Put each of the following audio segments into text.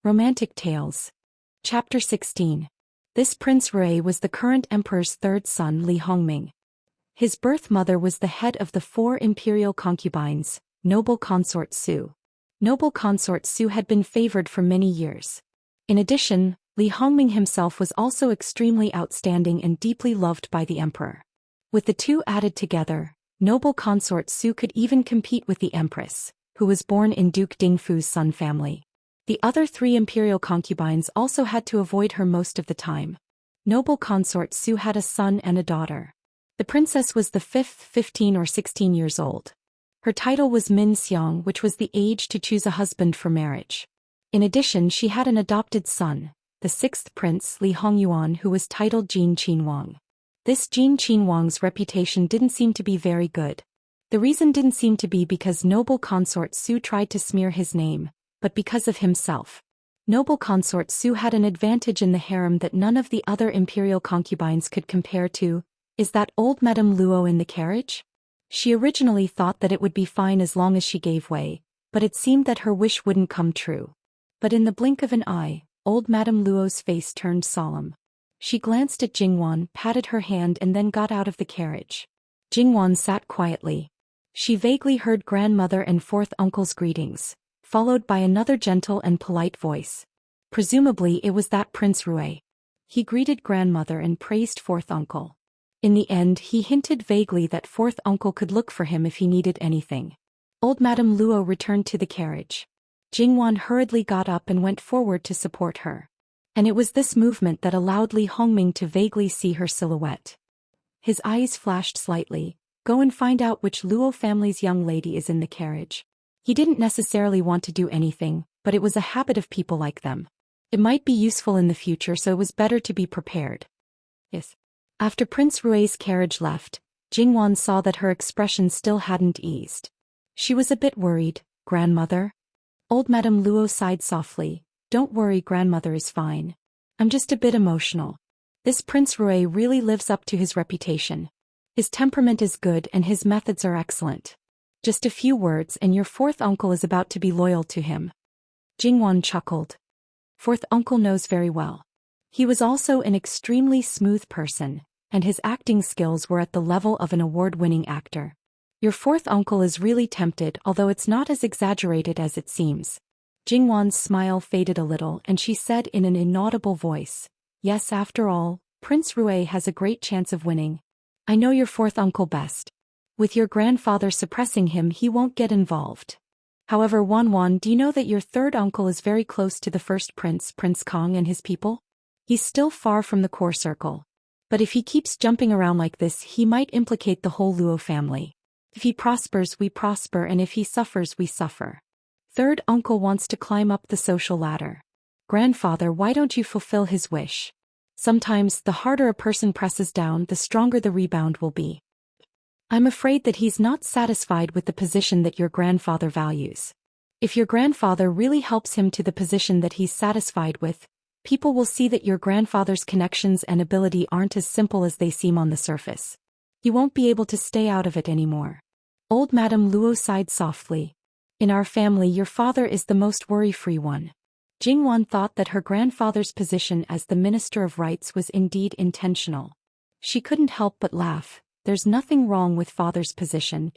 Romantic Tales. Chapter 16. This Prince Rui was the current emperor's third son Li Hongming. His birth mother was the head of the 4 imperial concubines, noble consort Su. Noble consort Su had been favored for many years. In addition, Li Hongming himself was also extremely outstanding and deeply loved by the emperor. With the two added together, noble consort Su could even compete with the empress, who was born in Duke Dingfu's Sun family. The other 3 imperial concubines also had to avoid her most of the time. Noble consort Su had a son and a daughter. The princess was the 5th 15 or 16 years old. Her title was Min Xiang, which was the age to choose a husband for marriage. In addition, she had an adopted son, the 6th prince Li Hongyuan, who was titled Jin Qinhuang. This Jin Qinhuang's reputation didn't seem to be very good. The reason didn't seem to be because noble consort Su tried to smear his name, but because of himself. Noble consort Su had an advantage in the harem that none of the other imperial concubines could compare to. Is that old Madame Luo in the carriage? She originally thought that it would be fine as long as she gave way, but it seemed that her wish wouldn't come true. But in the blink of an eye, old Madame Luo's face turned solemn. She glanced at Jingwan, patted her hand and then got out of the carriage. Jingwan sat quietly. She vaguely heard grandmother and 4th uncle's greetings, followed by another gentle and polite voice. Presumably it was that Prince Rui. He greeted grandmother and praised 4th uncle. In the end, he hinted vaguely that 4th uncle could look for him if he needed anything. Old Madame Luo returned to the carriage. Jingwan hurriedly got up and went forward to support her. And it was this movement that allowed Li Hongming to vaguely see her silhouette. His eyes flashed slightly. Go and find out which Luo family's young lady is in the carriage. He didn't necessarily want to do anything, but it was a habit of people like them. It might be useful in the future, so it was better to be prepared. Yes. After Prince Rui's carriage left, Jingwan saw that her expression still hadn't eased. She was a bit worried. Grandmother? Old Madame Luo sighed softly. Don't worry, grandmother is fine. I'm just a bit emotional. This Prince Rui really lives up to his reputation. His temperament is good and his methods are excellent. Just a few words and your 4th uncle is about to be loyal to him. Jingwan chuckled. 4th uncle knows very well. He was also an extremely smooth person, and his acting skills were at the level of an award-winning actor. Your 4th uncle is really tempted, although it's not as exaggerated as it seems. Jingwan's smile faded a little and she said in an inaudible voice, yes, after all, Prince Rui has a great chance of winning. I know your 4th uncle best. With your grandfather suppressing him, he won't get involved. However, Wan, do you know that your 3rd uncle is very close to the 1st prince, Prince Kong, and his people? He's still far from the core circle. But if he keeps jumping around like this, he might implicate the whole Luo family. If he prospers, we prosper, and if he suffers, we suffer. 3rd uncle wants to climb up the social ladder. Grandfather, why don't you fulfill his wish? Sometimes, the harder a person presses down, the stronger the rebound will be. I'm afraid that he's not satisfied with the position that your grandfather values. If your grandfather really helps him to the position that he's satisfied with, people will see that your grandfather's connections and ability aren't as simple as they seem on the surface. He won't be able to stay out of it anymore. Old Madame Luo sighed softly. In our family, your father is the most worry-free one. Jingwan thought that her grandfather's position as the Minister of Rights was indeed intentional. She couldn't help but laugh. There's nothing wrong with father's position.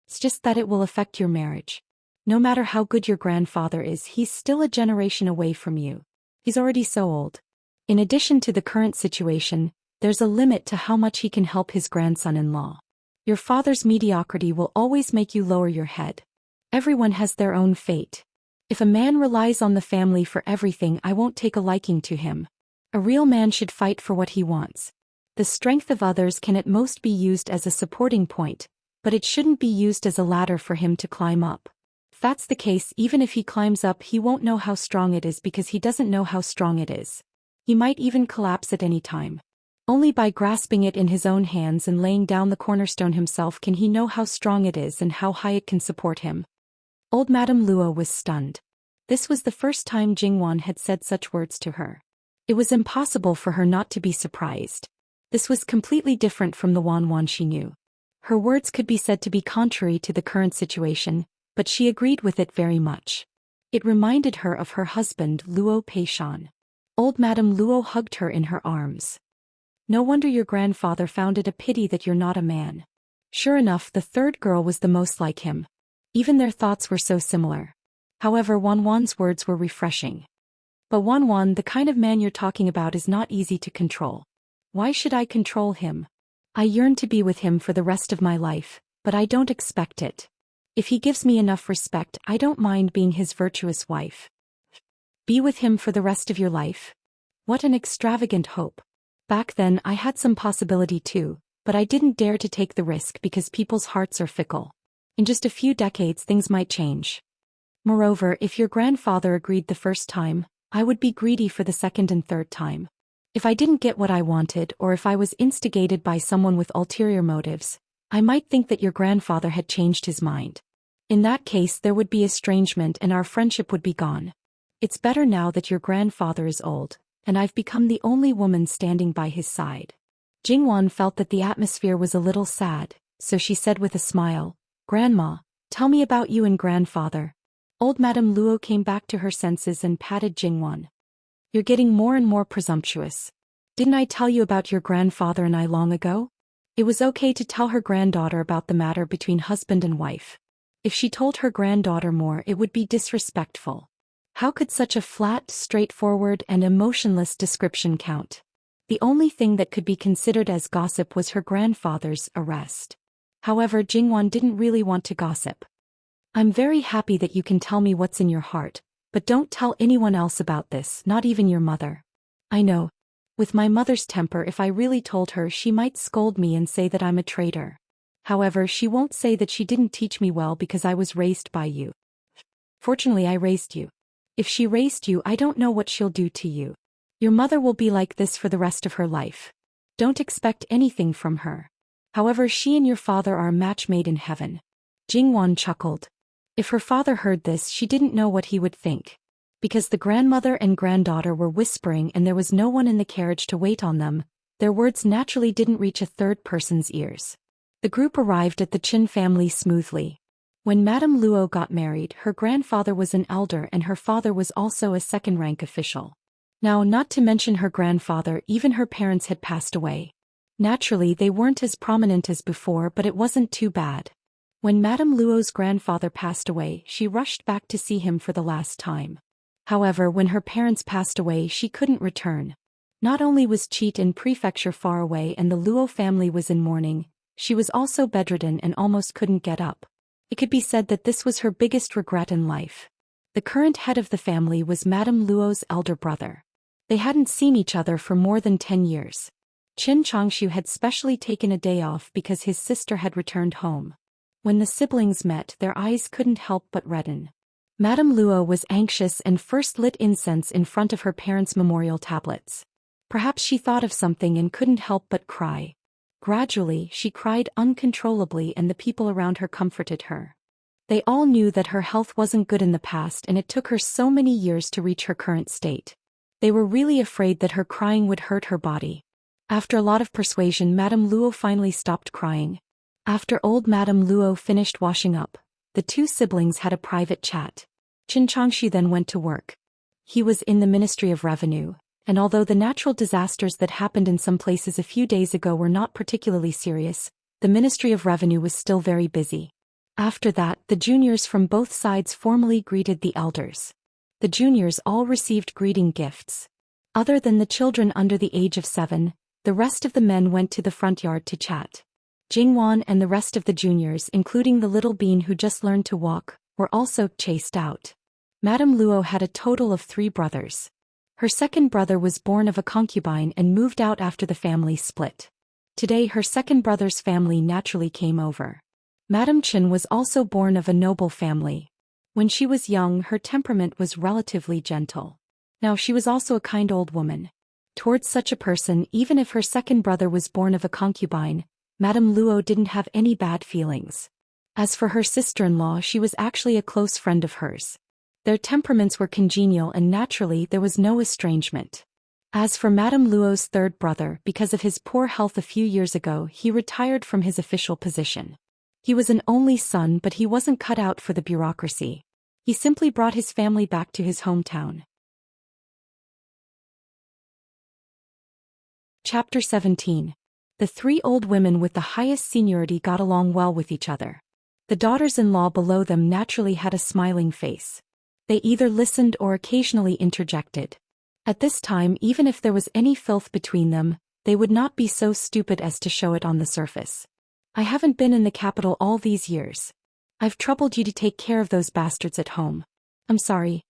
It's just that it will affect your marriage. No matter how good your grandfather is, he's still a generation away from you. He's already so old. In addition to the current situation, there's a limit to how much he can help his grandson-in-law. Your father's mediocrity will always make you lower your head. Everyone has their own fate. If a man relies on the family for everything, I won't take a liking to him. A real man should fight for what he wants. The strength of others can at most be used as a supporting point, but it shouldn't be used as a ladder for him to climb up. If that's the case, even if he climbs up, he won't know how strong it is because he doesn't know how strong it is. He might even collapse at any time. Only by grasping it in his own hands and laying down the cornerstone himself can he know how strong it is and how high it can support him. Old Madame Luo was stunned. This was the first time Jingwan had said such words to her. It was impossible for her not to be surprised. This was completely different from the Wan she knew. Her words could be said to be contrary to the current situation, but she agreed with it very much. It reminded her of her husband Luo Peishan. Old Madame Luo hugged her in her arms. No wonder your grandfather found it a pity that you're not a man. Sure enough, the third girl was the most like him. Even their thoughts were so similar. However, Wan's words were refreshing. But Wan, the kind of man you're talking about is not easy to control. Why should I control him? I yearn to be with him for the rest of my life, but I don't expect it. If he gives me enough respect, I don't mind being his virtuous wife. Be with him for the rest of your life? What an extravagant hope. Back then I had some possibility too, but I didn't dare to take the risk because people's hearts are fickle. In just a few decades things might change. Moreover, if your grandfather agreed the first time, I would be greedy for the second and third time. If I didn't get what I wanted, or if I was instigated by someone with ulterior motives, I might think that your grandfather had changed his mind. In that case there would be estrangement and our friendship would be gone. It's better now that your grandfather is old, and I've become the only woman standing by his side. Jingwan felt that the atmosphere was a little sad, so she said with a smile, Grandma, tell me about you and grandfather. Old Madame Luo came back to her senses and patted Jingwan. You're getting more and more presumptuous. Didn't I tell you about your grandfather and I long ago? It was okay to tell her granddaughter about the matter between husband and wife. If she told her granddaughter more, it would be disrespectful. How could such a flat, straightforward, and emotionless description count? The only thing that could be considered as gossip was her grandfather's arrest. However, Jingwan didn't really want to gossip. I'm very happy that you can tell me what's in your heart, but don't tell anyone else about this, not even your mother. I know. With my mother's temper, if I really told her, she might scold me and say that I'm a traitor. However, she won't say that she didn't teach me well because I was raised by you. Fortunately, I raised you. If she raised you, I don't know what she'll do to you. Your mother will be like this for the rest of her life. Don't expect anything from her. However, she and your father are a match made in heaven. Jingwan chuckled. If her father heard this, she didn't know what he would think. Because the grandmother and granddaughter were whispering and there was no one in the carriage to wait on them, their words naturally didn't reach a third person's ears. The group arrived at the Qin family smoothly. When Madame Luo got married, her grandfather was an elder and her father was also a second-rank official. Now, not to mention her grandfather, even her parents had passed away. Naturally, they weren't as prominent as before, but it wasn't too bad. When Madame Luo's grandfather passed away, she rushed back to see him for the last time. However, when her parents passed away, she couldn't return. Not only was Chitin Prefecture far away and the Luo family was in mourning, she was also bedridden and almost couldn't get up. It could be said that this was her biggest regret in life. The current head of the family was Madame Luo's elder brother. They hadn't seen each other for more than 10 years. Qin Changshu had specially taken a day off because his sister had returned home. When the siblings met, their eyes couldn't help but redden. Madame Luo was anxious and first lit incense in front of her parents' memorial tablets. Perhaps she thought of something and couldn't help but cry. Gradually, she cried uncontrollably and the people around her comforted her. They all knew that her health wasn't good in the past and it took her so many years to reach her current state. They were really afraid that her crying would hurt her body. After a lot of persuasion, Madame Luo finally stopped crying. After old Madame Luo finished washing up, the two siblings had a private chat. Qin Changshu then went to work. He was in the Ministry of Revenue, and although the natural disasters that happened in some places a few days ago were not particularly serious, the Ministry of Revenue was still very busy. After that, the juniors from both sides formally greeted the elders. The juniors all received greeting gifts. Other than the children under the age of 7, the rest of the men went to the front yard to chat. Jingwan and the rest of the juniors, including the little bean who just learned to walk, were also chased out. Madame Luo had a total of 3 brothers. Her second brother was born of a concubine and moved out after the family split. Today her second brother's family naturally came over. Madame Qin was also born of a noble family. When she was young, her temperament was relatively gentle. Now she was also a kind old woman. Towards such a person, even if her second brother was born of a concubine, Madame Luo didn't have any bad feelings. As for her sister-in-law, she was actually a close friend of hers. Their temperaments were congenial and naturally there was no estrangement. As for Madame Luo's third brother, because of his poor health a few years ago, he retired from his official position. He was an only son, but he wasn't cut out for the bureaucracy. He simply brought his family back to his hometown. Chapter 17. The three old women with the highest seniority got along well with each other. The daughters-in-law below them naturally had a smiling face. They either listened or occasionally interjected. At this time, even if there was any filth between them, they would not be so stupid as to show it on the surface. I haven't been in the capital all these years. I've troubled you to take care of those bastards at home. I'm sorry.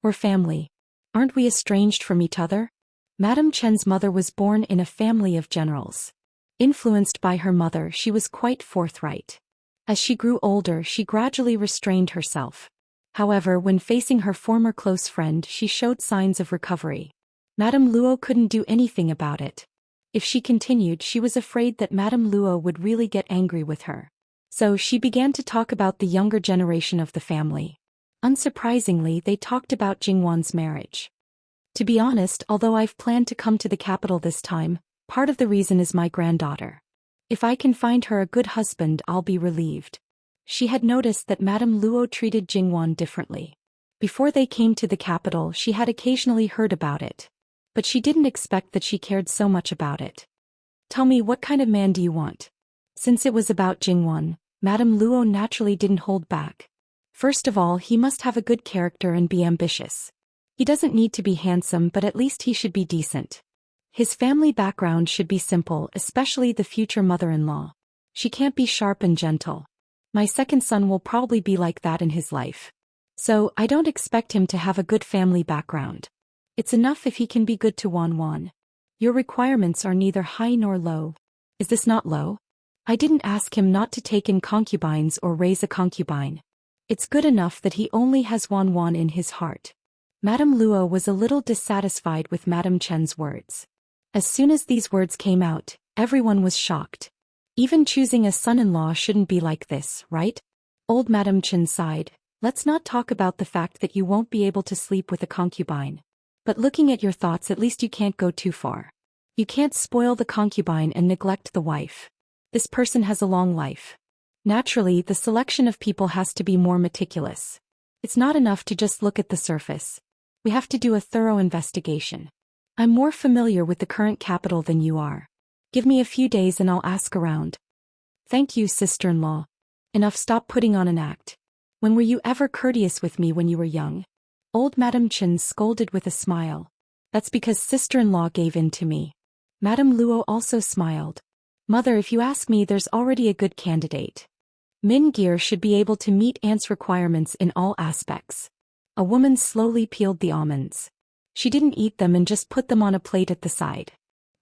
We're family. Aren't we estranged from each other? Madame Chen's mother was born in a family of generals. Influenced by her mother, she was quite forthright. As she grew older, she gradually restrained herself. However, when facing her former close friend, she showed signs of recovery. Madame Luo couldn't do anything about it. If she continued, she was afraid that Madame Luo would really get angry with her. So she began to talk about the younger generation of the family. Unsurprisingly, they talked about Jingwan's marriage. To be honest, although I've planned to come to the capital this time, part of the reason is my granddaughter. If I can find her a good husband, I'll be relieved. She had noticed that Madame Luo treated Jingwan differently. Before they came to the capital, she had occasionally heard about it. But she didn't expect that she cared so much about it. Tell me, what kind of man do you want? Since it was about Jingwan, Madame Luo naturally didn't hold back. First of all, he must have a good character and be ambitious. He doesn't need to be handsome, but at least he should be decent. His family background should be simple, especially the future mother-in-law. She can't be sharp and gentle. My second son will probably be like that in his life. So, I don't expect him to have a good family background. It's enough if he can be good to Wan. Your requirements are neither high nor low. Is this not low? I didn't ask him not to take in concubines or raise a concubine. It's good enough that he only has Wan in his heart. Madame Luo was a little dissatisfied with Madame Chen's words. As soon as these words came out, everyone was shocked. Even choosing a son-in-law shouldn't be like this, right? Old Madame Chen sighed. Let's not talk about the fact that you won't be able to sleep with a concubine. But looking at your thoughts, at least you can't go too far. You can't spoil the concubine and neglect the wife. This person has a long life. Naturally, the selection of people has to be more meticulous. It's not enough to just look at the surface. We have to do a thorough investigation. I'm more familiar with the current capital than you are. Give me a few days and I'll ask around. Thank you, sister-in-law. Enough, stop putting on an act. When were you ever courteous with me when you were young? Old Madame Chen scolded with a smile. That's because sister-in-law gave in to me. Madame Luo also smiled. Mother, if you ask me, there's already a good candidate. Min Gear should be able to meet Aunt's requirements in all aspects. A woman slowly peeled the almonds. She didn't eat them and just put them on a plate at the side.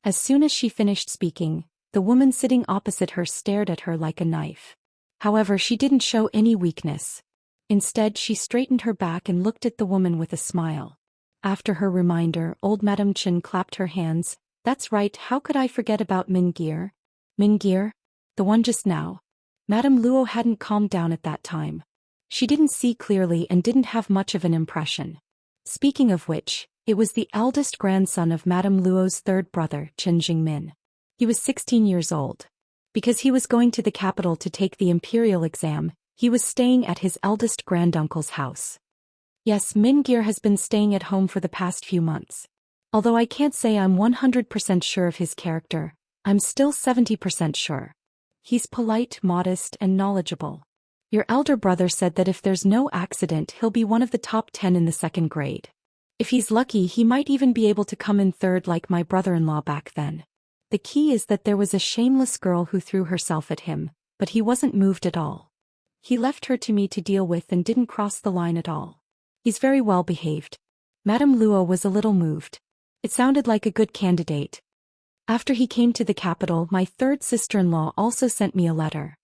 As soon as she finished speaking, the woman sitting opposite her stared at her like a knife. However, she didn't show any weakness. Instead, she straightened her back and looked at the woman with a smile. After her reminder, old Madame Chen clapped her hands. That's right, how could I forget about Min Gear? Min Gear? The one just now. Madame Luo hadn't calmed down at that time. She didn't see clearly and didn't have much of an impression. Speaking of which, it was the eldest grandson of Madame Luo's third brother, Chen Jingmin. He was 16 years old. Because he was going to the capital to take the imperial exam, he was staying at his eldest granduncle's house. Yes, Min Gear has been staying at home for the past few months. Although I can't say I'm 100% sure of his character, I'm still 70% sure. He's polite, modest, and knowledgeable. Your elder brother said that if there's no accident, he'll be one of the top 10 in the second grade. If he's lucky, he might even be able to come in third like my brother-in-law back then. The key is that there was a shameless girl who threw herself at him, but he wasn't moved at all. He left her to me to deal with and didn't cross the line at all. He's very well behaved. Madame Luo was a little moved. It sounded like a good candidate. After he came to the capital, my third sister-in-law also sent me a letter.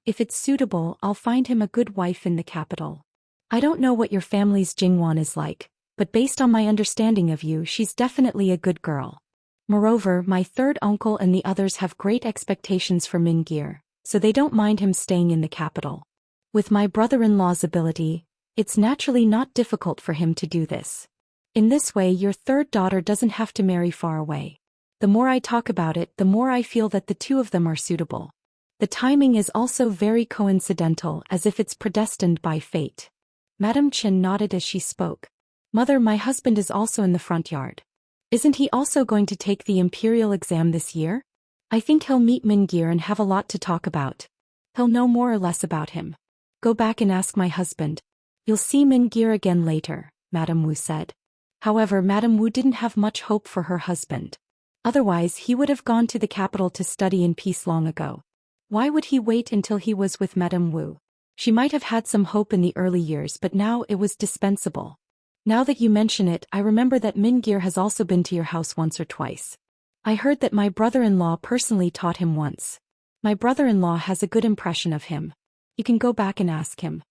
If it's suitable, I'll find him a good wife in the capital. I don't know what your family's Jingwan is like, but based on my understanding of you, she's definitely a good girl. Moreover, my third uncle and the others have great expectations for Min Gear, so they don't mind him staying in the capital. With my brother-in-law's ability, it's naturally not difficult for him to do this. In this way, your third daughter doesn't have to marry far away. The more I talk about it, the more I feel that the two of them are suitable. The timing is also very coincidental, as if it's predestined by fate. Madam Chin nodded as she spoke. Mother, my husband is also in the front yard. Isn't he also going to take the imperial exam this year? I think he'll meet Mingir and have a lot to talk about. He'll know more or less about him. Go back and ask my husband. You'll see Mingir again later, Madame Wu said. However, Madame Wu didn't have much hope for her husband. Otherwise, he would have gone to the capital to study in peace long ago. Why would he wait until he was with Madame Wu? She might have had some hope in the early years, but now it was dispensable. Now that you mention it, I remember that Mingir has also been to your house once or twice. I heard that my brother-in-law personally taught him once. My brother-in-law has a good impression of him. You can go back and ask him.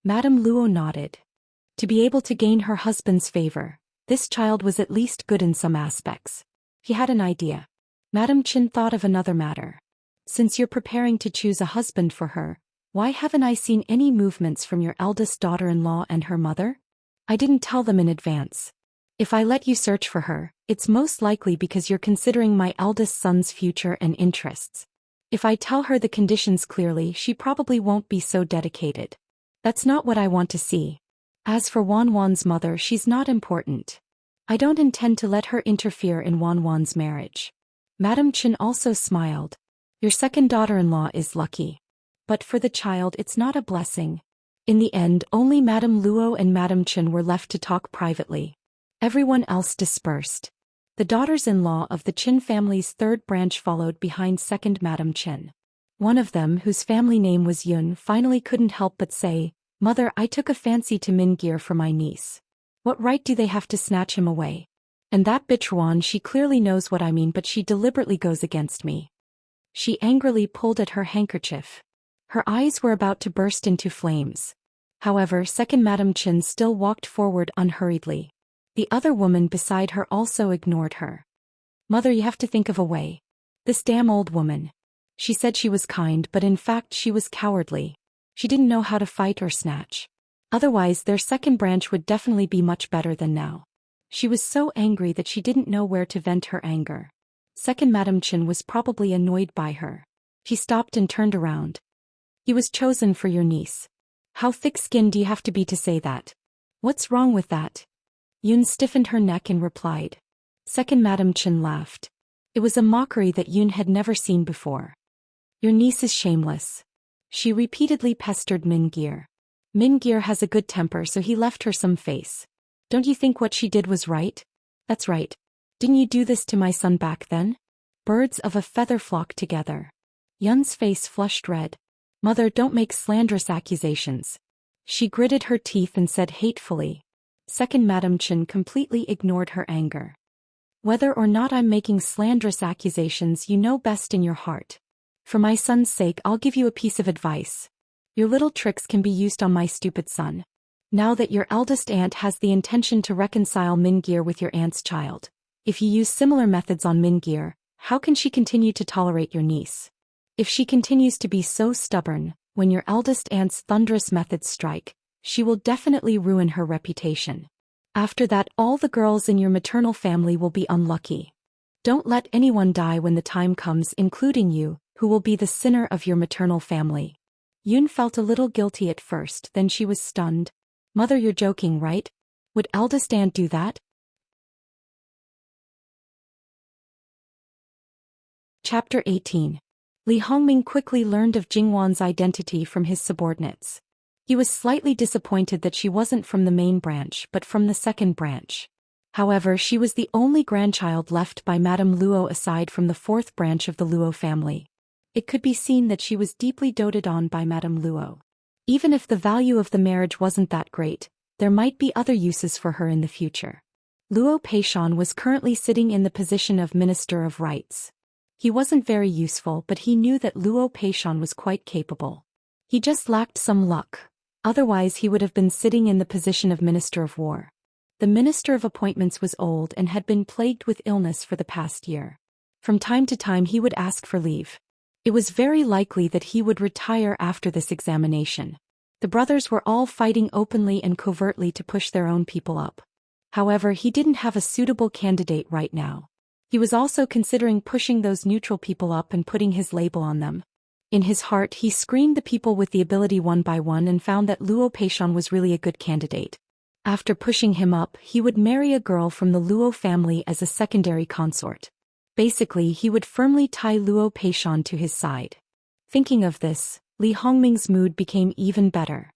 Madame Luo nodded. To be able to gain her husband's favor, this child was at least good in some aspects. He had an idea. Madame Chin thought of another matter. Since you're preparing to choose a husband for her, why haven't I seen any movements from your eldest daughter-in-law and her mother? I didn't tell them in advance. If I let you search for her, it's most likely because you're considering my eldest son's future and interests. If I tell her the conditions clearly, she probably won't be so dedicated. That's not what I want to see. As for Wan Wan's mother, she's not important. I don't intend to let her interfere in Wan Wan's marriage. Madam Chin also smiled. Your second daughter-in-law is lucky. But for the child, it's not a blessing. In the end, only Madame Luo and Madam Chin were left to talk privately. Everyone else dispersed. The daughters-in-law of the Chin family's third branch followed behind second Madam Chin. One of them, whose family name was Yun, finally couldn't help but say, Mother, I took a fancy to Mingir for my niece. What right do they have to snatch him away? And that bitch Wan, she clearly knows what I mean, but she deliberately goes against me. She angrily pulled at her handkerchief. Her eyes were about to burst into flames. However, second Madam Chin still walked forward unhurriedly. The other woman beside her also ignored her. Mother, you have to think of a way. This damn old woman. She said she was kind, but in fact she was cowardly. She didn't know how to fight or snatch. Otherwise, their second branch would definitely be much better than now. She was so angry that she didn't know where to vent her anger. Second Madam Chin was probably annoyed by her. She stopped and turned around. He was chosen for your niece. How thick-skinned do you have to be to say that? What's wrong with that? Yun stiffened her neck and replied. Second Madam Chin laughed. It was a mockery that Yun had never seen before. Your niece is shameless. She repeatedly pestered Mingir. Mingir has a good temper, so he left her some face. Don't you think what she did was right? That's right. Didn't you do this to my son back then? Birds of a feather flock together. Yun's face flushed red. Mother, don't make slanderous accusations. She gritted her teeth and said hatefully. Second Madam Chin completely ignored her anger. Whether or not I'm making slanderous accusations, you know best in your heart. For my son's sake, I'll give you a piece of advice. Your little tricks can be used on my stupid son. Now that your eldest aunt has the intention to reconcile Mingir with your aunt's child, if you use similar methods on Mingir, how can she continue to tolerate your niece? If she continues to be so stubborn, when your eldest aunt's thunderous methods strike, she will definitely ruin her reputation. After that, all the girls in your maternal family will be unlucky. Don't let anyone die when the time comes, including you, who will be the sinner of your maternal family. Yun felt a little guilty at first, then she was stunned. Mother, you're joking, right? Would eldest aunt do that? Chapter 18. Li Hongming quickly learned of Jingwan's identity from his subordinates. He was slightly disappointed that she wasn't from the main branch but from the second branch. However, she was the only grandchild left by Madame Luo aside from the fourth branch of the Luo family. It could be seen that she was deeply doted on by Madame Luo. Even if the value of the marriage wasn't that great, there might be other uses for her in the future. Luo Peishan was currently sitting in the position of Minister of Rights. He wasn't very useful, but he knew that Luo Peishan was quite capable. He just lacked some luck. Otherwise he would have been sitting in the position of Minister of War. The Minister of Appointments was old and had been plagued with illness for the past year. From time to time he would ask for leave. It was very likely that he would retire after this examination. The brothers were all fighting openly and covertly to push their own people up. However, he didn't have a suitable candidate right now. He was also considering pushing those neutral people up and putting his label on them. In his heart he screened the people with the ability one by one and found that Luo Peishon was really a good candidate. After pushing him up, he would marry a girl from the Luo family as a secondary consort. Basically, he would firmly tie Luo Peishon to his side. Thinking of this, Li Hongming's mood became even better.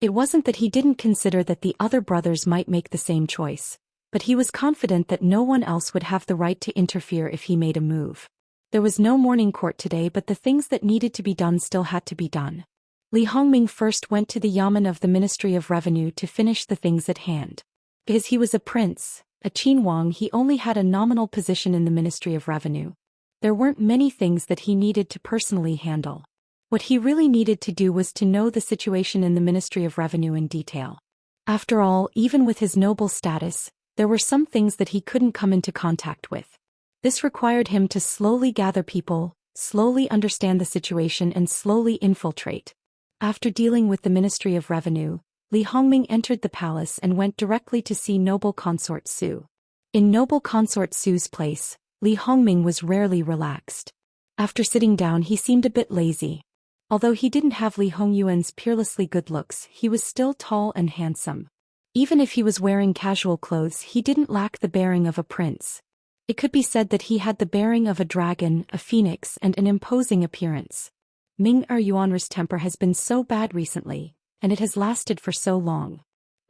It wasn't that he didn't consider that the other brothers might make the same choice, but he was confident that no one else would have the right to interfere if he made a move. There was no morning court today, but the things that needed to be done still had to be done. Li Hongming first went to the yamen of the Ministry of Revenue to finish the things at hand. Because he was a prince, a Qinhuang, he only had a nominal position in the Ministry of Revenue. There weren't many things that he needed to personally handle. What he really needed to do was to know the situation in the Ministry of Revenue in detail. After all, even with his noble status, there were some things that he couldn't come into contact with. This required him to slowly gather people, slowly understand the situation and slowly infiltrate. After dealing with the Ministry of Revenue, Li Hongming entered the palace and went directly to see noble Consort Su. In noble Consort Su's place, Li Hongming was rarely relaxed. After sitting down he seemed a bit lazy. Although he didn't have Li Hongyuan's peerlessly good looks, he was still tall and handsome. Even if he was wearing casual clothes, he didn't lack the bearing of a prince. It could be said that he had the bearing of a dragon, a phoenix, and an imposing appearance. Yuan's temper has been so bad recently, and it has lasted for so long.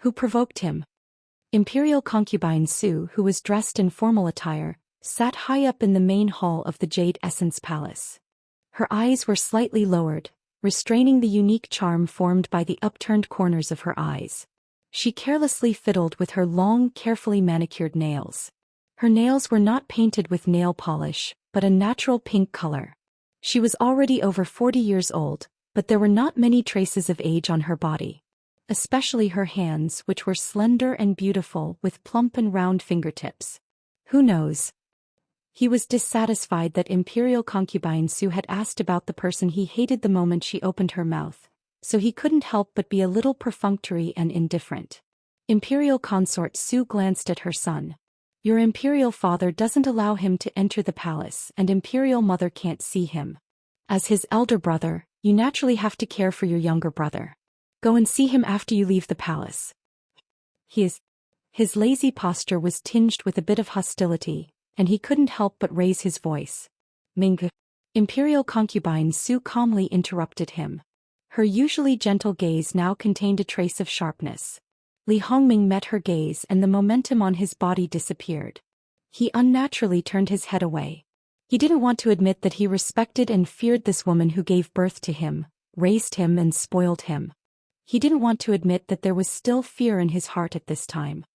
Who provoked him? Imperial concubine Su, who was dressed in formal attire, sat high up in the main hall of the Jade Essence Palace. Her eyes were slightly lowered, restraining the unique charm formed by the upturned corners of her eyes. She carelessly fiddled with her long, carefully manicured nails. Her nails were not painted with nail polish, but a natural pink color. She was already over 40 years old, but there were not many traces of age on her body. Especially her hands, which were slender and beautiful with plump and round fingertips. Who knows? He was dissatisfied that Imperial concubine Su had asked about the person he hated the moment she opened her mouth, so he couldn't help but be a little perfunctory and indifferent. Imperial consort Su glanced at her son. Your imperial father doesn't allow him to enter the palace, and imperial mother can't see him. As his elder brother, you naturally have to care for your younger brother. Go and see him after you leave the palace. His lazy posture was tinged with a bit of hostility, and he couldn't help but raise his voice. Ming. Imperial concubine Su calmly interrupted him. Her usually gentle gaze now contained a trace of sharpness. Li Hongming met her gaze and the momentum on his body disappeared. He unnaturally turned his head away. He didn't want to admit that he respected and feared this woman who gave birth to him, raised him and spoiled him. He didn't want to admit that there was still fear in his heart at this time.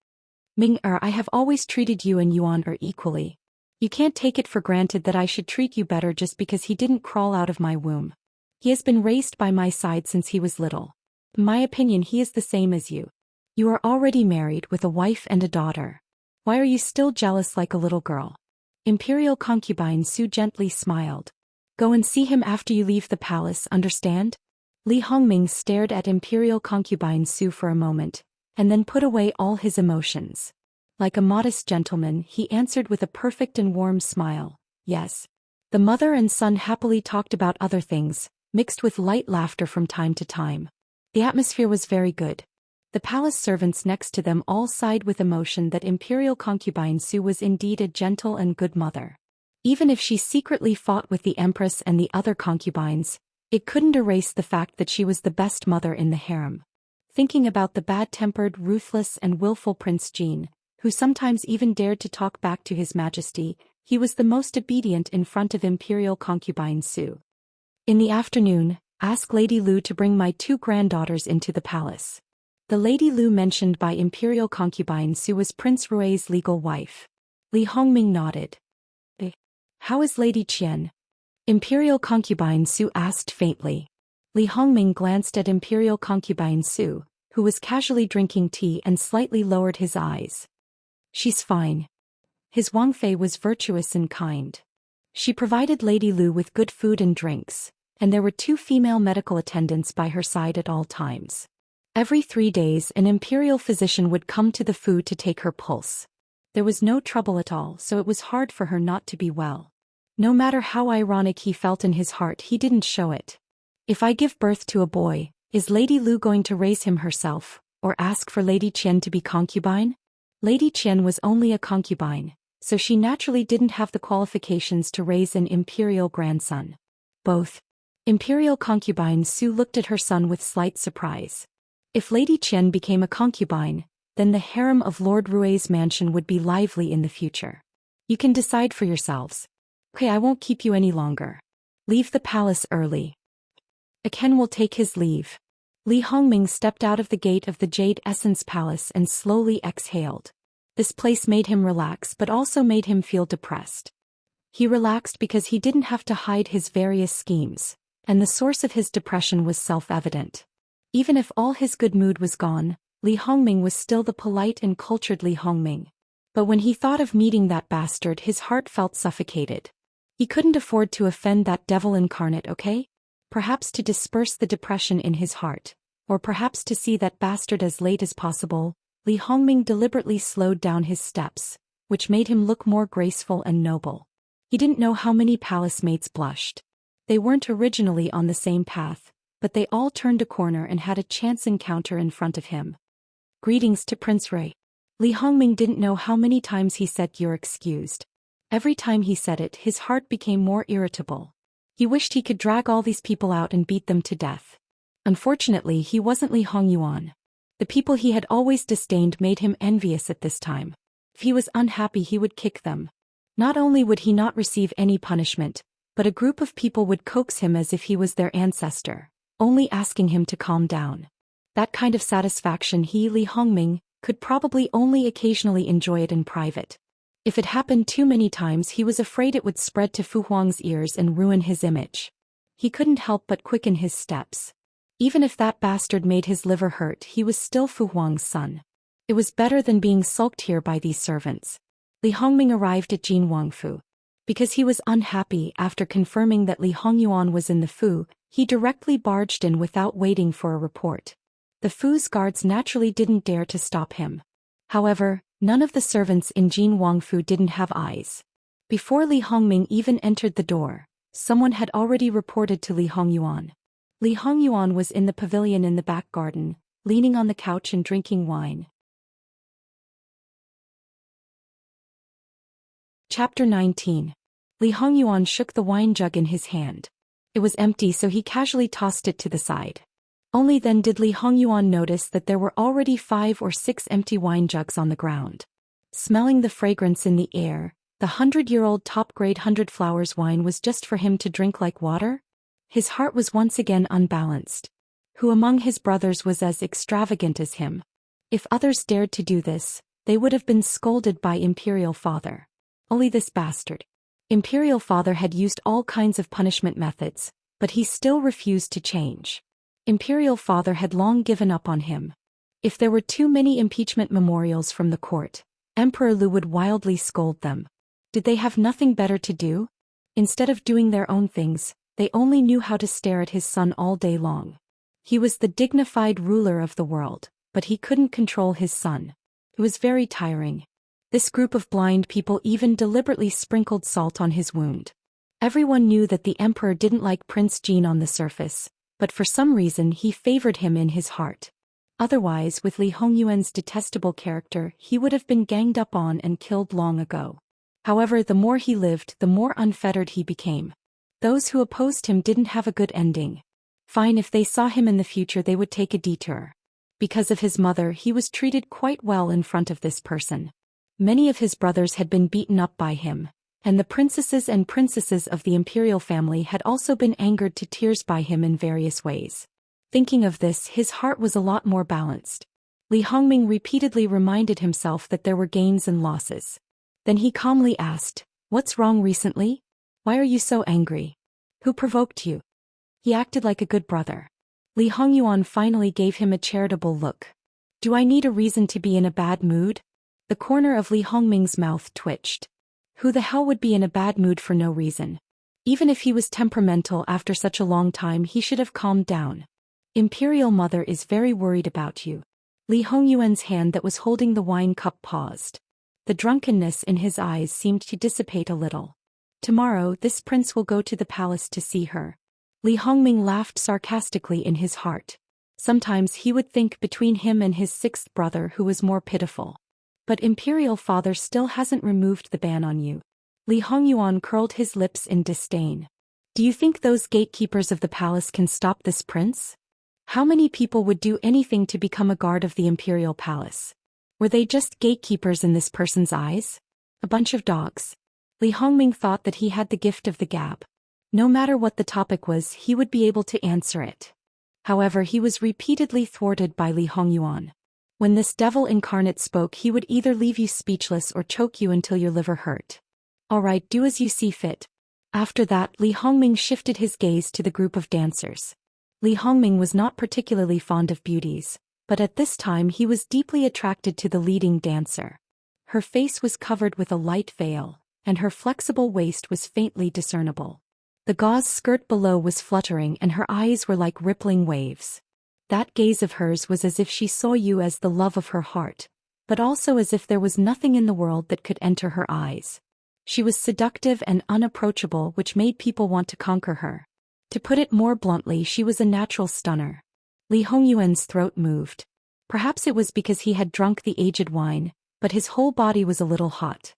I have always treated you and Yuan equally. You can't take it for granted that I should treat you better just because he didn't crawl out of my womb. He has been raised by my side since he was little. In my opinion, he is the same as you. You are already married with a wife and a daughter. Why are you still jealous like a little girl? Imperial concubine Su gently smiled. Go and see him after you leave the palace, understand? Li Hongming stared at Imperial concubine Su for a moment, and then put away all his emotions. Like a modest gentleman, he answered with a perfect and warm smile, yes. The mother and son happily talked about other things, mixed with light laughter from time to time. The atmosphere was very good. The palace servants next to them all sighed with emotion that Imperial concubine Su was indeed a gentle and good mother. Even if she secretly fought with the Empress and the other concubines, it couldn't erase the fact that she was the best mother in the harem. Thinking about the bad-tempered, ruthless and willful Prince Jean, who sometimes even dared to talk back to His Majesty, he was the most obedient in front of Imperial concubine Su. In the afternoon, ask Lady Lu to bring my 2 granddaughters into the palace. The Lady Lu mentioned by Imperial concubine Su was Prince Rui's legal wife. Li Hongming nodded. How is Lady Qian? Imperial concubine Su asked faintly. Li Hongming glanced at Imperial concubine Su, who was casually drinking tea and slightly lowered his eyes. She's fine. His Wang Fei was virtuous and kind. She provided Lady Lu with good food and drinks, and there were 2 female medical attendants by her side at all times. Every 3 days an imperial physician would come to the food to take her pulse. There was no trouble at all, so it was hard for her not to be well. No matter how ironic he felt in his heart, he didn't show it. If I give birth to a boy, is Lady Lu going to raise him herself, or ask for Lady Qian to be concubine? Lady Qian was only a concubine, so she naturally didn't have the qualifications to raise an imperial grandson. Both. Imperial concubine Su looked at her son with slight surprise. If Lady Qian became a concubine, then the harem of Lord Rui's mansion would be lively in the future. You can decide for yourselves. Okay, I won't keep you any longer. Leave the palace early. Aken will take his leave. Li Hongming stepped out of the gate of the Jade Essence Palace and slowly exhaled. This place made him relax but also made him feel depressed. He relaxed because he didn't have to hide his various schemes, and the source of his depression was self-evident. Even if all his good mood was gone, Li Hongming was still the polite and cultured Li Hongming. But when he thought of meeting that bastard, his heart felt suffocated. He couldn't afford to offend that devil incarnate, okay? Perhaps to disperse the depression in his heart, or perhaps to see that bastard as late as possible, Li Hongming deliberately slowed down his steps, which made him look more graceful and noble. He didn't know how many palace mates blushed. They weren't originally on the same path, but they all turned a corner and had a chance encounter in front of him. Greetings to Prince Rui. Li Hongming didn't know how many times he said "you're excused." Every time he said it, his heart became more irritable. He wished he could drag all these people out and beat them to death. Unfortunately, he wasn't Li Hongyuan. The people he had always disdained made him envious at this time. If he was unhappy, he would kick them. Not only would he not receive any punishment, but a group of people would coax him as if he was their ancestor, only asking him to calm down. That kind of satisfaction he, Li Hongming, could probably only occasionally enjoy it in private. If it happened too many times, he was afraid it would spread to Fu Huang's ears and ruin his image. He couldn't help but quicken his steps. Even if that bastard made his liver hurt, he was still Fu Huang's son. It was better than being sulked here by these servants. Li Hongming arrived at Jin Wangfu. Because he was unhappy after confirming that Li Hongyuan was in the Fu, he directly barged in without waiting for a report. The Fu's guards naturally didn't dare to stop him. However, none of the servants in Jin Wangfu didn't have eyes. Before Li Hongming even entered the door, someone had already reported to Li Hongyuan. Li Hongyuan was in the pavilion in the back garden, leaning on the couch and drinking wine. Chapter 19. Li Hongyuan shook the wine jug in his hand. It was empty, so he casually tossed it to the side. Only then did Li Hongyuan notice that there were already 5 or 6 empty wine jugs on the ground. Smelling the fragrance in the air, the 100-year-old top-grade 100 Flowers wine was just for him to drink like water? His heart was once again unbalanced. Who among his brothers was as extravagant as him? If others dared to do this, they would have been scolded by Imperial Father. Only this bastard. Imperial Father had used all kinds of punishment methods, but he still refused to change. Imperial Father had long given up on him. If there were too many impeachment memorials from the court, Emperor Lu would wildly scold them. Did they have nothing better to do? Instead of doing their own things, they only knew how to stare at his son all day long. He was the dignified ruler of the world, but he couldn't control his son. It was very tiring. This group of blind people even deliberately sprinkled salt on his wound. Everyone knew that the emperor didn't like Prince Jin on the surface, but for some reason he favored him in his heart. Otherwise, with Li Hongyuan's detestable character, he would have been ganged up on and killed long ago. However, the more he lived, the more unfettered he became. Those who opposed him didn't have a good ending. Fine, if they saw him in the future, they would take a detour. Because of his mother, he was treated quite well in front of this person. Many of his brothers had been beaten up by him, and the princesses and princesses of the imperial family had also been angered to tears by him in various ways. Thinking of this, his heart was a lot more balanced. Li Hongming repeatedly reminded himself that there were gains and losses. Then he calmly asked, "What's wrong recently? Why are you so angry? Who provoked you?" He acted like a good brother. Li Hongyuan finally gave him a charitable look. "Do I need a reason to be in a bad mood?" The corner of Li Hongming's mouth twitched. Who the hell would be in a bad mood for no reason? Even if he was temperamental after such a long time, he should have calmed down. "Imperial Mother is very worried about you." Li Hongyuan's hand that was holding the wine cup paused. The drunkenness in his eyes seemed to dissipate a little. Tomorrow, this prince will go to the palace to see her. Li Hongming laughed sarcastically in his heart. Sometimes he would think between him and his sixth brother who was more pitiful. But Imperial Father still hasn't removed the ban on you. Li Hongyuan curled his lips in disdain. Do you think those gatekeepers of the palace can stop this prince? How many people would do anything to become a guard of the Imperial Palace? Were they just gatekeepers in this person's eyes? A bunch of dogs. Li Hongming thought that he had the gift of the gab. No matter what the topic was, he would be able to answer it. However, he was repeatedly thwarted by Li Hongyuan. When this devil incarnate spoke, he would either leave you speechless or choke you until your liver hurt. Alright, do as you see fit. After that, Li Hongming shifted his gaze to the group of dancers. Li Hongming was not particularly fond of beauties, but at this time he was deeply attracted to the leading dancer. Her face was covered with a light veil, and her flexible waist was faintly discernible. The gauze skirt below was fluttering and her eyes were like rippling waves. That gaze of hers was as if she saw you as the love of her heart, but also as if there was nothing in the world that could enter her eyes. She was seductive and unapproachable, which made people want to conquer her. To put it more bluntly, she was a natural stunner. Li Hongyuan's throat moved. Perhaps it was because he had drunk the aged wine, but his whole body was a little hot.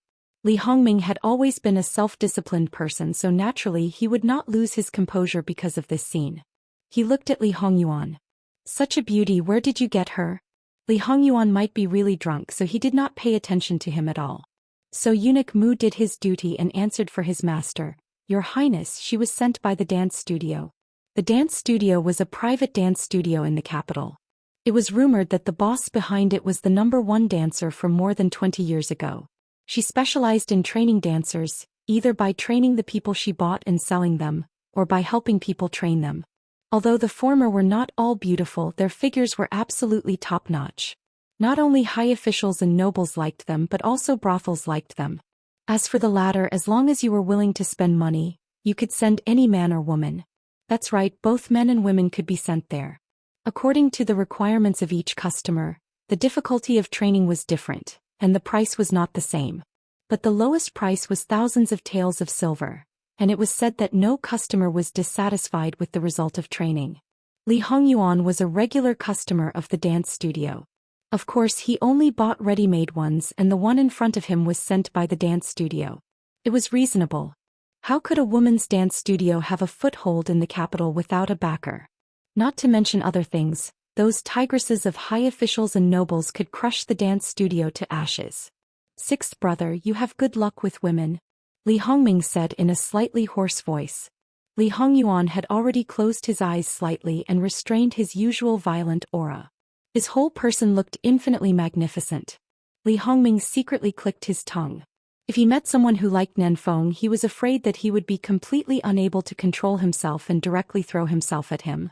Li Hongming had always been a self-disciplined person, so naturally he would not lose his composure because of this scene. He looked at Li Hongyuan. Such a beauty, where did you get her? Li Hongyuan might be really drunk, so he did not pay attention to him at all. So Eunuch Mu did his duty and answered for his master. Your Highness, she was sent by the dance studio. The dance studio was a private dance studio in the capital. It was rumored that the boss behind it was the #1 dancer from more than 20 years ago. She specialized in training dancers, either by training the people she bought and selling them, or by helping people train them. Although the former were not all beautiful, their figures were absolutely top-notch. Not only high officials and nobles liked them, but also brothels liked them. As for the latter, as long as you were willing to spend money, you could send any man or woman. That's right, both men and women could be sent there. According to the requirements of each customer, the difficulty of training was different, and the price was not the same. But the lowest price was thousands of taels of silver, and it was said that no customer was dissatisfied with the result of training. Li Hongyuan was a regular customer of the dance studio. Of course, he only bought ready-made ones, and the one in front of him was sent by the dance studio. It was reasonable. How could a woman's dance studio have a foothold in the capital without a backer? Not to mention other things, those tigresses of high officials and nobles could crush the dance studio to ashes. Sixth brother, you have good luck with women, Li Hongming said in a slightly hoarse voice. Li Hongyuan had already closed his eyes slightly and restrained his usual violent aura. His whole person looked infinitely magnificent. Li Hongming secretly clicked his tongue. If he met someone who liked Nanfeng, he was afraid that he would be completely unable to control himself and directly throw himself at him.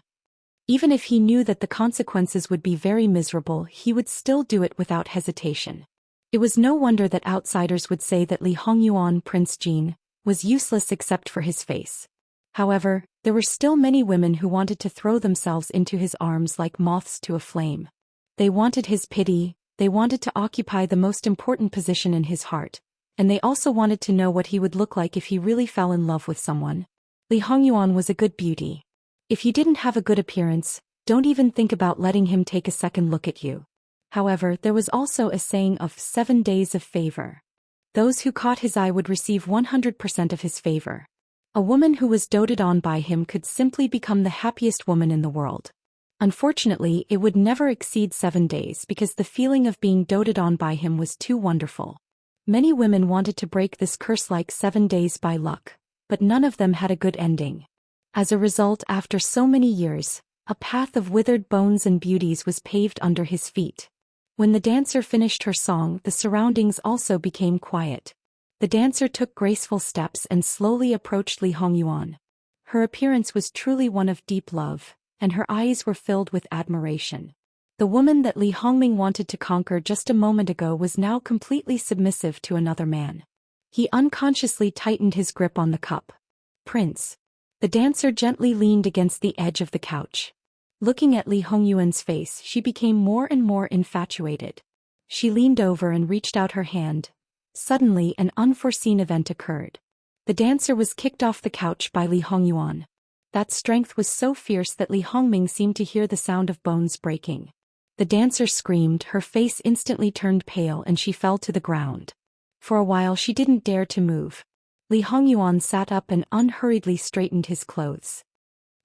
Even if he knew that the consequences would be very miserable, he would still do it without hesitation. It was no wonder that outsiders would say that Li Hongyuan, Prince Jin, was useless except for his face. However, there were still many women who wanted to throw themselves into his arms like moths to a flame. They wanted his pity, they wanted to occupy the most important position in his heart, and they also wanted to know what he would look like if he really fell in love with someone. Li Hongyuan was a good beauty. If you didn't have a good appearance, don't even think about letting him take a second look at you. However, there was also a saying of 7 days of favor. Those who caught his eye would receive 100% of his favor. A woman who was doted on by him could simply become the happiest woman in the world. Unfortunately, it would never exceed 7 days because the feeling of being doted on by him was too wonderful. Many women wanted to break this curse like 7 days by luck, but none of them had a good ending. As a result, after so many years, a path of withered bones and beauties was paved under his feet. When the dancer finished her song, the surroundings also became quiet. The dancer took graceful steps and slowly approached Li Hongyuan. Her appearance was truly one of deep love, and her eyes were filled with admiration. The woman that Li Hongming wanted to conquer just a moment ago was now completely submissive to another man. He unconsciously tightened his grip on the cup. Prince. The dancer gently leaned against the edge of the couch. Looking at Li Hongyuan's face, she became more and more infatuated. She leaned over and reached out her hand. Suddenly, an unforeseen event occurred. The dancer was kicked off the couch by Li Hongyuan. That strength was so fierce that Li Hongming seemed to hear the sound of bones breaking. The dancer screamed, her face instantly turned pale and she fell to the ground. For a while she didn't dare to move. Li Hongyuan sat up and unhurriedly straightened his clothes.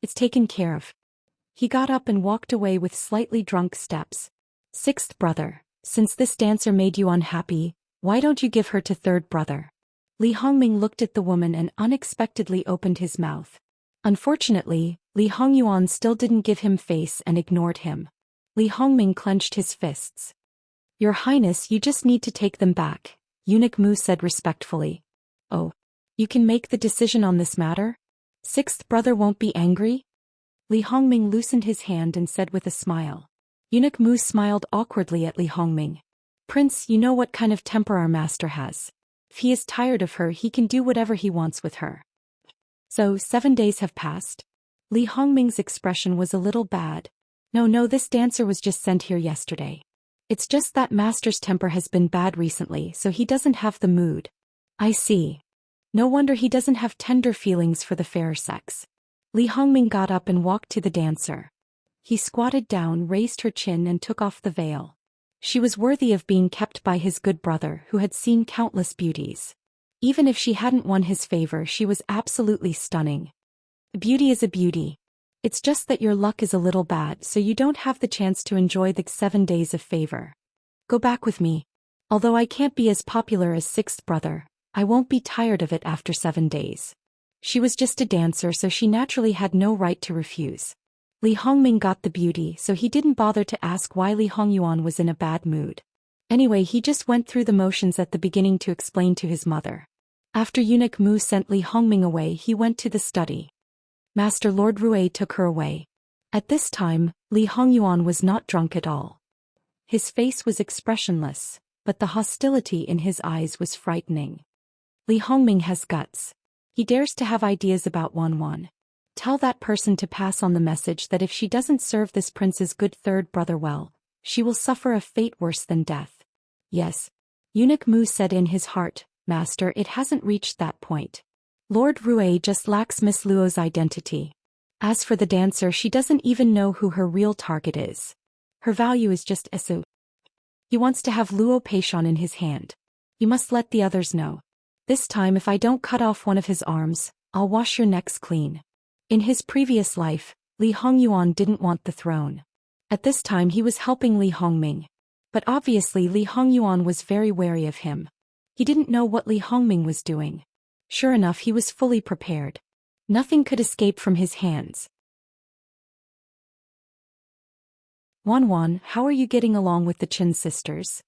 It's taken care of. He got up and walked away with slightly drunk steps. Sixth brother, since this dancer made you unhappy, why don't you give her to third brother? Li Hongming looked at the woman and unexpectedly opened his mouth. Unfortunately, Li Hongyuan still didn't give him face and ignored him. Li Hongming clenched his fists. Your Highness, you just need to take them back, Eunuch Mu said respectfully. Oh. You can make the decision on this matter? Sixth brother won't be angry? Li Hongming loosened his hand and said with a smile. Eunuch Mu smiled awkwardly at Li Hongming. Prince, you know what kind of temper our master has. If he is tired of her, he can do whatever he wants with her. So, 7 days have passed? Li Hongming's expression was a little bad. No, this dancer was just sent here yesterday. It's just that master's temper has been bad recently, so he doesn't have the mood. I see. No wonder he doesn't have tender feelings for the fairer sex. Li Hongming got up and walked to the dancer. He squatted down, raised her chin and took off the veil. She was worthy of being kept by his good brother who had seen countless beauties. Even if she hadn't won his favor, she was absolutely stunning. A beauty is a beauty. It's just that your luck is a little bad, so you don't have the chance to enjoy the 7 days of favor. Go back with me. Although I can't be as popular as sixth brother, I won't be tired of it after 7 days. She was just a dancer, so she naturally had no right to refuse. Li Hongming got the beauty, so he didn't bother to ask why Li Hongyuan was in a bad mood. Anyway, he just went through the motions at the beginning to explain to his mother. After Eunuch Mu sent Li Hongming away, he went to the study. Master Lord Rui took her away. At this time, Li Hongyuan was not drunk at all. His face was expressionless, but the hostility in his eyes was frightening. Li Hongming has guts. He dares to have ideas about Wanwan. Tell that person to pass on the message that if she doesn't serve this prince's good third brother well, she will suffer a fate worse than death. Yes. Eunuch Mu said in his heart, Master, it hasn't reached that point. Lord Rui just lacks Miss Luo's identity. As for the dancer, she doesn't even know who her real target is. Her value is just Esu. He wants to have Luo Peishon in his hand. You must let the others know. This time if I don't cut off one of his arms, I'll wash your necks clean. In his previous life, Li Hongyuan didn't want the throne. At this time he was helping Li Hongming. But obviously Li Hongyuan was very wary of him. He didn't know what Li Hongming was doing. Sure enough, he was fully prepared. Nothing could escape from his hands. Wanwan, how are you getting along with the Qin sisters?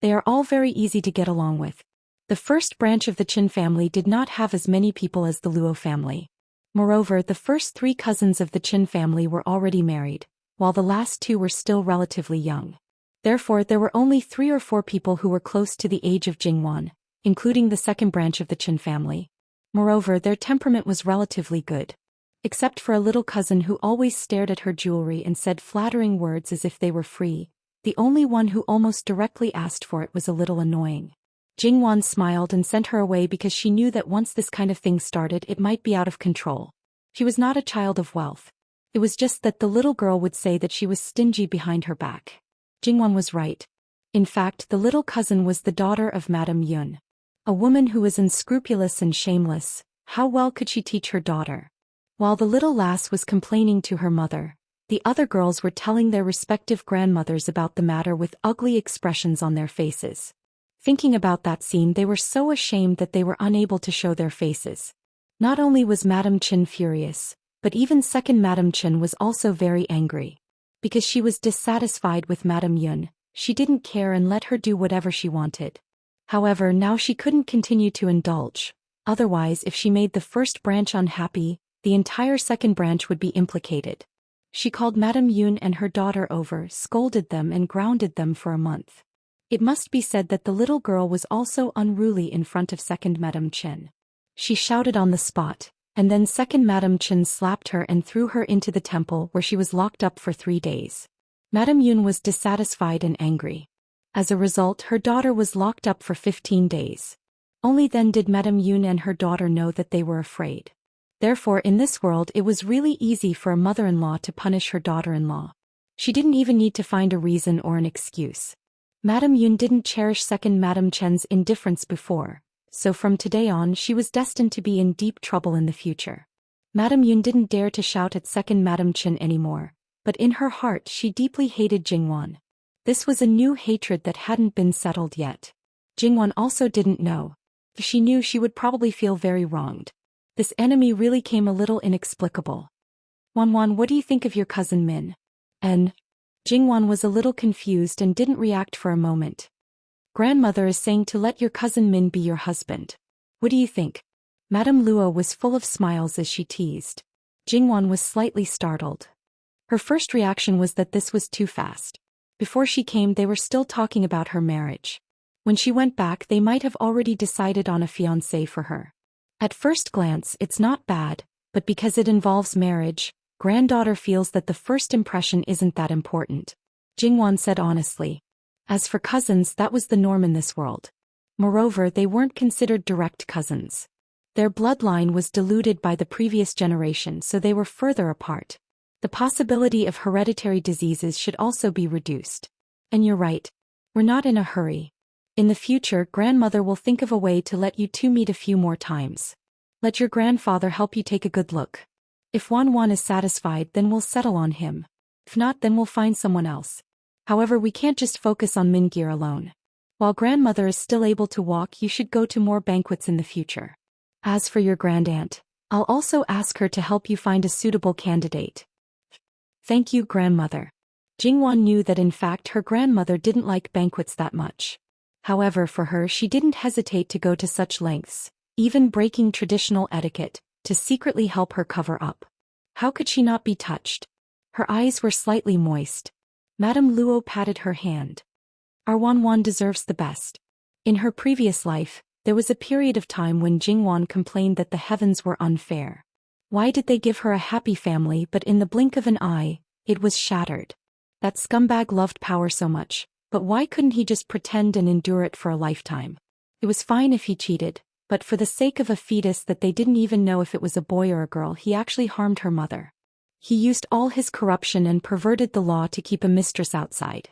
They are all very easy to get along with. The first branch of the Qin family did not have as many people as the Luo family. Moreover, the first 3 cousins of the Qin family were already married, while the last 2 were still relatively young. Therefore, there were only 3 or 4 people who were close to the age of Jingwan, including the second branch of the Qin family. Moreover, their temperament was relatively good. Except for a little cousin who always stared at her jewelry and said flattering words as if they were free, the only one who almost directly asked for it was a little annoying. Jingwan smiled and sent her away because she knew that once this kind of thing started it might be out of control. She was not a child of wealth. It was just that the little girl would say that she was stingy behind her back. Jingwan was right. In fact, the little cousin was the daughter of Madame Yun. A woman who was unscrupulous and shameless. How well could she teach her daughter? While the little lass was complaining to her mother, the other girls were telling their respective grandmothers about the matter with ugly expressions on their faces. Thinking about that scene, they were so ashamed that they were unable to show their faces. Not only was Madame Qin furious, but even second Madame Qin was also very angry. Because she was dissatisfied with Madame Yun, she didn't care and let her do whatever she wanted. However, now she couldn't continue to indulge. Otherwise, if she made the first branch unhappy, the entire second branch would be implicated. She called Madame Yun and her daughter over, scolded them and grounded them for a month. It must be said that the little girl was also unruly in front of second Madame Qin. She shouted on the spot, and then second Madame Qin slapped her and threw her into the temple where she was locked up for 3 days. Madame Yun was dissatisfied and angry. As a result, her daughter was locked up for 15 days. Only then did Madame Yun and her daughter know that they were afraid. Therefore in this world it was really easy for a mother-in-law to punish her daughter-in-law. She didn't even need to find a reason or an excuse. Madame Yun didn't cherish second Madame Chen's indifference before, so from today on she was destined to be in deep trouble in the future. Madame Yun didn't dare to shout at second Madame Chen anymore, but in her heart she deeply hated Jingwan. This was a new hatred that hadn't been settled yet. Jingwan also didn't know. If she knew, she would probably feel very wronged. This enemy really came a little inexplicable. Wanwan, what do you think of your cousin Min? Jingwan was a little confused and didn't react for a moment. Grandmother is saying to let your cousin Min be your husband. What do you think? Madame Luo was full of smiles as she teased. Jingwan was slightly startled. Her first reaction was that this was too fast. Before she came they were still talking about her marriage. When she went back they might have already decided on a fiancé for her. At first glance it's not bad, but because it involves marriage, granddaughter feels that the first impression isn't that important. Jingwan said honestly. As for cousins, that was the norm in this world. Moreover, they weren't considered direct cousins. Their bloodline was diluted by the previous generation, so they were further apart. The possibility of hereditary diseases should also be reduced. And you're right. We're not in a hurry. In the future, grandmother will think of a way to let you two meet a few more times. Let your grandfather help you take a good look. If Wanwan is satisfied, then we'll settle on him. If not, then we'll find someone else. However, we can't just focus on Mingir alone. While grandmother is still able to walk, you should go to more banquets in the future. As for your grandaunt, I'll also ask her to help you find a suitable candidate. Thank you, grandmother. Jingwan knew that in fact her grandmother didn't like banquets that much. However, for her she didn't hesitate to go to such lengths, even breaking traditional etiquette, to secretly help her cover up. How could she not be touched? Her eyes were slightly moist. Madame Luo patted her hand. Our Wanwan deserves the best. In her previous life, there was a period of time when Jingwan complained that the heavens were unfair. Why did they give her a happy family, but in the blink of an eye, it was shattered? That scumbag loved power so much, but why couldn't he just pretend and endure it for a lifetime? It was fine if he cheated, but for the sake of a fetus that they didn't even know if it was a boy or a girl, he actually harmed her mother. He used all his corruption and perverted the law to keep a mistress outside.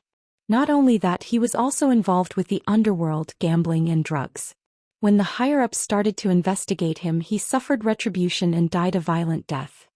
Not only that, he was also involved with the underworld, gambling and drugs. When the higher-ups started to investigate him, he suffered retribution and died a violent death.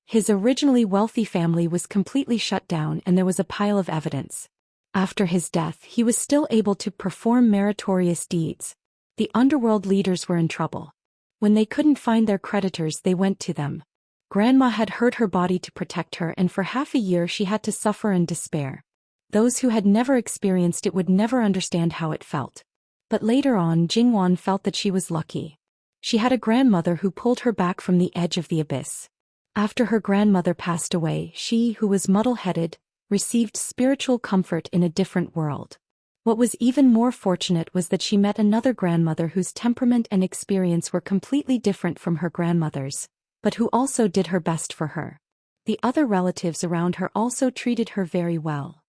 His originally wealthy family was completely shut down and there was a pile of evidence. After his death, he was still able to perform meritorious deeds. The underworld leaders were in trouble. When they couldn't find their creditors, they went to them. Grandma had hurt her body to protect her, and for half a year she had to suffer in despair. Those who had never experienced it would never understand how it felt. But later on, Jingwan felt that she was lucky. She had a grandmother who pulled her back from the edge of the abyss. After her grandmother passed away, she, who was muddle-headed, received spiritual comfort in a different world. What was even more fortunate was that she met another grandmother whose temperament and experience were completely different from her grandmother's, but who also did her best for her. The other relatives around her also treated her very well.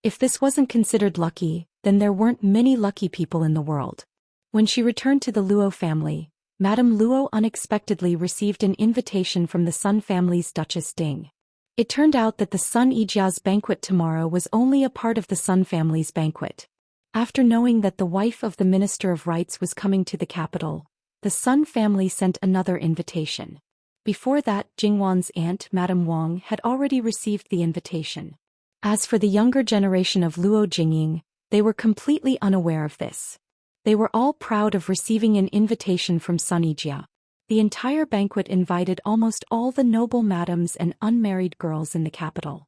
If this wasn't considered lucky, then there weren't many lucky people in the world. When she returned to the Luo family, Madame Luo unexpectedly received an invitation from the Sun family's Duchess Ding. It turned out that the Sun Ijia's banquet tomorrow was only a part of the Sun family's banquet. After knowing that the wife of the Minister of Rights was coming to the capital, the Sun family sent another invitation. Before that, Jingwan's aunt, Madame Wang, had already received the invitation. As for the younger generation of Luo Jingying, they were completely unaware of this. They were all proud of receiving an invitation from Sun Ijia. The entire banquet invited almost all the noble madams and unmarried girls in the capital.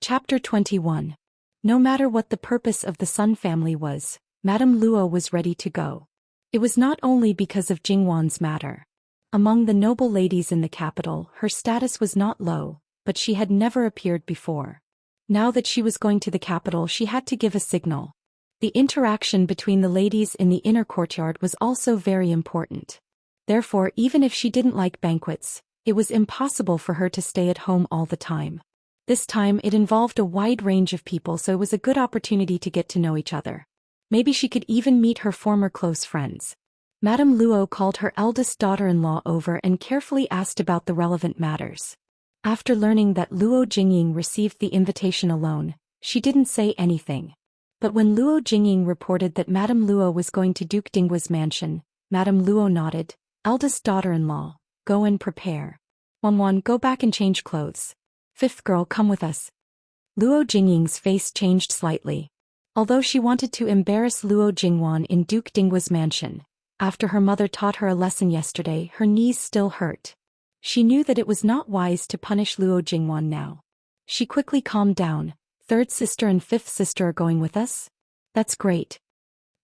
Chapter 21. No matter what the purpose of the Sun family was, Madame Luo was ready to go. It was not only because of Jingwan's matter. Among the noble ladies in the capital, her status was not low, but she had never appeared before. Now that she was going to the capital, she had to give a signal. The interaction between the ladies in the inner courtyard was also very important. Therefore, even if she didn't like banquets, it was impossible for her to stay at home all the time. This time it involved a wide range of people, so it was a good opportunity to get to know each other. Maybe she could even meet her former close friends. Madame Luo called her eldest daughter-in-law over and carefully asked about the relevant matters. After learning that Luo Jingying received the invitation alone, she didn't say anything. But when Luo Jingying reported that Madame Luo was going to Duke Dinghua's mansion, Madame Luo nodded. Eldest daughter-in-law, go and prepare. Wan, go back and change clothes. Fifth girl, come with us. Luo Jingying's face changed slightly. Although she wanted to embarrass Luo Jingwan in Duke Dinghua's mansion, after her mother taught her a lesson yesterday, her knees still hurt. She knew that it was not wise to punish Luo Jingwan now. She quickly calmed down. Third sister and fifth sister are going with us? That's great.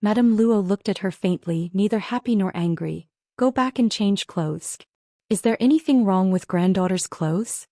Madame Luo looked at her faintly, neither happy nor angry. Go back and change clothes. Is there anything wrong with granddaughter's clothes?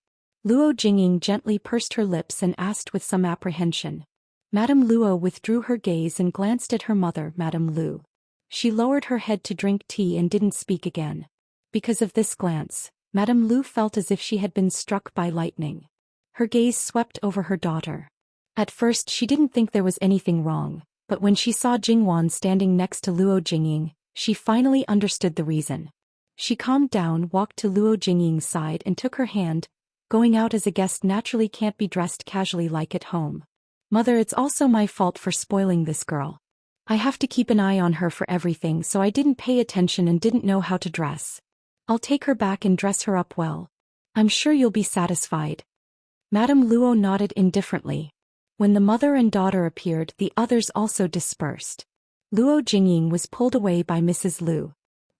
Luo Jingying gently pursed her lips and asked with some apprehension. Madame Luo withdrew her gaze and glanced at her mother, Madame Lu. She lowered her head to drink tea and didn't speak again. Because of this glance, Madame Lu felt as if she had been struck by lightning. Her gaze swept over her daughter. At first she didn't think there was anything wrong, but when she saw Jingwan standing next to Luo Jingying, she finally understood the reason. She calmed down, walked to Luo Jingying's side and took her hand. Going out as a guest naturally can't be dressed casually like at home. Mother, it's also my fault for spoiling this girl. I have to keep an eye on her for everything, so I didn't pay attention and didn't know how to dress. I'll take her back and dress her up well. I'm sure you'll be satisfied. Madame Luo nodded indifferently. When the mother and daughter appeared, the others also dispersed. Luo Jingying was pulled away by Mrs. Lu.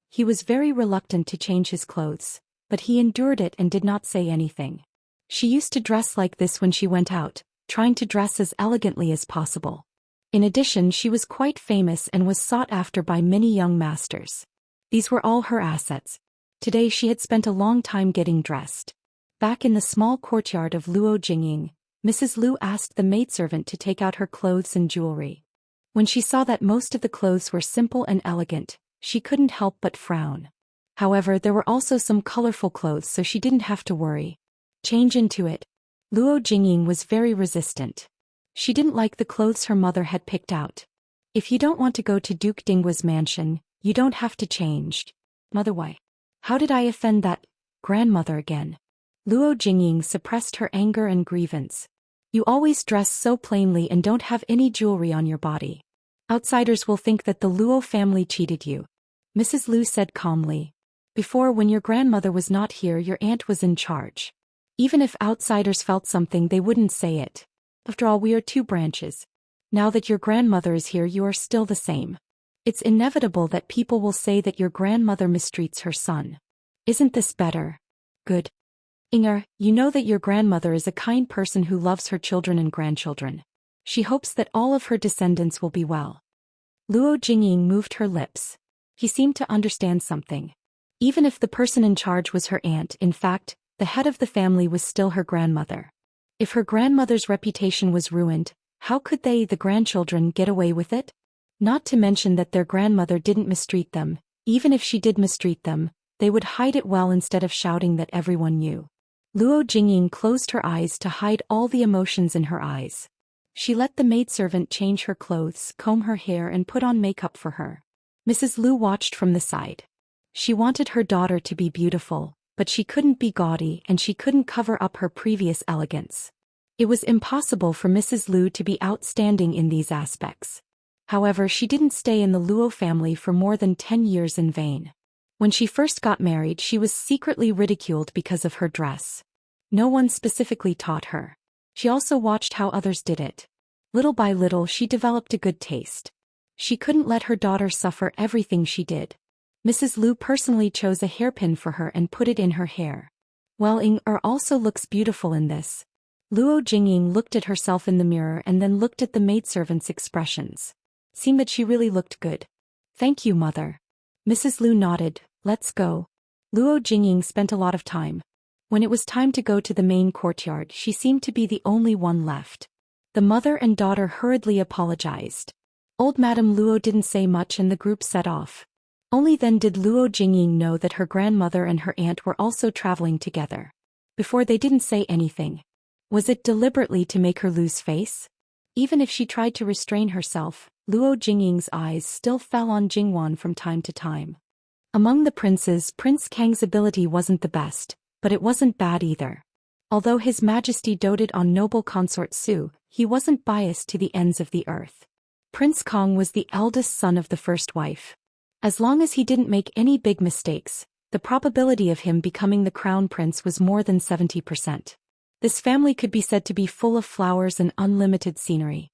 He was very reluctant to change his clothes, but he endured it and did not say anything. She used to dress like this when she went out, trying to dress as elegantly as possible. In addition, she was quite famous and was sought after by many young masters. These were all her assets. Today she had spent a long time getting dressed. Back in the small courtyard of Luo Jingying, Mrs. Lu asked the maidservant to take out her clothes and jewelry. When she saw that most of the clothes were simple and elegant, she couldn't help but frown. However, there were also some colorful clothes, so she didn't have to worry. Change into it. Luo Jingying was very resistant. She didn't like the clothes her mother had picked out. If you don't want to go to Duke Dinghua's mansion, you don't have to change. Mother, why? How did I offend that grandmother again? Luo Jingying suppressed her anger and grievance. You always dress so plainly and don't have any jewelry on your body. Outsiders will think that the Luo family cheated you. Mrs. Lu said calmly. Before, when your grandmother was not here, your aunt was in charge. Even if outsiders felt something, they wouldn't say it. After all, we are two branches. Now that your grandmother is here, you are still the same. It's inevitable that people will say that your grandmother mistreats her son. Isn't this better? Good. Inger, you know that your grandmother is a kind person who loves her children and grandchildren. She hopes that all of her descendants will be well. Luo Jingying moved her lips. He seemed to understand something. Even if the person in charge was her aunt, in fact, the head of the family was still her grandmother. If her grandmother's reputation was ruined, how could they, the grandchildren, get away with it? Not to mention that their grandmother didn't mistreat them. Even if she did mistreat them, they would hide it well instead of shouting that everyone knew. Luo Jingying closed her eyes to hide all the emotions in her eyes. She let the maidservant change her clothes, comb her hair and put on makeup for her. Mrs. Lu watched from the side. She wanted her daughter to be beautiful, but she couldn't be gaudy and she couldn't cover up her previous elegance. It was impossible for Mrs. Lu to be outstanding in these aspects. However, she didn't stay in the Luo family for more than 10 years in vain. When she first got married, she was secretly ridiculed because of her dress. No one specifically taught her. She also watched how others did it. Little by little, she developed a good taste. She couldn't let her daughter suffer everything she did. Mrs. Lu personally chose a hairpin for her and put it in her hair. Well, Inger also looks beautiful in this. Luo Jingying looked at herself in the mirror and then looked at the maidservant's expressions. Seemed that she really looked good. Thank you, mother. Mrs. Lu nodded. Let's go. Luo Jingying spent a lot of time. When it was time to go to the main courtyard, she seemed to be the only one left. The mother and daughter hurriedly apologized. Old Madame Luo didn't say much and the group set off. Only then did Luo Jingying know that her grandmother and her aunt were also traveling together. Before, they didn't say anything. Was it deliberately to make her lose face? Even if she tried to restrain herself, Luo Jingying's eyes still fell on Jingwan from time to time. Among the princes, Prince Kang's ability wasn't the best, but it wasn't bad either. Although His Majesty doted on noble consort Su, he wasn't biased to the ends of the earth. Prince Kong was the eldest son of the first wife. As long as he didn't make any big mistakes, the probability of him becoming the crown prince was more than 70%. This family could be said to be full of flowers and unlimited scenery.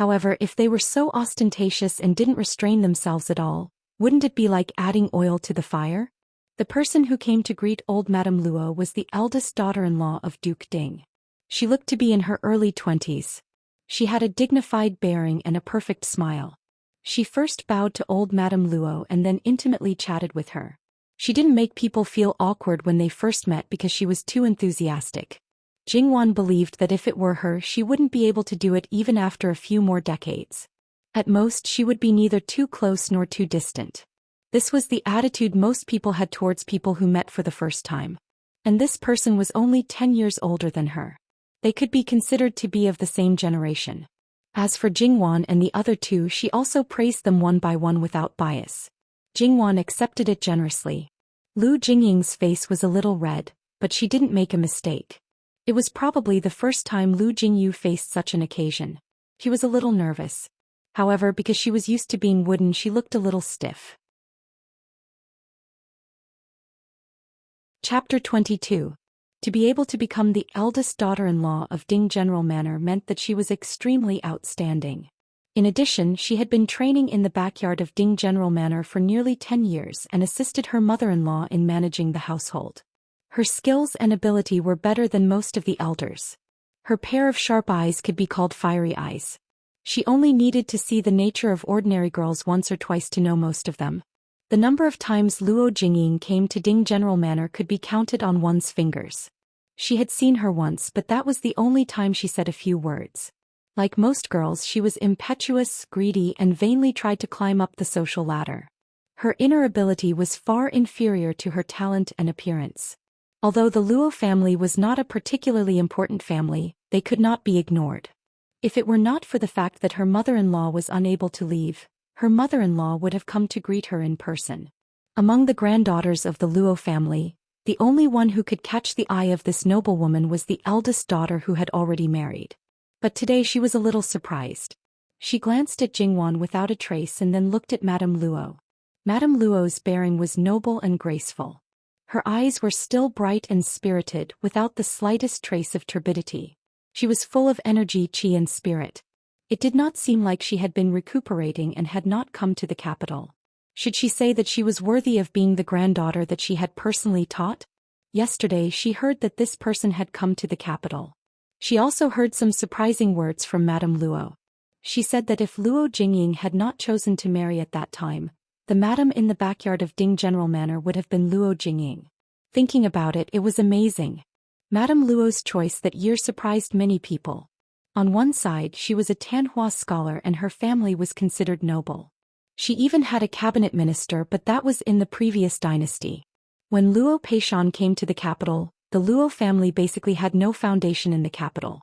However, if they were so ostentatious and didn't restrain themselves at all, wouldn't it be like adding oil to the fire? The person who came to greet old Madame Luo was the eldest daughter-in-law of Duke Ding. She looked to be in her early 20s. She had a dignified bearing and a perfect smile. She first bowed to old Madame Luo and then intimately chatted with her. She didn't make people feel awkward when they first met because she was too enthusiastic. Jingwan believed that if it were her, she wouldn't be able to do it even after a few more decades. At most, she would be neither too close nor too distant. This was the attitude most people had towards people who met for the first time. And this person was only 10 years older than her. They could be considered to be of the same generation. As for Jingwan and the other two, she also praised them one by one without bias. Jingwan accepted it generously. Lu Jingying's face was a little red, but she didn't make a mistake. It was probably the first time Lu Jingyu faced such an occasion. He was a little nervous. However, because she was used to being wooden, she looked a little stiff. Chapter 22. To be able to become the eldest daughter-in-law of Ding General Manor meant that she was extremely outstanding. In addition, she had been training in the backyard of Ding General Manor for nearly 10 years and assisted her mother-in-law in managing the household. Her skills and ability were better than most of the elders. Her pair of sharp eyes could be called fiery eyes. She only needed to see the nature of ordinary girls once or twice to know most of them. The number of times Luo Jingying came to Ding General Manor could be counted on one's fingers. She had seen her once, but that was the only time she said a few words. Like most girls, she was impetuous, greedy, and vainly tried to climb up the social ladder. Her inner ability was far inferior to her talent and appearance. Although the Luo family was not a particularly important family, they could not be ignored. If it were not for the fact that her mother-in-law was unable to leave, her mother-in-law would have come to greet her in person. Among the granddaughters of the Luo family, the only one who could catch the eye of this noblewoman was the eldest daughter who had already married. But today she was a little surprised. She glanced at Jingwan without a trace and then looked at Madame Luo. Madame Luo's bearing was noble and graceful. Her eyes were still bright and spirited, without the slightest trace of turbidity. She was full of energy, chi and spirit. It did not seem like she had been recuperating and had not come to the capital. Should she say that she was worthy of being the granddaughter that she had personally taught? Yesterday she heard that this person had come to the capital. She also heard some surprising words from Madame Luo. She said that if Luo Jingying had not chosen to marry at that time, the madam in the backyard of Ding General Manor would have been Luo Jingying. Thinking about it, it was amazing. Madame Luo's choice that year surprised many people. On one side, she was a Tanhua scholar and her family was considered noble. She even had a cabinet minister, but that was in the previous dynasty. When Luo Peishan came to the capital, the Luo family basically had no foundation in the capital.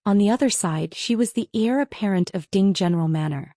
On the other side, she was the heir apparent of Ding General Manor.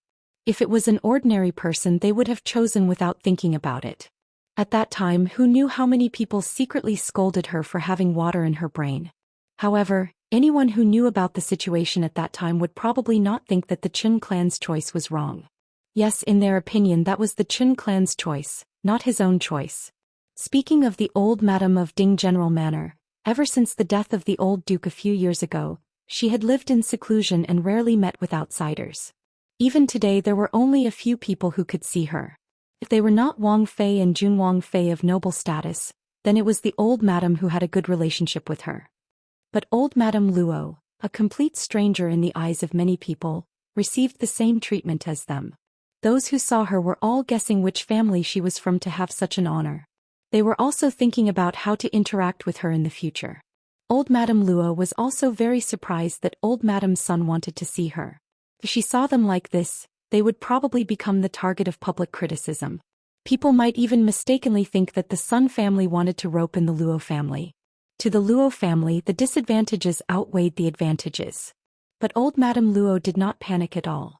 If it was an ordinary person, they would have chosen without thinking about it. At that time, who knew how many people secretly scolded her for having water in her brain? However, anyone who knew about the situation at that time would probably not think that the Chun clan's choice was wrong. Yes, in their opinion that was the Chun clan's choice, not his own choice. Speaking of the old madam of Ding General Manor, ever since the death of the old duke a few years ago, she had lived in seclusion and rarely met with outsiders. Even today there were only a few people who could see her. If they were not Wang Fei and Jun Wang Fei of noble status, then it was the old madam who had a good relationship with her. But old Madame Luo, a complete stranger in the eyes of many people, received the same treatment as them. Those who saw her were all guessing which family she was from to have such an honor. They were also thinking about how to interact with her in the future. Old Madame Luo was also very surprised that old Madame's son wanted to see her. If she saw them like this, they would probably become the target of public criticism. People might even mistakenly think that the Sun family wanted to rope in the Luo family. To the Luo family, the disadvantages outweighed the advantages. But old Madame Luo did not panic at all.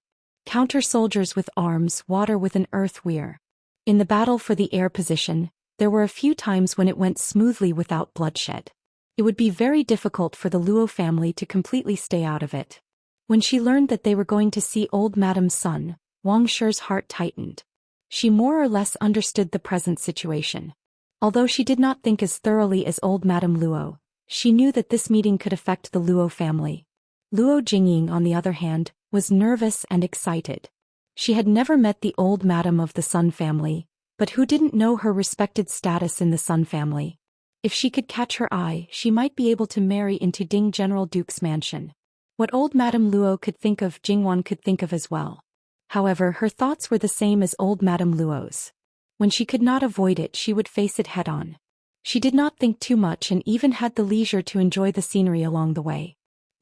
Counter soldiers with arms, water with an earth weir. In the battle for the air position, there were a few times when it went smoothly without bloodshed. It would be very difficult for the Luo family to completely stay out of it. When she learned that they were going to see old Madame's son, Wang Shi's heart tightened. She more or less understood the present situation. Although she did not think as thoroughly as old Madame Luo, she knew that this meeting could affect the Luo family. Luo Jingying, on the other hand, was nervous and excited. She had never met the old Madame of the Sun family, but who didn't know her respected status in the Sun family? If she could catch her eye, she might be able to marry into Ding General Duke's mansion. What old Madame Luo could think of, Jingwan could think of as well. However, her thoughts were the same as old Madame Luo's. When she could not avoid it, she would face it head-on. She did not think too much and even had the leisure to enjoy the scenery along the way.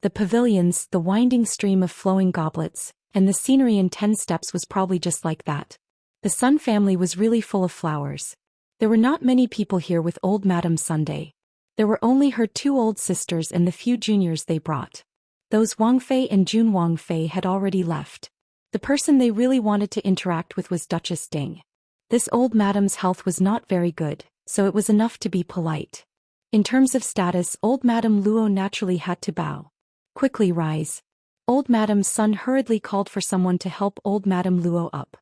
The pavilions, the winding stream of flowing goblets, and the scenery in 10 steps was probably just like that. The Sun family was really full of flowers. There were not many people here with old Madame Sunday. There were only her 2 old sisters and the few juniors they brought. Those Wang Fei and Jun Wang Fei had already left. The person they really wanted to interact with was Duchess Ding. This old Madame's health was not very good, so it was enough to be polite. In terms of status, old Madame Luo naturally had to bow. Quickly rise. Old Madame's son hurriedly called for someone to help old Madame Luo up.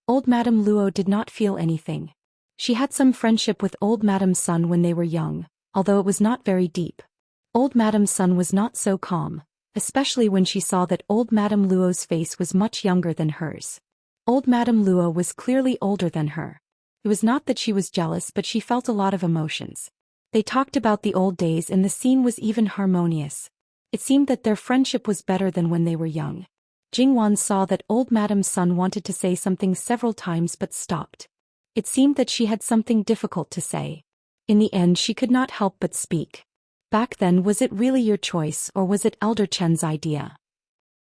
Old Madame Luo did not feel anything. She had some friendship with old Madame's son when they were young, although it was not very deep. Old Madame's son was not so calm, especially when she saw that old Madame Luo's face was much younger than hers. Old Madame Luo was clearly older than her. It was not that she was jealous, but she felt a lot of emotions. They talked about the old days and the scene was even harmonious. It seemed that their friendship was better than when they were young. Jingwan saw that old Madame's son wanted to say something several times but stopped. It seemed that she had something difficult to say. In the end, she could not help but speak. Back then, was it really your choice or was it Elder Chen's idea?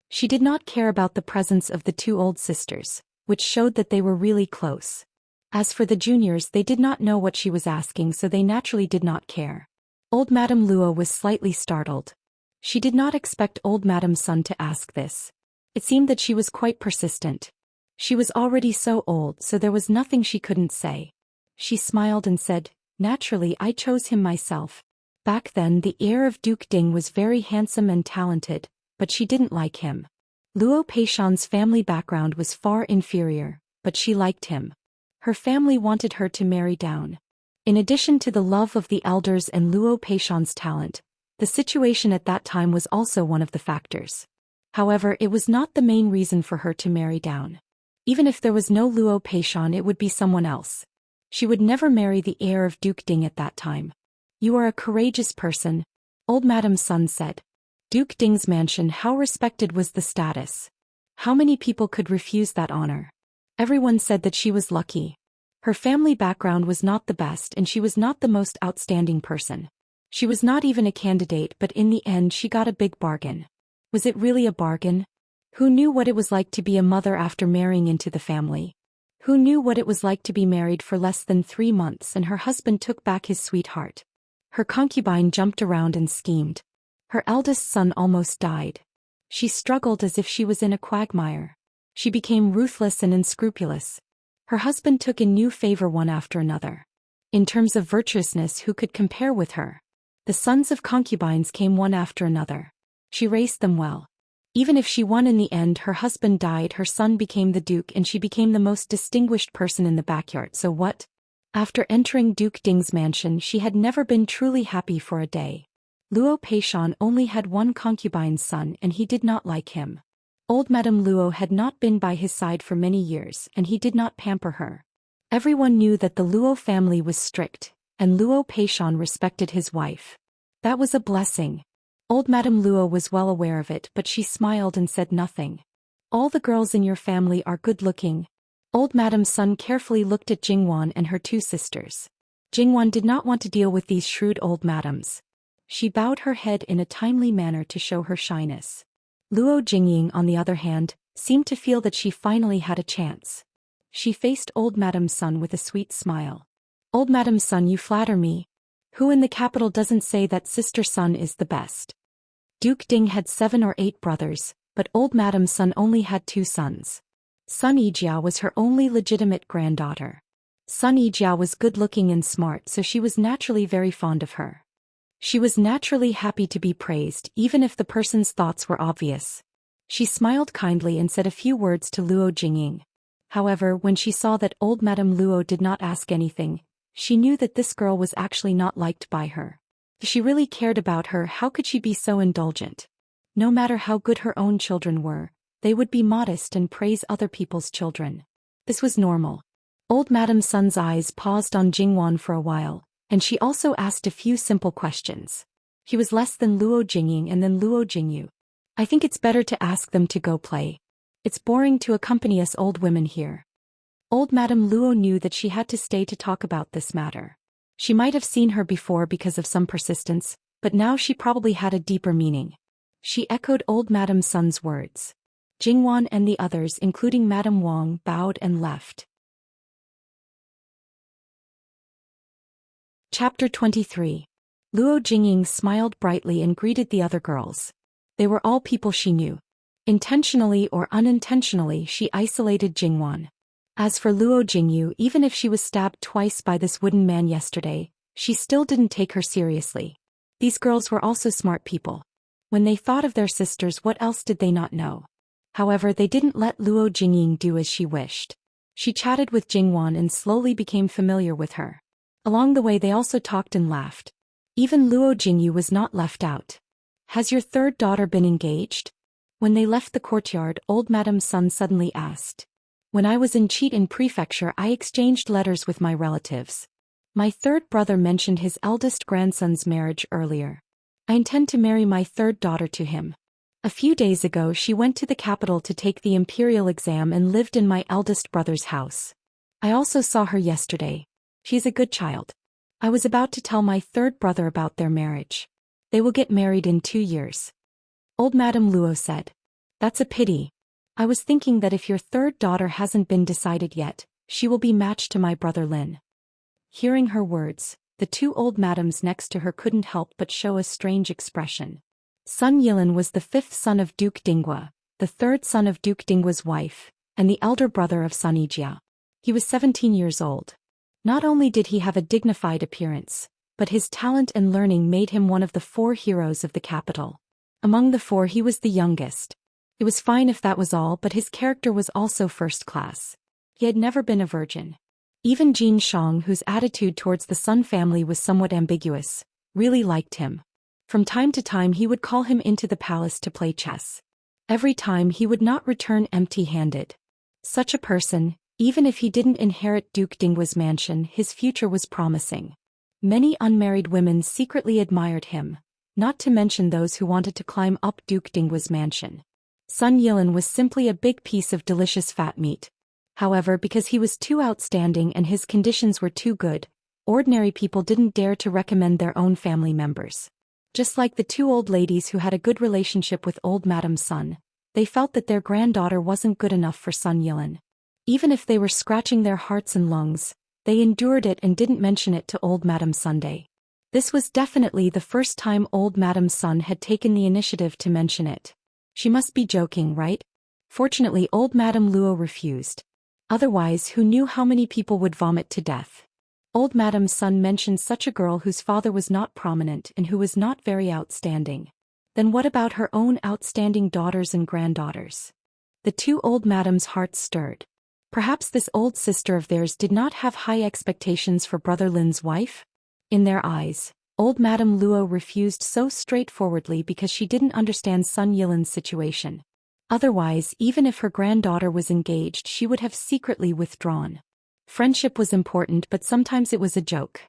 She did not care about the presence of the 2 old sisters, which showed that they were really close. As for the juniors, they did not know what she was asking, so they naturally did not care. Old Madame Luo was slightly startled. She did not expect old Madame's son to ask this. It seemed that she was quite persistent. She was already so old, so there was nothing she couldn't say. She smiled and said, "Naturally, I chose him myself." Back then, the heir of Duke Ding was very handsome and talented, but she didn't like him. Luo Peishan's family background was far inferior, but she liked him. Her family wanted her to marry down. In addition to the love of the elders and Luo Peishan's talent, the situation at that time was also one of the factors. However, it was not the main reason for her to marry down. Even if there was no Luo Peishan, it would be someone else. She would never marry the heir of Duke Ding at that time. "You are a courageous person," old Madame's son said. Duke Ding's mansion, how respected was the status? How many people could refuse that honor? Everyone said that she was lucky. Her family background was not the best and she was not the most outstanding person. She was not even a candidate, but in the end she got a big bargain. Was it really a bargain? Who knew what it was like to be a mother after marrying into the family? Who knew what it was like to be married for less than 3 months and her husband took back his sweetheart? Her concubine jumped around and schemed. Her eldest son almost died. She struggled as if she was in a quagmire. She became ruthless and unscrupulous. Her husband took in new favor one after another. In terms of virtuousness, who could compare with her? The sons of concubines came one after another. She raised them well. Even if she won in the end, her husband died, her son became the duke and she became the most distinguished person in the backyard. So what? After entering Duke Ding's mansion, she had never been truly happy for a day. Luo Peishan only had one concubine's son and he did not like him. Old Madame Luo had not been by his side for many years and he did not pamper her. Everyone knew that the Luo family was strict, and Luo Peishan respected his wife. That was a blessing. Old Madame Luo was well aware of it, but she smiled and said nothing. "All the girls in your family are good-looking." Old Madame's son carefully looked at Jingwan and her 2 sisters. Jingwan did not want to deal with these shrewd old madames. She bowed her head in a timely manner to show her shyness. Luo Jingying, on the other hand, seemed to feel that she finally had a chance. She faced old Madame's son with a sweet smile. "Old Madame's son, you flatter me. Who in the capital doesn't say that sister son is the best?" Duke Ding had 7 or 8 brothers, but old Madame's son only had 2 sons. Sun Yijia was her only legitimate granddaughter. Sun Yijia was good-looking and smart, so she was naturally very fond of her. She was naturally happy to be praised, even if the person's thoughts were obvious. She smiled kindly and said a few words to Luo Jingying. However, when she saw that old Madame Luo did not ask anything, she knew that this girl was actually not liked by her. If she really cared about her, how could she be so indulgent? No matter how good her own children were, they would be modest and praise other people's children. This was normal. Old Madame Sun's eyes paused on Jingwan for a while, and she also asked a few simple questions. He was less than Luo Jingying and then Luo Jingyu. I think it's better to ask them to go play. It's boring to accompany us old women here. Old Madame Luo knew that she had to stay to talk about this matter. She might have seen her before because of some persistence, but now she probably had a deeper meaning. She echoed old Madame Sun's words. Jingwan and the others, including Madame Wang, bowed and left. Chapter 23. Luo Jingying smiled brightly and greeted the other girls. They were all people she knew. Intentionally or unintentionally, she isolated Jingwan. As for Luo Jingyu, even if she was stabbed twice by this wooden man yesterday, she still didn't take her seriously. These girls were also smart people. When they thought of their sisters, what else did they not know? However, they didn't let Luo Jingying do as she wished. She chatted with Jingwan and slowly became familiar with her. Along the way they also talked and laughed. Even Luo Jingyu was not left out. Has your third daughter been engaged? When they left the courtyard, old Madame Sun suddenly asked. When I was in Chitin Prefecture, I exchanged letters with my relatives. My third brother mentioned his eldest grandson's marriage earlier. I intend to marry my third daughter to him. A few days ago she went to the capital to take the imperial exam and lived in my eldest brother's house. I also saw her yesterday. She's a good child. I was about to tell my third brother about their marriage. They will get married in 2 years. Old Madame Luo said. That's a pity. I was thinking that if your third daughter hasn't been decided yet, she will be matched to my brother Lin. Hearing her words, the two old madams next to her couldn't help but show a strange expression. Sun Yilin was the fifth son of Duke Dinghua, the third son of Duke Dinghua's wife, and the elder brother of Sun Yijia. He was 17 years old. Not only did he have a dignified appearance, but his talent and learning made him one of the 4 heroes of the capital. Among the 4 he was the youngest. It was fine if that was all, but his character was also first class. He had never been a virgin. Even Jin Shang, whose attitude towards the Sun family was somewhat ambiguous, really liked him. From time to time he would call him into the palace to play chess. Every time he would not return empty-handed. Such a person, even if he didn't inherit Duke Dinghua's mansion, his future was promising. Many unmarried women secretly admired him, not to mention those who wanted to climb up Duke Dinghua's mansion. Sun Yilin was simply a big piece of delicious fat meat. However, because he was too outstanding and his conditions were too good, ordinary people didn't dare to recommend their own family members. Just like the 2 old ladies who had a good relationship with old Madame Sun, they felt that their granddaughter wasn't good enough for Sun Yilin. Even if they were scratching their hearts and lungs, they endured it and didn't mention it to old Madame Sunday. This was definitely the first time old Madame Sun had taken the initiative to mention it. She must be joking, right? Fortunately, old Madame Luo refused. Otherwise, who knew how many people would vomit to death? Old Madame Sun mentioned such a girl whose father was not prominent and who was not very outstanding. Then what about her own outstanding daughters and granddaughters? The 2 old madams' hearts stirred. Perhaps this old sister of theirs did not have high expectations for Brother Lin's wife? In their eyes, old Madame Luo refused so straightforwardly because she didn't understand Sun Yilin's situation. Otherwise, even if her granddaughter was engaged, she would have secretly withdrawn. Friendship was important, but sometimes it was a joke.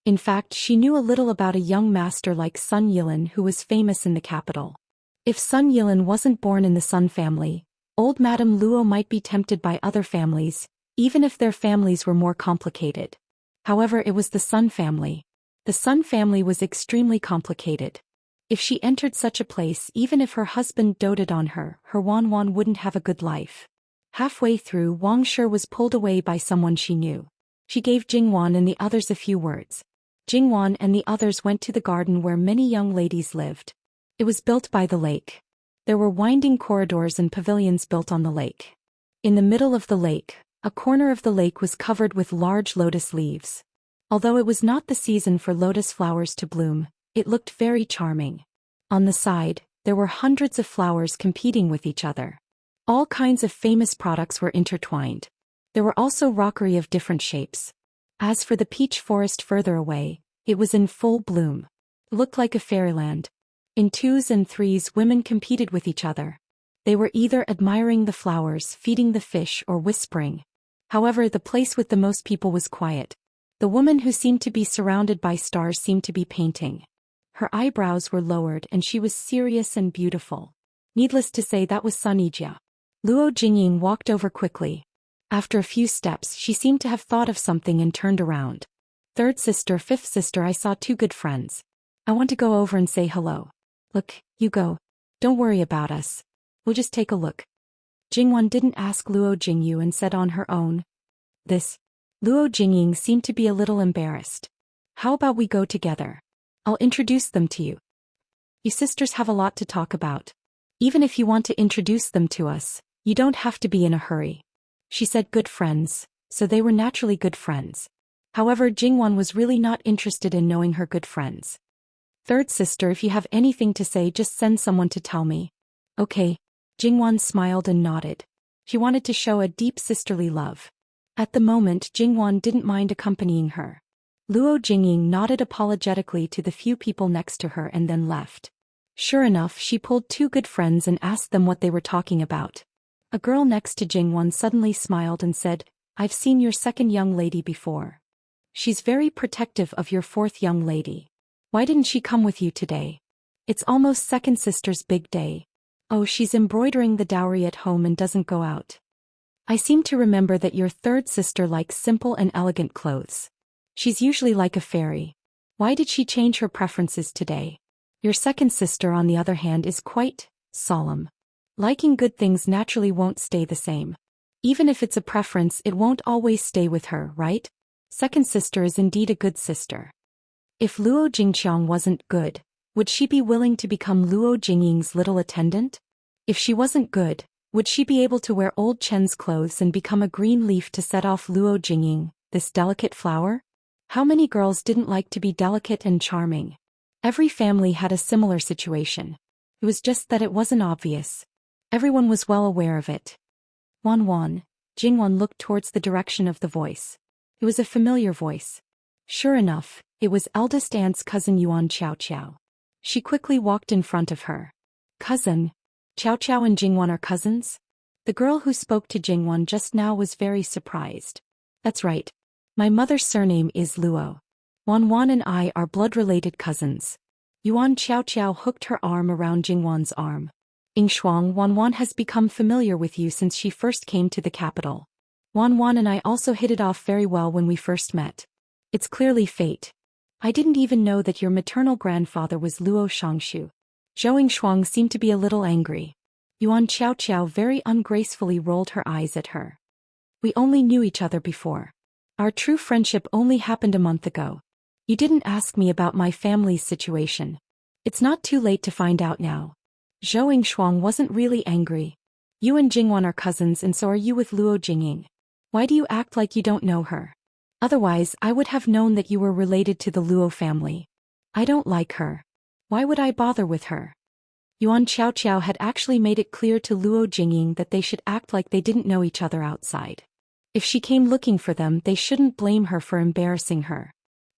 In fact, she knew a little about a young master like Sun Yilin who was famous in the capital. If Sun Yilin wasn't born in the Sun family, old Madame Luo might be tempted by other families, even if their families were more complicated. However, it was the Sun family. The Sun family was extremely complicated. If she entered such a place, even if her husband doted on her, her Wan wouldn't have a good life. Halfway through, Wang Shi was pulled away by someone she knew. She gave Jingwan and the others a few words. Jingwan and the others went to the garden where many young ladies lived. It was built by the lake. There were winding corridors and pavilions built on the lake. In the middle of the lake, a corner of the lake was covered with large lotus leaves. Although it was not the season for lotus flowers to bloom, it looked very charming. On the side, there were hundreds of flowers competing with each other. All kinds of famous products were intertwined. There were also rockery of different shapes. As for the peach forest further away, it was in full bloom. It looked like a fairyland. In twos and threes, women competed with each other. They were either admiring the flowers, feeding the fish, or whispering. However, the place with the most people was quiet. The woman who seemed to be surrounded by stars seemed to be painting. Her eyebrows were lowered and she was serious and beautiful. Needless to say, that was Sunijia. Luo Jingying walked over quickly. After a few steps, she seemed to have thought of something and turned around. Third sister, fifth sister, I saw two good friends. I want to go over and say hello. Look, you go. Don't worry about us. We'll just take a look. Jingwan didn't ask Luo Jingyu and said on her own. This. Luo Jingying seemed to be a little embarrassed. How about we go together? I'll introduce them to you. You sisters have a lot to talk about. Even if you want to introduce them to us, you don't have to be in a hurry. She said good friends, so they were naturally good friends. However, Jingwan was really not interested in knowing her good friends. Third sister, if you have anything to say, just send someone to tell me. Okay. Jingwan smiled and nodded. She wanted to show a deep sisterly love. At the moment, Jingwan didn't mind accompanying her. Luo Jingying nodded apologetically to the few people next to her and then left. Sure enough, she pulled two good friends and asked them what they were talking about. A girl next to Jingwan suddenly smiled and said, I've seen your second young lady before. She's very protective of your fourth young lady. Why didn't she come with you today? It's almost second sister's big day. Oh, she's embroidering the dowry at home and doesn't go out. I seem to remember that your third sister likes simple and elegant clothes. She's usually like a fairy. Why did she change her preferences today? Your second sister, on the other hand, is quite solemn. Liking good things naturally won't stay the same. Even if it's a preference, it won't always stay with her, right? Second sister is indeed a good sister. If Luo Jingqiang wasn't good, would she be willing to become Luo Jingying's little attendant? If she wasn't good, would she be able to wear old Chen's clothes and become a green leaf to set off Luo Jingying, this delicate flower? How many girls didn't like to be delicate and charming? Every family had a similar situation. It was just that it wasn't obvious. Everyone was well aware of it. Wan. Jingwan looked towards the direction of the voice. It was a familiar voice. Sure enough, it was eldest aunt's cousin Yuan Xiao. She quickly walked in front of her. Cousin? Xiao and Jingwan are cousins? The girl who spoke to Jingwan just now was very surprised. That's right. My mother's surname is Luo. Wan and I are blood-related cousins. Yuan Xiao hooked her arm around Jingwan's arm. Ingshuang, Wan has become familiar with you since she first came to the capital. Wan and I also hit it off very well when we first met. It's clearly fate. I didn't even know that your maternal grandfather was Luo Shangshu. Zhou Ingshuang seemed to be a little angry. Yuan Xiao very ungracefully rolled her eyes at her. We only knew each other before. Our true friendship only happened a month ago. You didn't ask me about my family's situation. It's not too late to find out now. Zhou Ingshuang wasn't really angry. You and Jingwan are cousins and so are you with Luo Jingying. Why do you act like you don't know her? Otherwise, I would have known that you were related to the Luo family. I don't like her. Why would I bother with her? Yuan Xiao had actually made it clear to Luo Jingying that they should act like they didn't know each other outside. If she came looking for them, they shouldn't blame her for embarrassing her.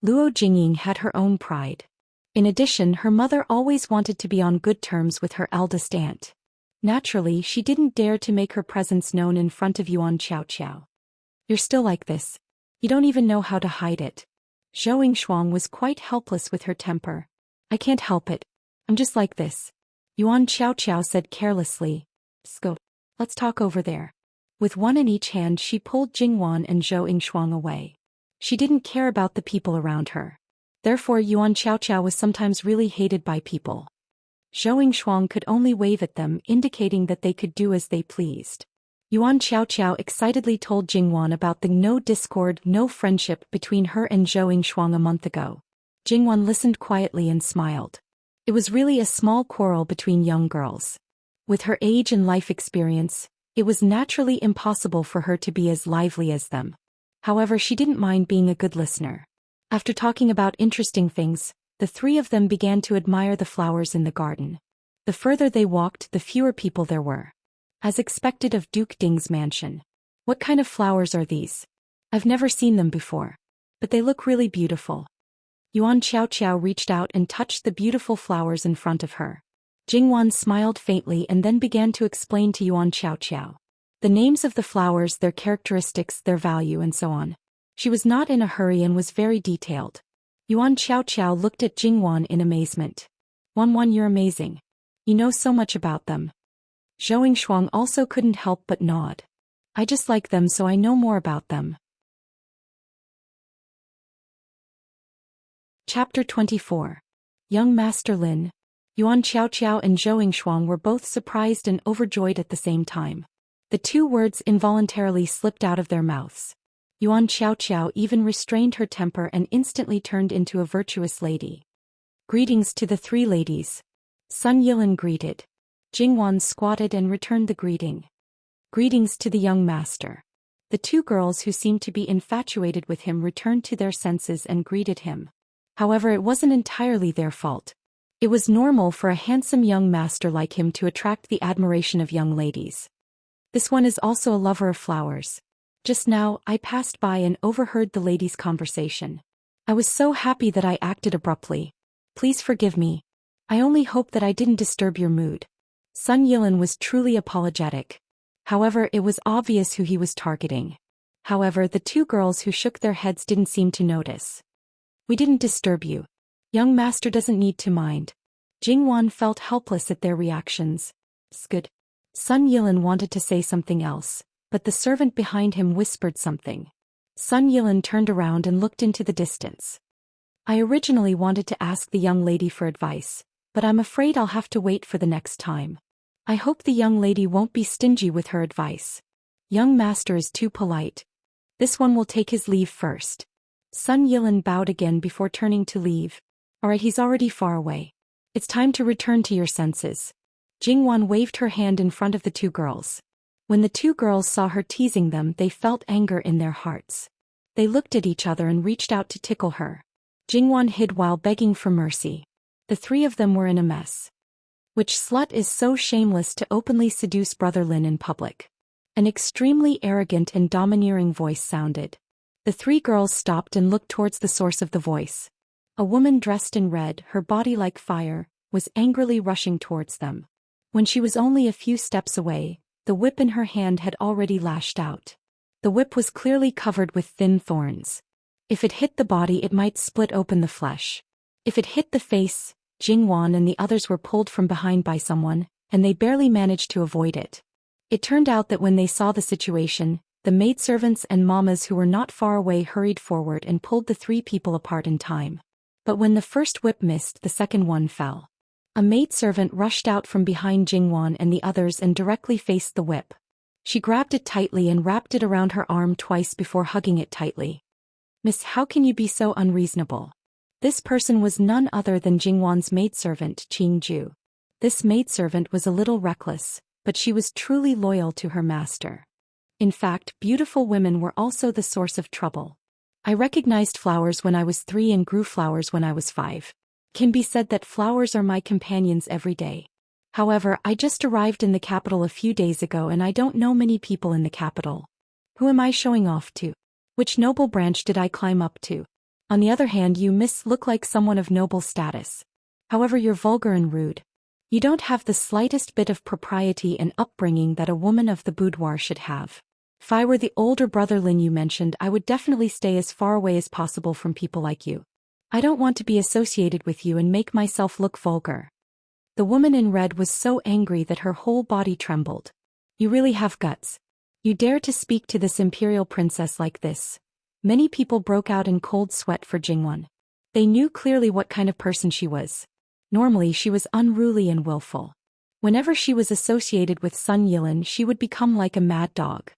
Luo Jingying had her own pride. In addition, her mother always wanted to be on good terms with her eldest aunt. Naturally, she didn't dare to make her presence known in front of Yuan Xiao. You're still like this. You don't even know how to hide it. Zhou Ingshuang was quite helpless with her temper. I can't help it. I'm just like this. Yuan Xiao said carelessly. Go. Let's talk over there. With one in each hand, she pulled Jingwan and Zhou Ingshuang away. She didn't care about the people around her. Therefore, Yuan Xiao was sometimes really hated by people. Zhou Ingshuang could only wave at them, indicating that they could do as they pleased. Yuan Xiao excitedly told Jingwan about the no discord, no friendship between her and Zhou Ingshuang a month ago. Jingwan listened quietly and smiled. It was really a small quarrel between young girls. With her age and life experience, It was naturally impossible for her to be as lively as them. However, she didn't mind being a good listener. After talking about interesting things, the three of them began to admire the flowers in the garden. The further they walked, the fewer people there were. As expected of Duke Ding's mansion. What kind of flowers are these? I've never seen them before. But they look really beautiful. Yuan Xiaoqiao reached out and touched the beautiful flowers in front of her. Jingwan smiled faintly and then began to explain to Yuan Xiaoqiao the names of the flowers, their characteristics, their value, and so on. She was not in a hurry and was very detailed. Yuan Xiaoqiao looked at Jingwan in amazement. Wan, you're amazing. You know so much about them. Zhou Shuang also couldn't help but nod. I just like them, so I know more about them. Chapter 24. Young Master Lin. Yuan Xiaoqiao and Zhou Shuang were both surprised and overjoyed at the same time. The two words involuntarily slipped out of their mouths. Yuan Xiaoqiao even restrained her temper and instantly turned into a virtuous lady. Greetings to the three ladies. Sun Yilin greeted. Jingwan squatted and returned the greeting. Greetings to the young master. The two girls who seemed to be infatuated with him returned to their senses and greeted him. However, it wasn't entirely their fault. It was normal for a handsome young master like him to attract the admiration of young ladies. This one is also a lover of flowers. Just now, I passed by and overheard the ladies' conversation. I was so happy that I acted abruptly. Please forgive me. I only hope that I didn't disturb your mood. Sun Yilin was truly apologetic. However, it was obvious who he was targeting. However, the two girls who shook their heads didn't seem to notice. We didn't disturb you. Young master doesn't need to mind. Jingwan felt helpless at their reactions. It's good. Sun Yilin wanted to say something else, but the servant behind him whispered something. Sun Yilin turned around and looked into the distance. I originally wanted to ask the young lady for advice, but I'm afraid I'll have to wait for the next time. I hope the young lady won't be stingy with her advice. Young master is too polite. This one will take his leave first. Sun Yilin bowed again before turning to leave. Alright, he's already far away. It's time to return to your senses. Jingwan waved her hand in front of the two girls. When the two girls saw her teasing them, they felt anger in their hearts. They looked at each other and reached out to tickle her. Jingwan hid while begging for mercy. The three of them were in a mess. Which slut is so shameless to openly seduce Brother Lin in public? An extremely arrogant and domineering voice sounded. The three girls stopped and looked towards the source of the voice. A woman dressed in red, her body like fire, was angrily rushing towards them. When she was only a few steps away, the whip in her hand had already lashed out. The whip was clearly covered with thin thorns. If it hit the body, it might split open the flesh. If it hit the face, Jingwan and the others were pulled from behind by someone, and they barely managed to avoid it. It turned out that when they saw the situation, the maidservants and mamas who were not far away hurried forward and pulled the three people apart in time. But when the first whip missed, the second one fell. A maidservant rushed out from behind Jingwan and the others and directly faced the whip. She grabbed it tightly and wrapped it around her arm twice before hugging it tightly. Miss, how can you be so unreasonable? This person was none other than Jingwan's maidservant, Qingju. This maidservant was a little reckless, but she was truly loyal to her master. In fact, beautiful women were also the source of trouble. I recognized flowers when I was 3 and grew flowers when I was 5. Can be said that flowers are my companions every day. However, I just arrived in the capital a few days ago and I don't know many people in the capital. Who am I showing off to? Which noble branch did I climb up to? On the other hand, you miss look like someone of noble status. However, you're vulgar and rude. You don't have the slightest bit of propriety and upbringing that a woman of the boudoir should have. If I were the older Brother Lin you mentioned, I would definitely stay as far away as possible from people like you. I don't want to be associated with you and make myself look vulgar. The woman in red was so angry that her whole body trembled. You really have guts. You dare to speak to this imperial princess like this. Many people broke out in cold sweat for Jingwan. They knew clearly what kind of person she was. Normally she was unruly and willful. Whenever she was associated with Sun Yilin, she would become like a mad dog.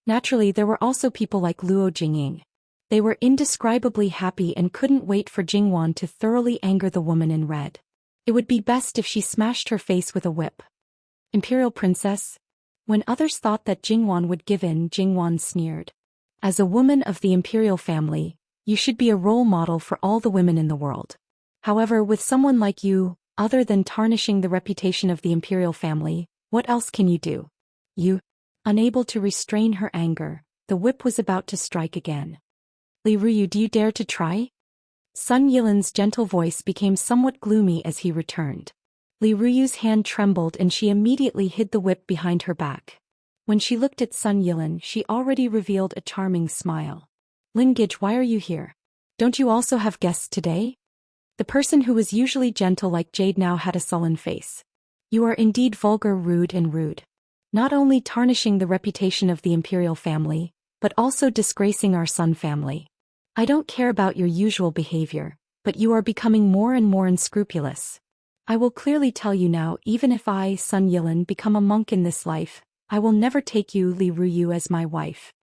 Naturally, there were also people like Luo Jingying. They were indescribably happy and couldn't wait for Jingwan to thoroughly anger the woman in red. It would be best if she smashed her face with a whip. Imperial princess? When others thought that Jingwan would give in, Jingwan sneered. As a woman of the imperial family, you should be a role model for all the women in the world. However, with someone like you, other than tarnishing the reputation of the imperial family, what else can you do? You? Unable to restrain her anger, the whip was about to strike again. Li Ruyu, do you dare to try? Sun Yilan's gentle voice became somewhat gloomy as he returned. Li Ruyu's hand trembled and she immediately hid the whip behind her back. When she looked at Sun Yilan, she already revealed a charming smile. Lingage, why are you here? Don't you also have guests today? The person who was usually gentle like Jade now had a sullen face. You are indeed vulgar, rude. Not only tarnishing the reputation of the imperial family, but also disgracing our Sun family. I don't care about your usual behavior, but you are becoming more and more unscrupulous. I will clearly tell you now, even if I, Sun Yilan, become a monk in this life, I will never take you, Li Ruyu, as my wife.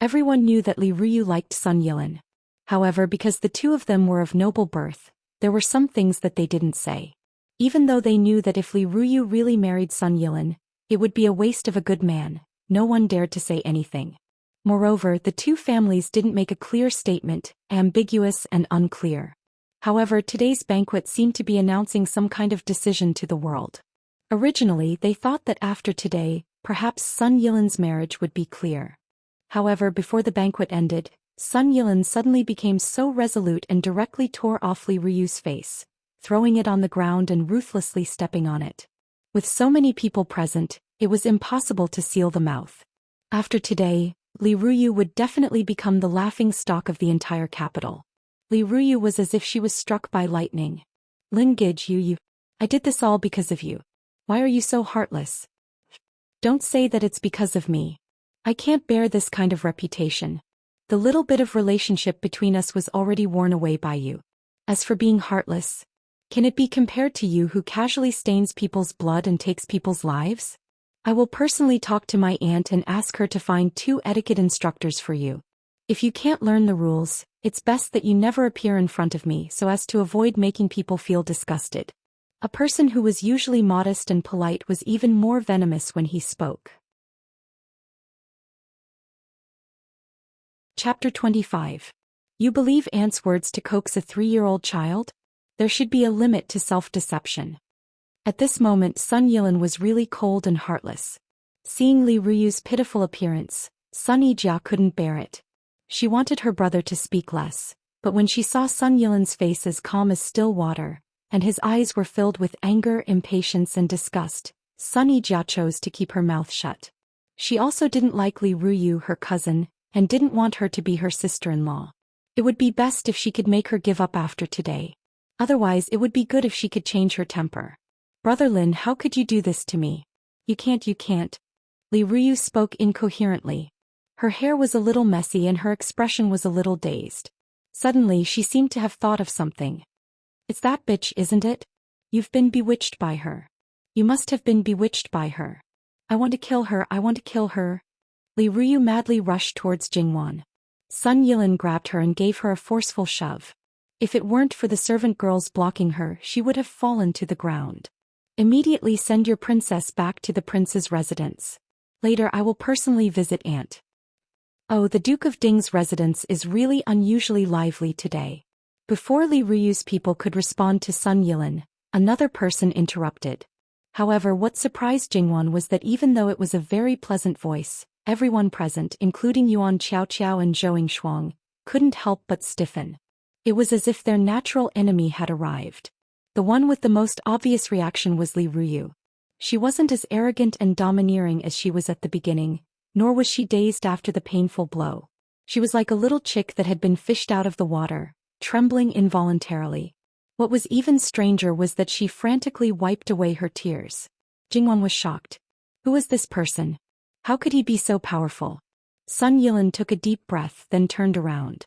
Everyone knew that Li Ruyu liked Sun Yilan. However, because the two of them were of noble birth, there were some things that they didn't say. Even though they knew that if Li Ruyu really married Sun Yilan, it would be a waste of a good man, no one dared to say anything. Moreover, the two families didn't make a clear statement, ambiguous and unclear. However, today's banquet seemed to be announcing some kind of decision to the world. Originally, they thought that after today, perhaps Sun Yilan's marriage would be clear. However, before the banquet ended, Sun Yilan suddenly became so resolute and directly tore off Li Ruyu's face, throwing it on the ground and ruthlessly stepping on it. With so many people present, it was impossible to seal the mouth. After today, Li Ruyu would definitely become the laughing stock of the entire capital. Li Ruyu was as if she was struck by lightning. Lingage, you. I did this all because of you. Why are you so heartless? Don't say that it's because of me. I can't bear this kind of reputation. The little bit of relationship between us was already worn away by you. As for being heartless, can it be compared to you who casually stains people's blood and takes people's lives? I will personally talk to my aunt and ask her to find 2 etiquette instructors for you. If you can't learn the rules, it's best that you never appear in front of me so as to avoid making people feel disgusted. A person who was usually modest and polite was even more venomous when he spoke. Chapter 25. You believe Aunt's words to coax a 3-year-old child? There should be a limit to self-deception. At this moment Sun Yilan was really cold and heartless. Seeing Li Ruyu's pitiful appearance, Sun Yijia couldn't bear it. She wanted her brother to speak less, but when she saw Sun Yilan's face as calm as still water, and his eyes were filled with anger, impatience and disgust, Sun Yijia chose to keep her mouth shut. She also didn't like Li Ruyu, her cousin, and didn't want her to be her sister-in-law. It would be best if she could make her give up after today. Otherwise it would be good if she could change her temper. Brother Lin, how could you do this to me? You can't. Li Ruyu spoke incoherently. Her hair was a little messy and her expression was a little dazed. Suddenly she seemed to have thought of something. It's that bitch, isn't it? You've been bewitched by her. You must have been bewitched by her. I want to kill her. Li Ruyu madly rushed towards Jingwan. Sun Yilan grabbed her and gave her a forceful shove. If it weren't for the servant girls blocking her, she would have fallen to the ground. Immediately send your princess back to the prince's residence. Later I will personally visit Aunt. Oh, the Duke of Ding's residence is really unusually lively today. Before Li Ruyu's people could respond to Sun Yilan, another person interrupted. However, what surprised Jingwan was that even though it was a very pleasant voice, everyone present, including Yuan Qiao and Zhou Shuang, couldn't help but stiffen. It was as if their natural enemy had arrived. The one with the most obvious reaction was Li Ruyu. She wasn't as arrogant and domineering as she was at the beginning, nor was she dazed after the painful blow. She was like a little chick that had been fished out of the water, trembling involuntarily. What was even stranger was that she frantically wiped away her tears. Jingwan was shocked. Who was this person? How could he be so powerful? Sun Yilan took a deep breath, then turned around.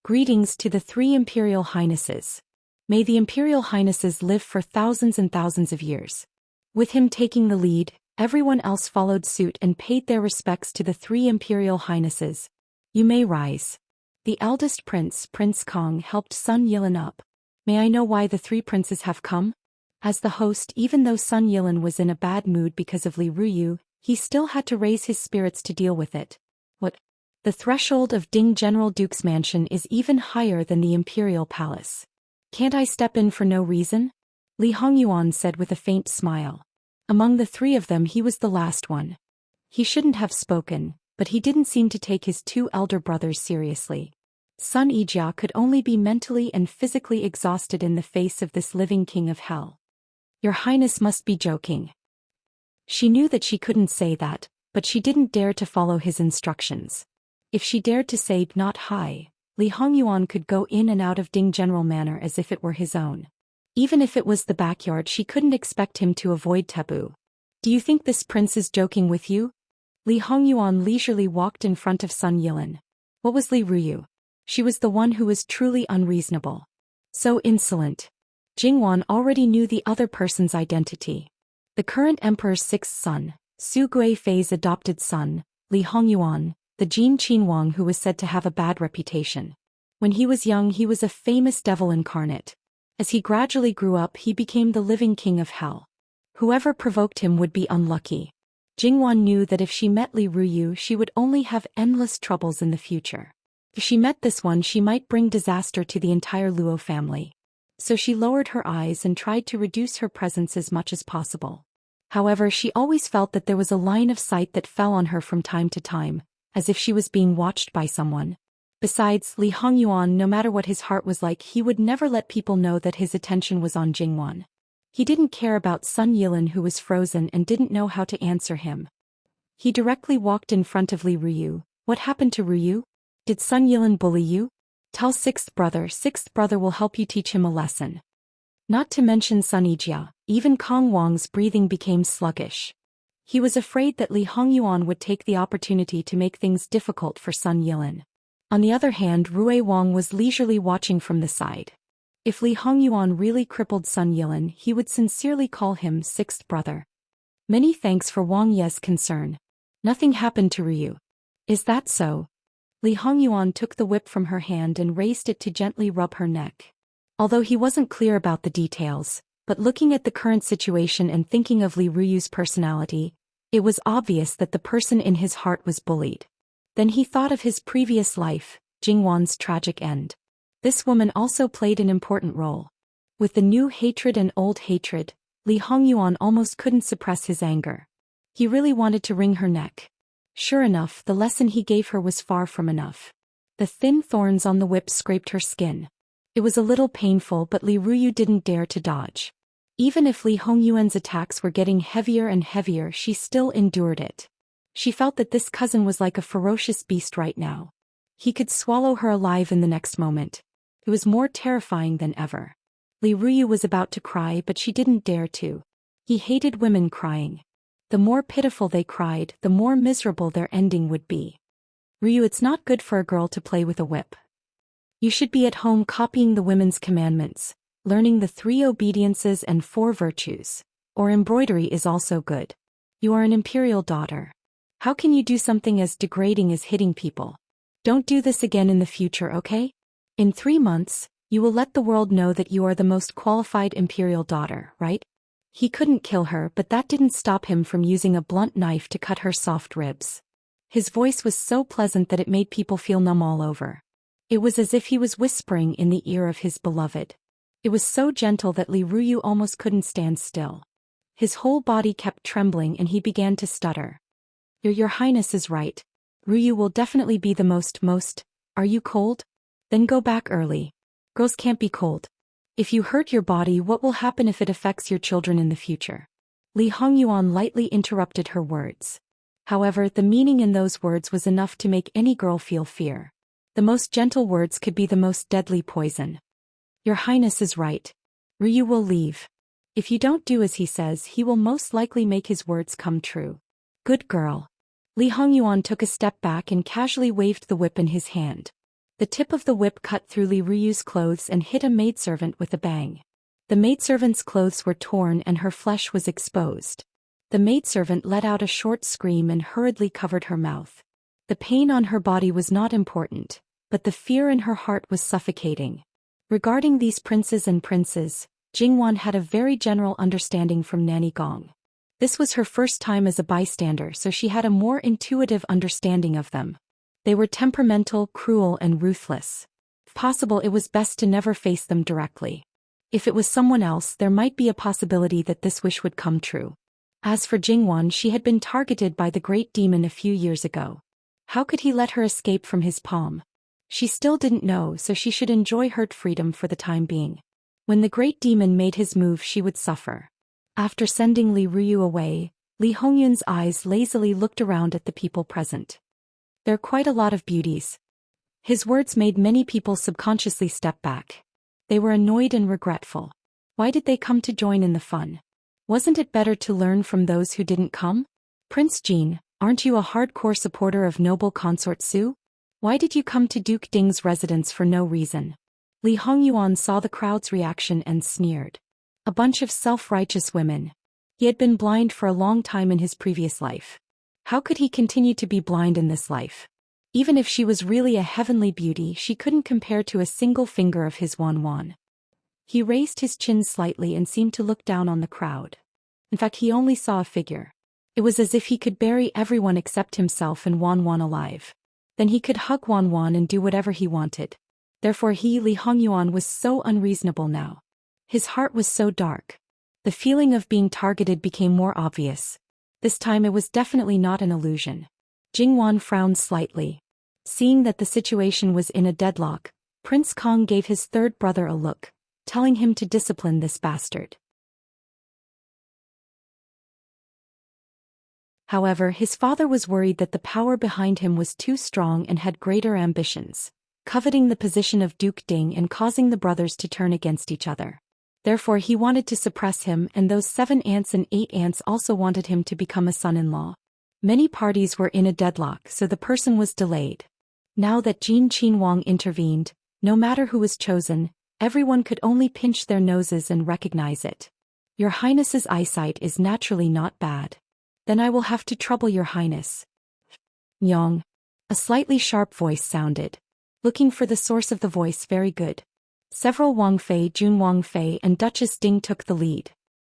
Greetings to the 3 Imperial Highnesses. May the Imperial Highnesses live for thousands and thousands of years. With him taking the lead, everyone else followed suit and paid their respects to the 3 Imperial Highnesses. You may rise. The eldest prince, Prince Kong, helped Sun Yilan up. May I know why the 3 princes have come? As the host, even though Sun Yilan was in a bad mood because of Li Ruyu, he still had to raise his spirits to deal with it. What? The threshold of Ding General Duke's mansion is even higher than the Imperial Palace. Can't I step in for no reason? Li Hongyuan said with a faint smile. Among the three of them he was the last one. He shouldn't have spoken, but he didn't seem to take his two elder brothers seriously. Sun Yijia could only be mentally and physically exhausted in the face of this living king of hell. Your Highness must be joking. She knew that she couldn't say that, but she didn't dare to follow his instructions. If she dared to say not hi, Li Hongyuan could go in and out of Ding General Manor as if it were his own. Even if it was the backyard, she couldn't expect him to avoid taboo. Do you think this prince is joking with you? Li Hongyuan leisurely walked in front of Sun Yilin. What was Li Ruyu? She was the one who was truly unreasonable. So insolent. Jingwan already knew the other person's identity. The current emperor's sixth son, Su Guifei's adopted son, Li Hongyuan, the Jin Qinhuang who was said to have a bad reputation. When he was young he was a famous devil incarnate. As he gradually grew up he became the living king of hell. Whoever provoked him would be unlucky. Jingwan knew that if she met Li Ruyu she would only have endless troubles in the future. If she met this one she might bring disaster to the entire Luo family. So she lowered her eyes and tried to reduce her presence as much as possible. However, she always felt that there was a line of sight that fell on her from time to time, as if she was being watched by someone. Besides, Li Hongyuan, no matter what his heart was like, he would never let people know that his attention was on Jingwan. He didn't care about Sun Yilin who was frozen and didn't know how to answer him. He directly walked in front of Li Ruyu. What happened to Ruyu? Did Sun Yilin bully you? Tell sixth brother will help you teach him a lesson. Not to mention Sun Yijia, even Kong Wang's breathing became sluggish. He was afraid that Li Hongyuan would take the opportunity to make things difficult for Sun Yilin. On the other hand, Rui Wang was leisurely watching from the side. If Li Hongyuan really crippled Sun Yilin, he would sincerely call him sixth brother. Many thanks for Wang Ye's concern. Nothing happened to Ryu. Is that so? Li Hongyuan took the whip from her hand and raised it to gently rub her neck. Although he wasn't clear about the details, but looking at the current situation and thinking of Li Ruyu's personality, it was obvious that the person in his heart was bullied. Then he thought of his previous life, Jingwan's tragic end. This woman also played an important role. With the new hatred and old hatred, Li Hongyuan almost couldn't suppress his anger. He really wanted to wring her neck. Sure enough, the lesson he gave her was far from enough. The thin thorns on the whip scraped her skin. It was a little painful, but Li Ruyu didn't dare to dodge. Even if Li Hongyuan's attacks were getting heavier and heavier, she still endured it. She felt that this cousin was like a ferocious beast right now. He could swallow her alive in the next moment. It was more terrifying than ever. Li Ruyu was about to cry, but she didn't dare to. He hated women crying. The more pitiful they cried, the more miserable their ending would be. Ryu, it's not good for a girl to play with a whip. You should be at home copying the women's commandments, learning the 3 obediences and 4 virtues. Or embroidery is also good. You are an imperial daughter. How can you do something as degrading as hitting people? Don't do this again in the future, okay? In 3 months, you will let the world know that you are the most qualified imperial daughter, right? He couldn't kill her, but that didn't stop him from using a blunt knife to cut her soft ribs. His voice was so pleasant that it made people feel numb all over. It was as if he was whispering in the ear of his beloved. It was so gentle that Li Ruyu almost couldn't stand still. His whole body kept trembling and he began to stutter. Your Highness is right. Ryu will definitely be the most. Are you cold? Then go back early. Girls can't be cold. If you hurt your body, what will happen if it affects your children in the future? Li Hongyuan lightly interrupted her words. However, the meaning in those words was enough to make any girl feel fear. The most gentle words could be the most deadly poison. Your Highness is right. Ryu will leave. If you don't do as he says, he will most likely make his words come true. Good girl. Li Hongyuan took a step back and casually waved the whip in his hand. The tip of the whip cut through Li Ruyu's clothes and hit a maidservant with a bang. The maidservant's clothes were torn and her flesh was exposed. The maidservant let out a short scream and hurriedly covered her mouth. The pain on her body was not important, but the fear in her heart was suffocating. Regarding these princes and princes, Jingwan had a very general understanding from Nanny Gong. This was her first time as a bystander, so she had a more intuitive understanding of them. They were temperamental, cruel, and ruthless. If possible, it was best to never face them directly. If it was someone else, there might be a possibility that this wish would come true. As for Jingwan, she had been targeted by the great demon a few years ago. How could he let her escape from his palm? She still didn't know, so she should enjoy her freedom for the time being. When the great demon made his move, she would suffer. After sending Li Ruyu away, Li Hongyun's eyes lazily looked around at the people present. "There are quite a lot of beauties." His words made many people subconsciously step back. They were annoyed and regretful. Why did they come to join in the fun? Wasn't it better to learn from those who didn't come? "Prince Jin, aren't you a hardcore supporter of noble Consort Su? Why did you come to Duke Ding's residence for no reason?" Li Hongyuan saw the crowd's reaction and sneered. A bunch of self-righteous women. He had been blind for a long time in his previous life. How could he continue to be blind in this life? Even if she was really a heavenly beauty, she couldn't compare to a single finger of his Wan. He raised his chin slightly and seemed to look down on the crowd. In fact, he only saw a figure. It was as if he could bury everyone except himself and Wan alive. Then he could hug Wan and do whatever he wanted. Therefore Li Hongyuan was so unreasonable now. His heart was so dark. The feeling of being targeted became more obvious. This time it was definitely not an illusion. Jingwan frowned slightly. Seeing that the situation was in a deadlock, Prince Kong gave his third brother a look, telling him to discipline this bastard. However, his father was worried that the power behind him was too strong and had greater ambitions, coveting the position of Duke Ding and causing the brothers to turn against each other. Therefore he wanted to suppress him, and those 7 aunts and 8 aunts also wanted him to become a son-in-law. Many parties were in a deadlock, so the person was delayed. Now that Jin Qinhuang intervened, no matter who was chosen, everyone could only pinch their noses and recognize it. "Your Highness's eyesight is naturally not bad. Then I will have to trouble your Highness." "Nyong." A slightly sharp voice sounded. Looking for the source of the voice, very good. Several Wang Fei, Jun Wang Fei, and Duchess Ding took the lead.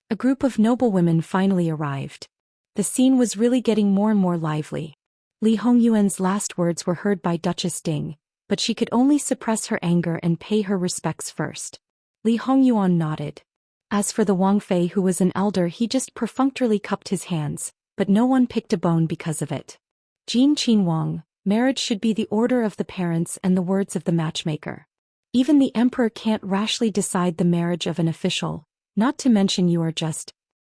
A group of noble women finally arrived. The scene was really getting more and more lively. Li Hongyuan's last words were heard by Duchess Ding, but she could only suppress her anger and pay her respects first. Li Hongyuan nodded. As for the Wang Fei, who was an elder, he just perfunctorily cupped his hands, but no one picked a bone because of it. Jin Qinhuang, marriage should be the order of the parents and the words of the matchmaker. Even the emperor can't rashly decide the marriage of an official, not to mention you are just.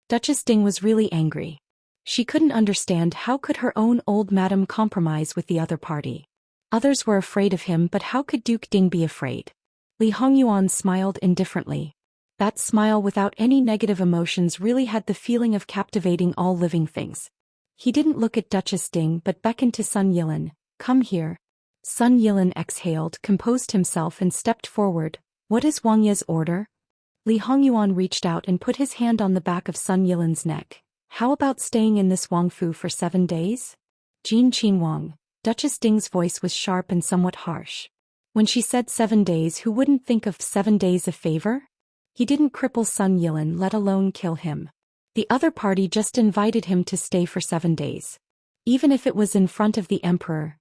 Duchess Ding was really angry. She couldn't understand how could her own old madam compromise with the other party. Others were afraid of him, but how could Duke Ding be afraid? Li Hongyuan smiled indifferently. That smile without any negative emotions really had the feeling of captivating all living things. He didn't look at Duchess Ding but beckoned to Sun Yilin. "Come here." Sun Yilin exhaled, composed himself and stepped forward. "What is Wang Ye's order?" Li Hongyuan reached out and put his hand on the back of Sun Yilin's neck. "How about staying in this Wangfu for 7 days? Jin Qinhuang." Duchess Ding's voice was sharp and somewhat harsh. When she said 7 days, who wouldn't think of 7 days of favor? He didn't cripple Sun Yilin, let alone kill him. The other party just invited him to stay for 7 days. Even if it was in front of the emperor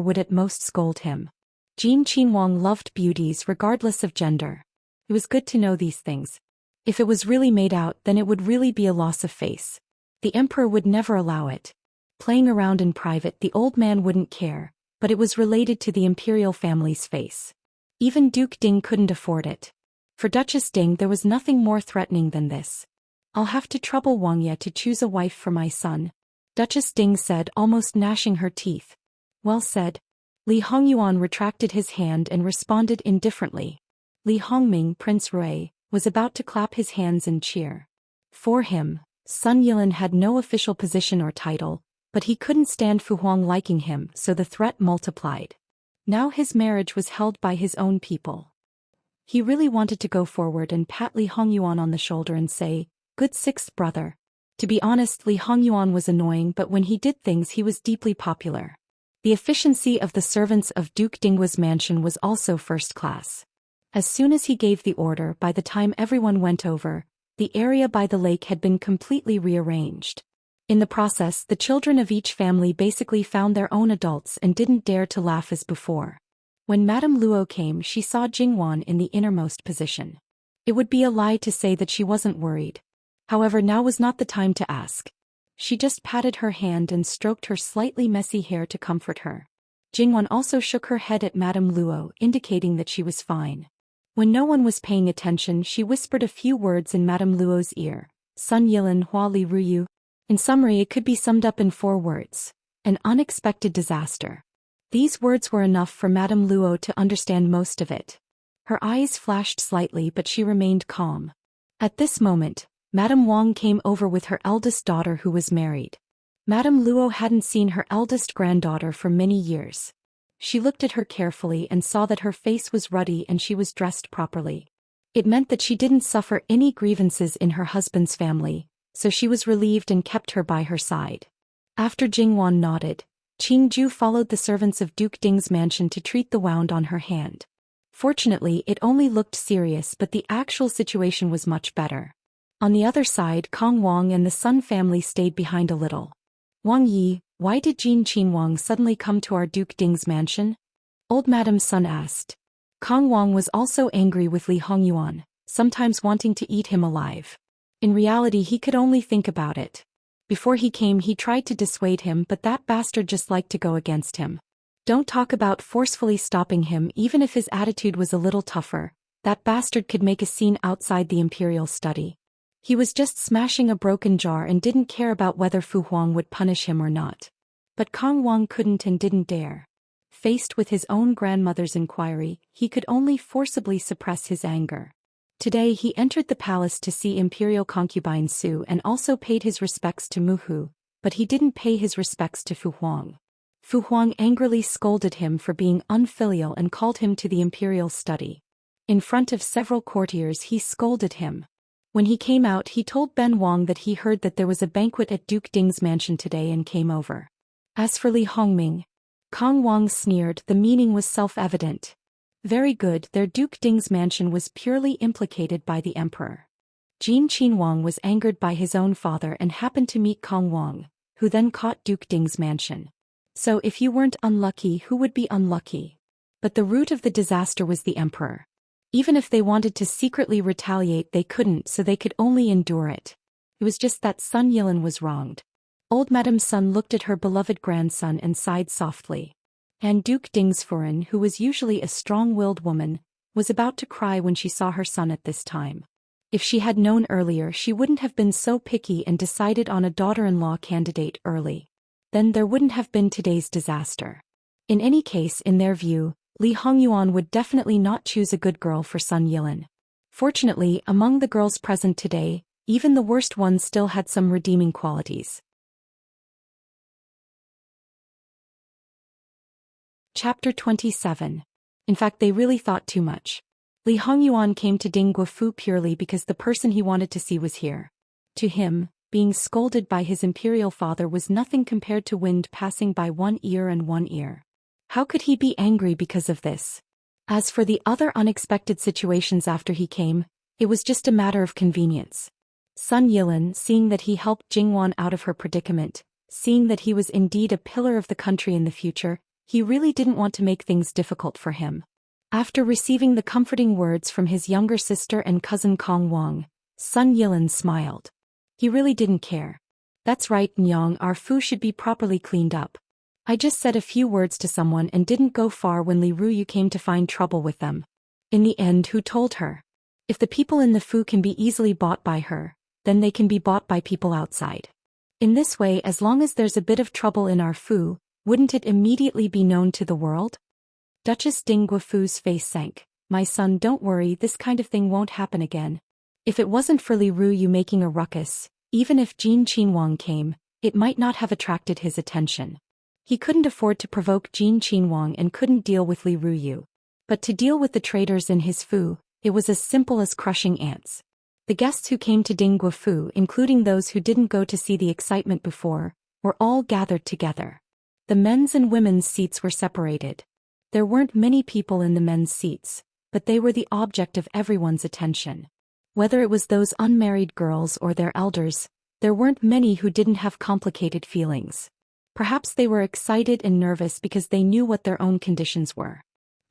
would at most scold him. Jin Qinhuang loved beauties regardless of gender. It was good to know these things. If it was really made out, then it would really be a loss of face. The emperor would never allow it. Playing around in private, the old man wouldn't care, but it was related to the imperial family's face. Even Duke Ding couldn't afford it. For Duchess Ding, there was nothing more threatening than this. "I'll have to trouble Wang Ye to choose a wife for my son," Duchess Ding said, almost gnashing her teeth. "Well said." Li Hongyuan retracted his hand and responded indifferently. Li Hongming, Prince Rui, was about to clap his hands and cheer. For him, Sun Yilin had no official position or title, but he couldn't stand Fu Huang liking him, so the threat multiplied. Now his marriage was held by his own people. He really wanted to go forward and pat Li Hongyuan on the shoulder and say, "Good sixth brother." To be honest, Li Hongyuan was annoying, but when he did things he was deeply popular. The efficiency of the servants of Duke Dingwa's mansion was also first class. As soon as he gave the order, by the time everyone went over, The area by the lake had been completely rearranged. In the process, the children of each family basically found their own adults and didn't dare to laugh as before. When Madame Luo came, she saw Jingwan in the innermost position. It would be a lie to say that she wasn't worried. However, now was not the time to ask. She just patted her hand and stroked her slightly messy hair to comfort her. Jingwan also shook her head at Madame Luo, indicating that she was fine. When no one was paying attention, she whispered a few words in Madame Luo's ear. Sun Yilan Hua Li Ruyu. In summary, it could be summed up in 4 words. An unexpected disaster. These words were enough for Madame Luo to understand most of it. Her eyes flashed slightly, but she remained calm. At this moment, Madame Wang came over with her eldest daughter who was married. Madame Luo hadn't seen her eldest granddaughter for many years. She looked at her carefully and saw that her face was ruddy and she was dressed properly. It meant that she didn't suffer any grievances in her husband's family, so she was relieved and kept her by her side. After Jingwan nodded, Qingju followed the servants of Duke Ding's mansion to treat the wound on her hand. Fortunately, it only looked serious, but the actual situation was much better. On the other side, Kong Wang and the Sun family stayed behind a little. Wang Yi, why did Jin Qinwang suddenly come to our Duke Ding's mansion? Old Madame Sun asked. Kong Wang was also angry with Li Hongyuan, sometimes wanting to eat him alive. In reality, he could only think about it. Before he came, he tried to dissuade him, but that bastard just liked to go against him. Don't talk about forcefully stopping him. Even if his attitude was a little tougher, that bastard could make a scene outside the imperial study. He was just smashing a broken jar and didn't care about whether Fu Huang would punish him or not. But Kong Wang couldn't and didn't dare. Faced with his own grandmother's inquiry, he could only forcibly suppress his anger. Today he entered the palace to see imperial concubine Su and also paid his respects to Mu Hu, but he didn't pay his respects to Fu Huang. Fu Huang angrily scolded him for being unfilial and called him to the imperial study. In front of several courtiers he scolded him. When he came out, he told Ben Wang that he heard that there was a banquet at Duke Ding's mansion today and came over. As for Li Hongming, Kong Wang sneered. The meaning was self-evident. Very good, their Duke Ding's mansion was purely implicated by the emperor. Jin Qinwang was angered by his own father and happened to meet Kong Wang, who then caught Duke Ding's mansion. So if you weren't unlucky, who would be unlucky? But the root of the disaster was the emperor. Even if they wanted to secretly retaliate, they couldn't, so they could only endure it. It was just that Sun Yilan was wronged. Old Madame Sun looked at her beloved grandson and sighed softly. And Duke Ding's Furen, who was usually a strong-willed woman, was about to cry when she saw her son at this time. If she had known earlier, she wouldn't have been so picky and decided on a daughter-in-law candidate early. Then there wouldn't have been today's disaster. In any case, in their view, Li Hongyuan would definitely not choose a good girl for Sun Yilan. Fortunately, among the girls present today, even the worst ones still had some redeeming qualities. Chapter 27. In fact, they really thought too much. Li Hongyuan came to Ding Guofu purely because the person he wanted to see was here. To him, being scolded by his imperial father was nothing compared to wind passing by one ear and one ear. How could he be angry because of this? As for the other unexpected situations after he came, it was just a matter of convenience. Sun Yilan, seeing that he helped Jingwan out of her predicament, seeing that he was indeed a pillar of the country in the future, he really didn't want to make things difficult for him. After receiving the comforting words from his younger sister and cousin Kong Wang, Sun Yilan smiled. He really didn't care. That's right, Nyang, our Fu should be properly cleaned up. I just said a few words to someone and didn't go far when Li Ruyu came to find trouble with them. In the end, who told her? If the people in the Fu can be easily bought by her, then they can be bought by people outside. In this way, as long as there's a bit of trouble in our Fu, wouldn't it immediately be known to the world? Duchess Ding Guofu's face sank. My son, don't worry, this kind of thing won't happen again. If it wasn't for Li Ruyu making a ruckus, even if Jin Qinwang came, it might not have attracted his attention. He couldn't afford to provoke Jin Qinwang and couldn't deal with Li Ruyu. But to deal with the traitors in his Fu, it was as simple as crushing ants. The guests who came to Ding Guofu, including those who didn't go to see the excitement before, were all gathered together. The men's and women's seats were separated. There weren't many people in the men's seats, but they were the object of everyone's attention. Whether it was those unmarried girls or their elders, there weren't many who didn't have complicated feelings. Perhaps they were excited and nervous because they knew what their own conditions were.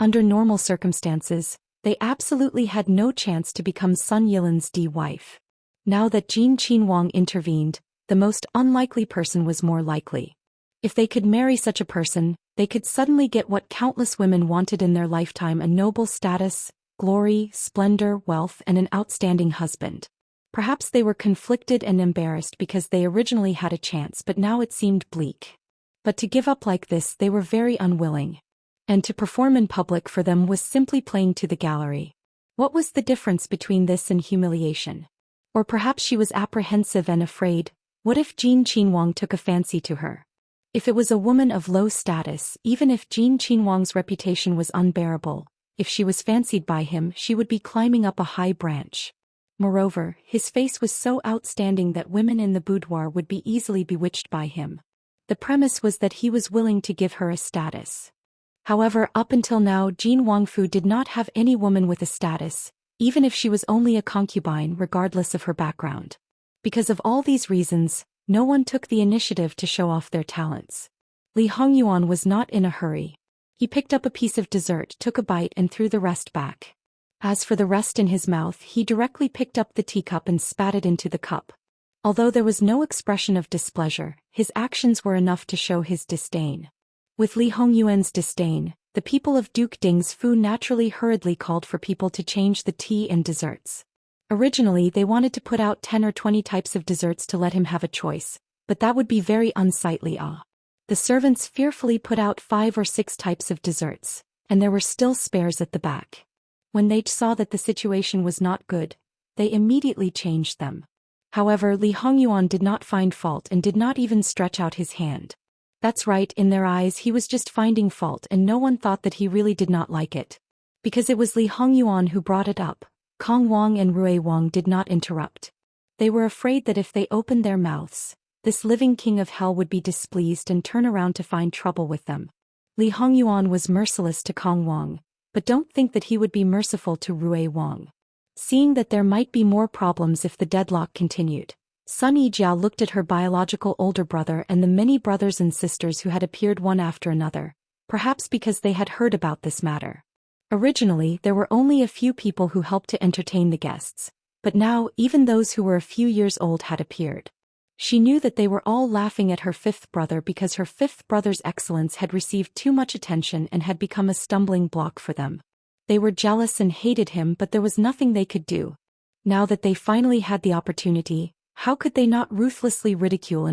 Under normal circumstances, they absolutely had no chance to become Sun Yilan's wife. Now that Jin Qinhuang intervened, the most unlikely person was more likely. If they could marry such a person, they could suddenly get what countless women wanted in their lifetime: a noble status, glory, splendor, wealth, and an outstanding husband. Perhaps they were conflicted and embarrassed because they originally had a chance, but now it seemed bleak. But to give up like this, they were very unwilling. And to perform in public for them was simply playing to the gallery. What was the difference between this and humiliation? Or perhaps she was apprehensive and afraid. What if Jin Qinhuang took a fancy to her? If it was a woman of low status, even if Jin Qinhuang's reputation was unbearable, if she was fancied by him, she would be climbing up a high branch. Moreover, his face was so outstanding that women in the boudoir would be easily bewitched by him. The premise was that he was willing to give her a status. However, up until now, Jin Wangfu did not have any woman with a status, even if she was only a concubine, regardless of her background. Because of all these reasons, no one took the initiative to show off their talents. Li Hongyuan was not in a hurry. He picked up a piece of dessert, took a bite, and threw the rest back. As for the rest in his mouth, he directly picked up the teacup and spat it into the cup. Although there was no expression of displeasure, his actions were enough to show his disdain. With Li Hongyuan's disdain, the people of Duke Ding's Fu naturally hurriedly called for people to change the tea and desserts. Originally, they wanted to put out 10 or 20 types of desserts to let him have a choice, but that would be very unsightly. The servants fearfully put out 5 or 6 types of desserts, and there were still spares at the back. When they saw that the situation was not good, they immediately changed them. However, Li Hongyuan did not find fault and did not even stretch out his hand. That's right, in their eyes he was just finding fault, and no one thought that he really did not like it. Because it was Li Hongyuan who brought it up, Kong Wang and Rui Wang did not interrupt. They were afraid that if they opened their mouths, this living king of hell would be displeased and turn around to find trouble with them. Li Hongyuan was merciless to Kong Wang, but don't think that he would be merciful to Rui Wang. Seeing that there might be more problems if the deadlock continued, Sun Yijia looked at her biological older brother and the many brothers and sisters who had appeared one after another, perhaps because they had heard about this matter. Originally, there were only a few people who helped to entertain the guests, but now even those who were a few years old had appeared. She knew that they were all laughing at her fifth brother because her fifth brother's excellence had received too much attention and had become a stumbling block for them. They were jealous and hated him, but there was nothing they could do. Now that they finally had the opportunity, how could they not ruthlessly ridicule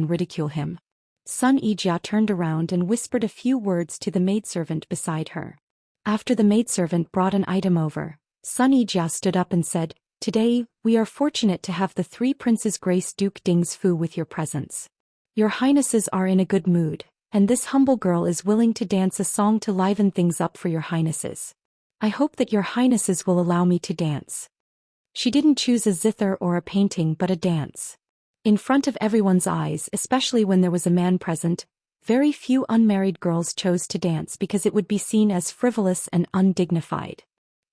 him? Sun Yijia turned around and whispered a few words to the maidservant beside her. After the maidservant brought an item over, Sun Yijia stood up and said, "Today, we are fortunate to have the 3 princes grace Duke Ding's Fu with your presence. Your highnesses are in a good mood, and this humble girl is willing to dance a song to liven things up for your highnesses. I hope that your highnesses will allow me to dance." She didn't choose a zither or a painting but a dance. In front of everyone's eyes, especially when there was a man present, very few unmarried girls chose to dance because it would be seen as frivolous and undignified.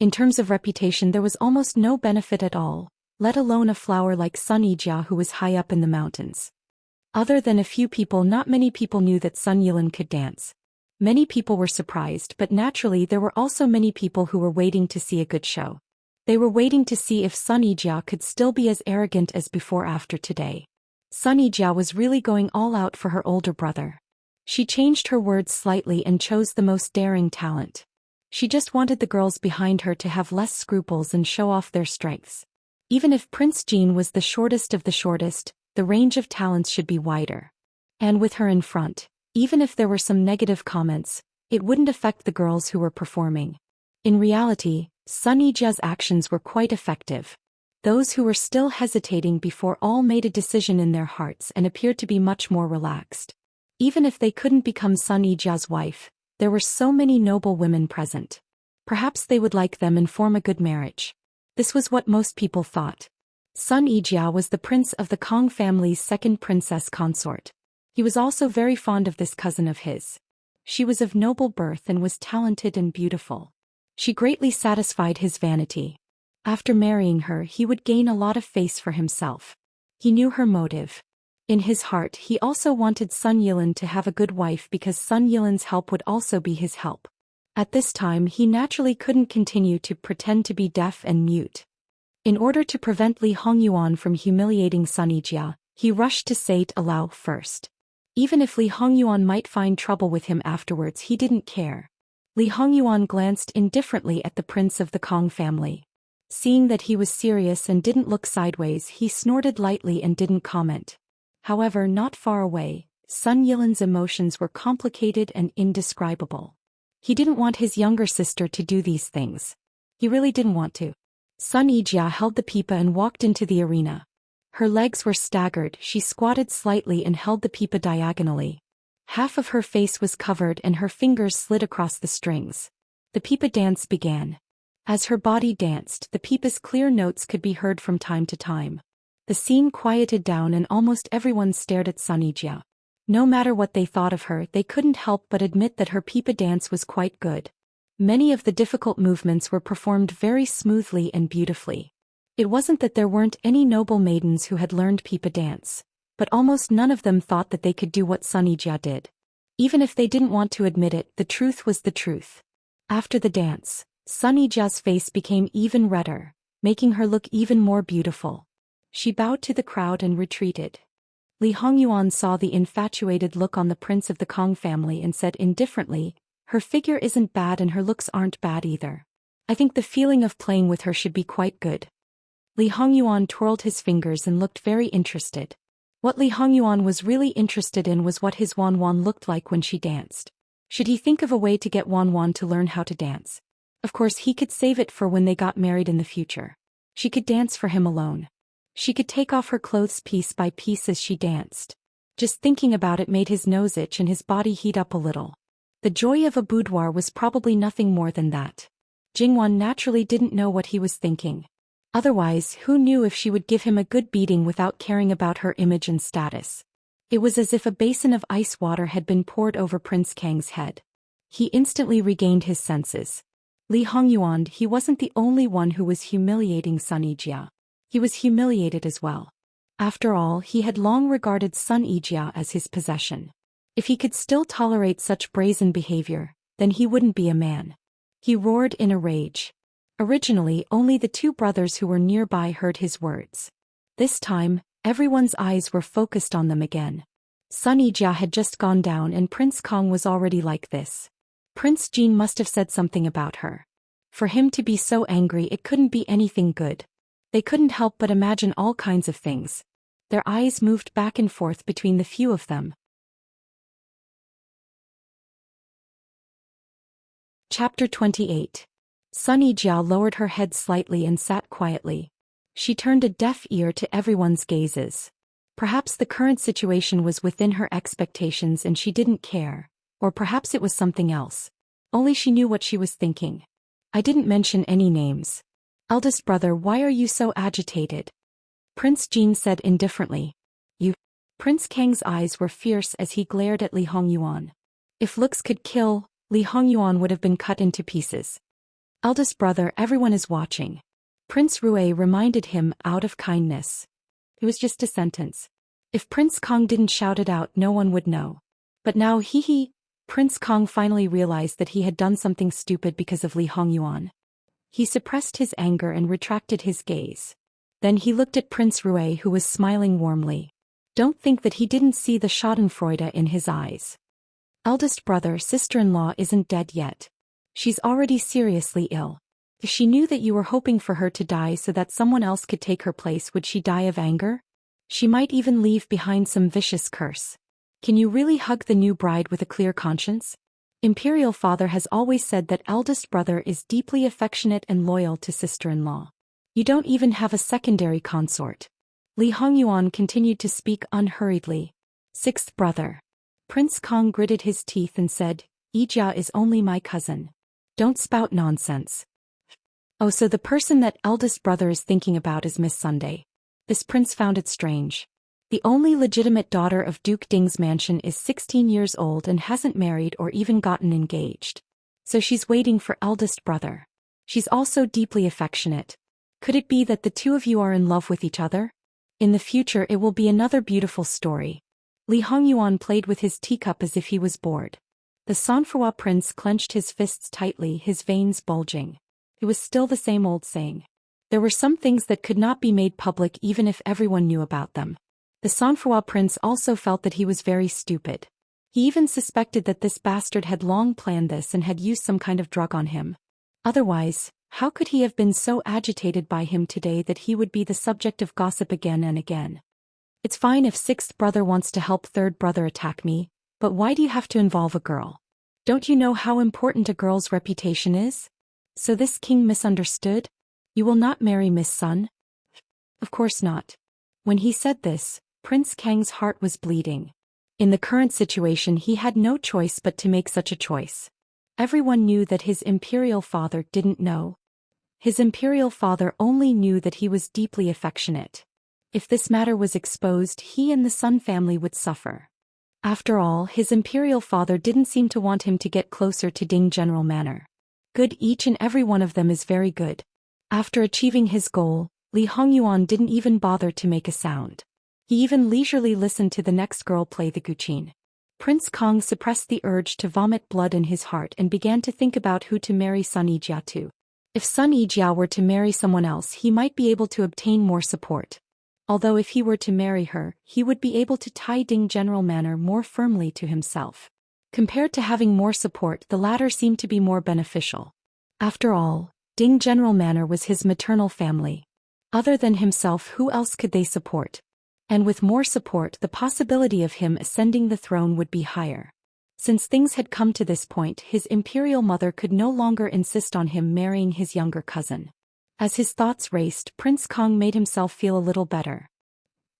In terms of reputation, there was almost no benefit at all, let alone a flower like Sun Yijia who was high up in the mountains. Other than a few people, not many people knew that Sun Yilan could dance. Many people were surprised, but naturally there were also many people who were waiting to see a good show. They were waiting to see if Sun Yijia could still be as arrogant as before after today. Sun Yijia was really going all out for her older brother. She changed her words slightly and chose the most daring talent. She just wanted the girls behind her to have less scruples and show off their strengths. Even if Prince Jean was the shortest of the shortest, the range of talents should be wider. And with her in front, even if there were some negative comments, it wouldn't affect the girls who were performing. In reality, Sun Yijia's actions were quite effective. Those who were still hesitating before all made a decision in their hearts and appeared to be much more relaxed. Even if they couldn't become Sun Yijia's wife, there were so many noble women present. Perhaps they would like them and form a good marriage. This was what most people thought. Sun Yijia was the prince of the Kong family's second princess consort. He was also very fond of this cousin of his. She was of noble birth and was talented and beautiful. She greatly satisfied his vanity. After marrying her, he would gain a lot of face for himself. He knew her motive. In his heart, he also wanted Sun Yilin to have a good wife because Sun Yilin's help would also be his help. At this time, he naturally couldn't continue to pretend to be deaf and mute. In order to prevent Li Hongyuan from humiliating Sun Yijia, he rushed to say it aloud first. Even if Li Hongyuan might find trouble with him afterwards, he didn't care. Li Hongyuan glanced indifferently at the prince of the Kong family. Seeing that he was serious and didn't look sideways, he snorted lightly and didn't comment. However, not far away, Sun Yilin's emotions were complicated and indescribable. He didn't want his younger sister to do these things. He really didn't want to. Sun Yijia held the pipa and walked into the arena. Her legs were staggered, she squatted slightly and held the pipa diagonally. Half of her face was covered and her fingers slid across the strings. The pipa dance began. As her body danced, the pipa's clear notes could be heard from time to time. The scene quieted down and almost everyone stared at Sun Yijia. No matter what they thought of her, they couldn't help but admit that her pipa dance was quite good. Many of the difficult movements were performed very smoothly and beautifully. It wasn't that there weren't any noble maidens who had learned pipa dance, but almost none of them thought that they could do what Sun Yijia did. Even if they didn't want to admit it, the truth was the truth. After the dance, Sun Yijia's face became even redder, making her look even more beautiful. She bowed to the crowd and retreated. Li Hongyuan saw the infatuated look on the prince of the Kong family and said indifferently, "Her figure isn't bad and her looks aren't bad either. I think the feeling of playing with her should be quite good." Li Hongyuan twirled his fingers and looked very interested. What Li Hongyuan was really interested in was what his Wanwan looked like when she danced. Should he think of a way to get Wanwan to learn how to dance? Of course, he could save it for when they got married in the future. She could dance for him alone. She could take off her clothes piece by piece as she danced. Just thinking about it made his nose itch and his body heat up a little. The joy of a boudoir was probably nothing more than that. Jingwan naturally didn't know what he was thinking. Otherwise, who knew if she would give him a good beating without caring about her image and status? It was as if a basin of ice water had been poured over Prince Kang's head. He instantly regained his senses. Li Hongyuan, he wasn't the only one who was humiliating Sun Yijia. He was humiliated as well. After all, he had long regarded Sun Yijia as his possession. If he could still tolerate such brazen behavior, then he wouldn't be a man. He roared in a rage. Originally, only the two brothers who were nearby heard his words. This time, everyone's eyes were focused on them again. Sun Yijia had just gone down and Prince Kong was already like this. Prince Jin must have said something about her. For him to be so angry, it couldn't be anything good. They couldn't help but imagine all kinds of things. Their eyes moved back and forth between the few of them. Chapter 28. Sun Yijia lowered her head slightly and sat quietly. She turned a deaf ear to everyone's gazes. Perhaps the current situation was within her expectations and she didn't care, or perhaps it was something else. Only she knew what she was thinking. "I didn't mention any names. Eldest brother, why are you so agitated?" Prince Jin said indifferently. "You." Prince Kang's eyes were fierce as he glared at Li Hongyuan. If looks could kill, Li Hongyuan would have been cut into pieces. "Eldest brother, everyone is watching." Prince Rui reminded him out of kindness. It was just a sentence. If Prince Kong didn't shout it out, no one would know. But now Prince Kong finally realized that he had done something stupid because of Li Hongyuan. He suppressed his anger and retracted his gaze. Then he looked at Prince Rui, who was smiling warmly. Don't think that he didn't see the schadenfreude in his eyes. "Eldest brother, sister-in-law isn't dead yet. She's already seriously ill. If she knew that you were hoping for her to die so that someone else could take her place, would she die of anger? She might even leave behind some vicious curse. Can you really hug the new bride with a clear conscience? Imperial father has always said that eldest brother is deeply affectionate and loyal to sister-in-law. You don't even have a secondary consort." Li Hongyuan continued to speak unhurriedly. "Sixth brother." Prince Kong gritted his teeth and said, "Yijia is only my cousin. Don't spout nonsense." "Oh, so the person that eldest brother is thinking about is Miss Sunday." This prince found it strange. The only legitimate daughter of Duke Ding's mansion is 16 years old and hasn't married or even gotten engaged. So she's waiting for eldest brother. She's also deeply affectionate. Could it be that the two of you are in love with each other? In the future it will be another beautiful story. Li Hongyuan played with his teacup as if he was bored. The Sanfrewa prince clenched his fists tightly, his veins bulging. It was still the same old saying. There were some things that could not be made public even if everyone knew about them. The Sanfrewa prince also felt that he was very stupid. He even suspected that this bastard had long planned this and had used some kind of drug on him. Otherwise, how could he have been so agitated by him today that he would be the subject of gossip again and again? It's fine if sixth brother wants to help third brother attack me, but why do you have to involve a girl? Don't you know how important a girl's reputation is? So this king misunderstood? You will not marry Miss Sun? Of course not. When he said this, Prince Kang's heart was bleeding. In the current situation he had no choice but to make such a choice. Everyone knew that his imperial father didn't know. His imperial father only knew that he was deeply affectionate. If this matter was exposed, he and the Sun family would suffer. After all, his imperial father didn't seem to want him to get closer to Ding General Manor. Good, each and every one of them is very good. After achieving his goal, Li Hongyuan didn't even bother to make a sound. He even leisurely listened to the next girl play the guqin. Prince Kong suppressed the urge to vomit blood in his heart and began to think about who to marry Sun Yijia to. If Sun Yijia were to marry someone else, he might be able to obtain more support. Although if he were to marry her, he would be able to tie Ding General Manor more firmly to himself. Compared to having more support, the latter seemed to be more beneficial. After all, Ding General Manor was his maternal family. Other than himself, who else could they support? And with more support, the possibility of him ascending the throne would be higher. Since things had come to this point, his imperial mother could no longer insist on him marrying his younger cousin. As his thoughts raced, Prince Kong made himself feel a little better.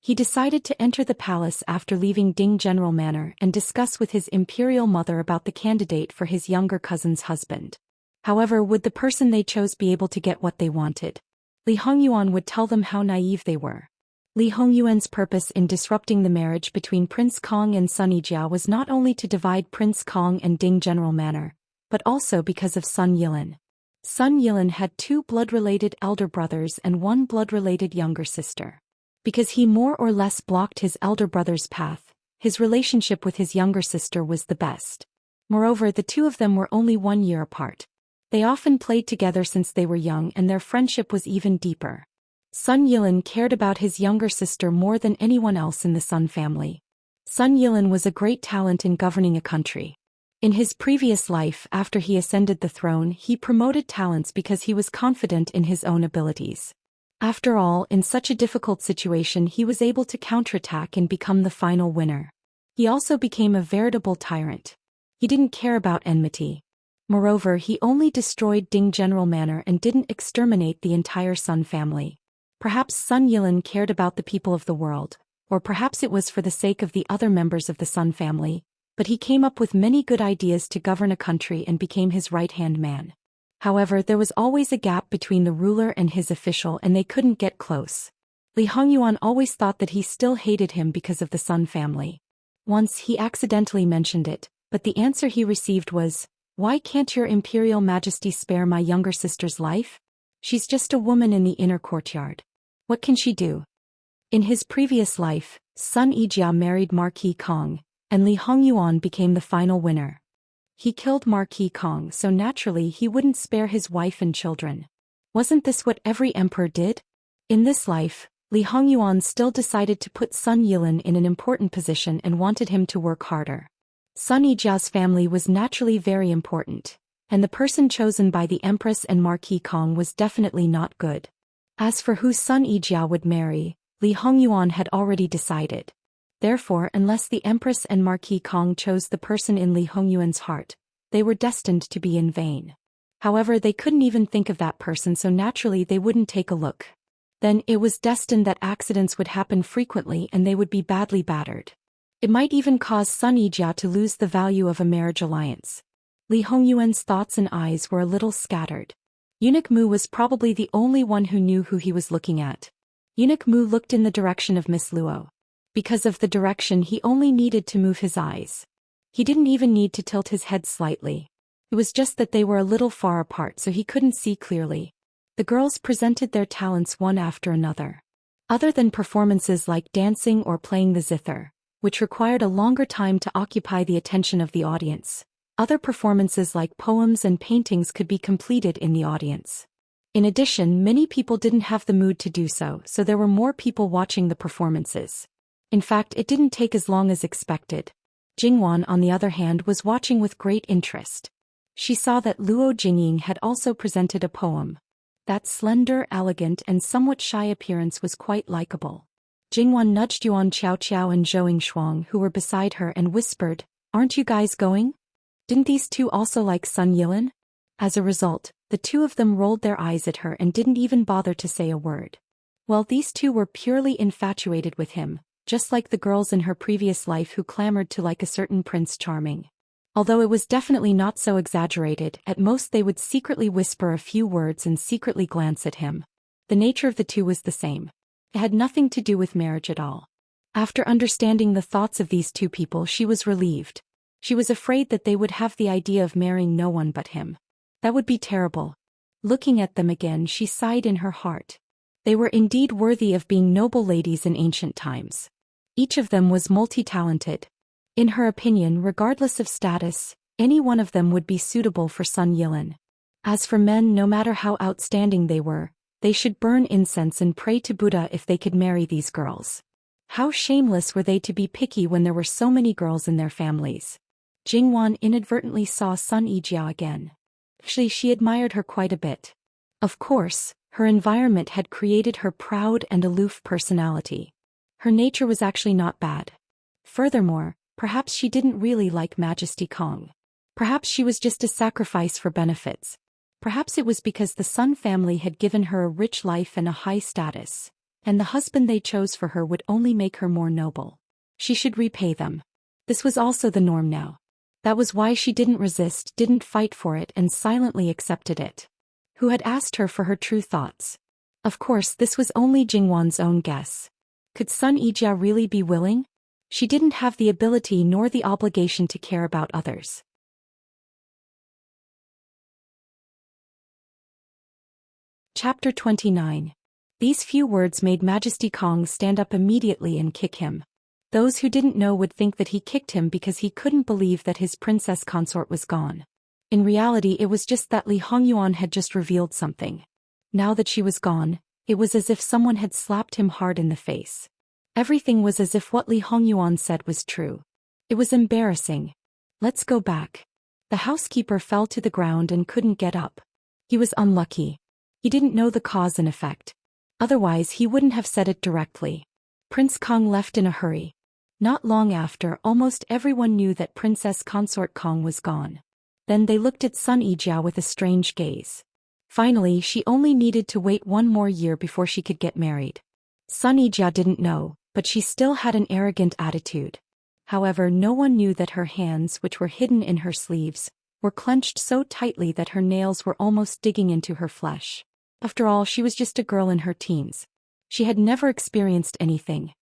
He decided to enter the palace after leaving Ding General Manor and discuss with his imperial mother about the candidate for his younger cousin's husband. However, would the person they chose be able to get what they wanted? Li Hongyuan would tell them how naive they were. Li Hongyuan's purpose in disrupting the marriage between Prince Kong and Sun Yijia was not only to divide Prince Kong and Ding General Manor, but also because of Sun Yilin. Sun Yilin had 2 blood-related elder brothers and 1 blood-related younger sister. Because he more or less blocked his elder brother's path, his relationship with his younger sister was the best. Moreover, the two of them were only 1 year apart. They often played together since they were young, and their friendship was even deeper. Sun Yilin cared about his younger sister more than anyone else in the Sun family. Sun Yilin was a great talent in governing a country. In his previous life, after he ascended the throne, he promoted talents because he was confident in his own abilities. After all, in such a difficult situation he was able to counterattack and become the final winner. He also became a veritable tyrant. He didn't care about enmity. Moreover, he only destroyed Ding General Manor and didn't exterminate the entire Sun family. Perhaps Sun Yilin cared about the people of the world, or perhaps it was for the sake of the other members of the Sun family, but he came up with many good ideas to govern a country and became his right-hand man. However, there was always a gap between the ruler and his official, and they couldn't get close. Li Hongyuan always thought that he still hated him because of the Sun family. Once he accidentally mentioned it, but the answer he received was, "Why can't your Imperial Majesty spare my younger sister's life? She's just a woman in the inner courtyard. What can she do?" In his previous life, Sun Yijia married Marquis Kong, and Li Hongyuan became the final winner. He killed Marquis Kong, so naturally he wouldn't spare his wife and children. Wasn't this what every emperor did? In this life, Li Hongyuan still decided to put Sun Yilin in an important position and wanted him to work harder. Sun Yijia's family was naturally very important, and the person chosen by the Empress and Marquis Kong was definitely not good. As for who Sun Yijia would marry, Li Hongyuan had already decided. Therefore, unless the Empress and Marquis Kong chose the person in Li Hongyuan's heart, they were destined to be in vain. However, they couldn't even think of that person, so naturally they wouldn't take a look. Then it was destined that accidents would happen frequently and they would be badly battered. It might even cause Sun Yijia to lose the value of a marriage alliance. Li Hongyuan's thoughts and eyes were a little scattered. Eunuch Mu was probably the only one who knew who he was looking at. Eunuch Mu looked in the direction of Miss Luo. Because of the direction, he only needed to move his eyes. He didn't even need to tilt his head slightly. It was just that they were a little far apart, so he couldn't see clearly. The girls presented their talents one after another. Other than performances like dancing or playing the zither, which required a longer time to occupy the attention of the audience, other performances like poems and paintings could be completed in the audience. In addition, many people didn't have the mood to do so, so there were more people watching the performances. In fact, it didn't take as long as expected. Jingwan, on the other hand, was watching with great interest. She saw that Luo Jingying had also presented a poem. That slender, elegant, and somewhat shy appearance was quite likable. Jingwan nudged Yuan Qiao and Zhou Shuang, who were beside her, and whispered, "Aren't you guys going? Didn't these two also like Sun Yilin?" As a result, the two of them rolled their eyes at her and didn't even bother to say a word. Well, these two were purely infatuated with him, just like the girls in her previous life who clamored to like a certain Prince Charming. Although it was definitely not so exaggerated, at most they would secretly whisper a few words and secretly glance at him. The nature of the two was the same. It had nothing to do with marriage at all. After understanding the thoughts of these two people, she was relieved. She was afraid that they would have the idea of marrying no one but him. That would be terrible. Looking at them again, she sighed in her heart. They were indeed worthy of being noble ladies in ancient times. Each of them was multi-talented. In her opinion, regardless of status, any one of them would be suitable for Sun Yilin. As for men, no matter how outstanding they were, they should burn incense and pray to Buddha if they could marry these girls. How shameless were they to be picky when there were so many girls in their families. Jingwan inadvertently saw Sun Yijia again. Actually, she admired her quite a bit. Of course, her environment had created her proud and aloof personality. Her nature was actually not bad. Furthermore, perhaps she didn't really like Majesty Kong. Perhaps she was just a sacrifice for benefits. Perhaps it was because the Sun family had given her a rich life and a high status, and the husband they chose for her would only make her more noble. She should repay them. This was also the norm now. That was why she didn't resist, didn't fight for it, and silently accepted it. Who had asked her for her true thoughts? Of course, this was only Jingwan's own guess. Could Sun Yijia really be willing? She didn't have the ability nor the obligation to care about others. Chapter 29. These few words made Majesty Kong stand up immediately and kick him. Those who didn't know would think that he kicked him because he couldn't believe that his princess consort was gone. In reality, it was just that Li Hongyuan had just revealed something. Now that she was gone, it was as if someone had slapped him hard in the face. Everything was as if what Li Hongyuan said was true. It was embarrassing. Let's go back. The housekeeper fell to the ground and couldn't get up. He was unlucky. He didn't know the cause and effect. Otherwise, he wouldn't have said it directly. Prince Kong left in a hurry. Not long after, almost everyone knew that Princess Consort Kong was gone. Then they looked at Sun Yijia with a strange gaze. Finally, she only needed to wait one more year before she could get married. Sun Yijia didn't know, but she still had an arrogant attitude. However, no one knew that her hands, which were hidden in her sleeves, were clenched so tightly that her nails were almost digging into her flesh. After all, she was just a girl in her teens. She had never experienced anything.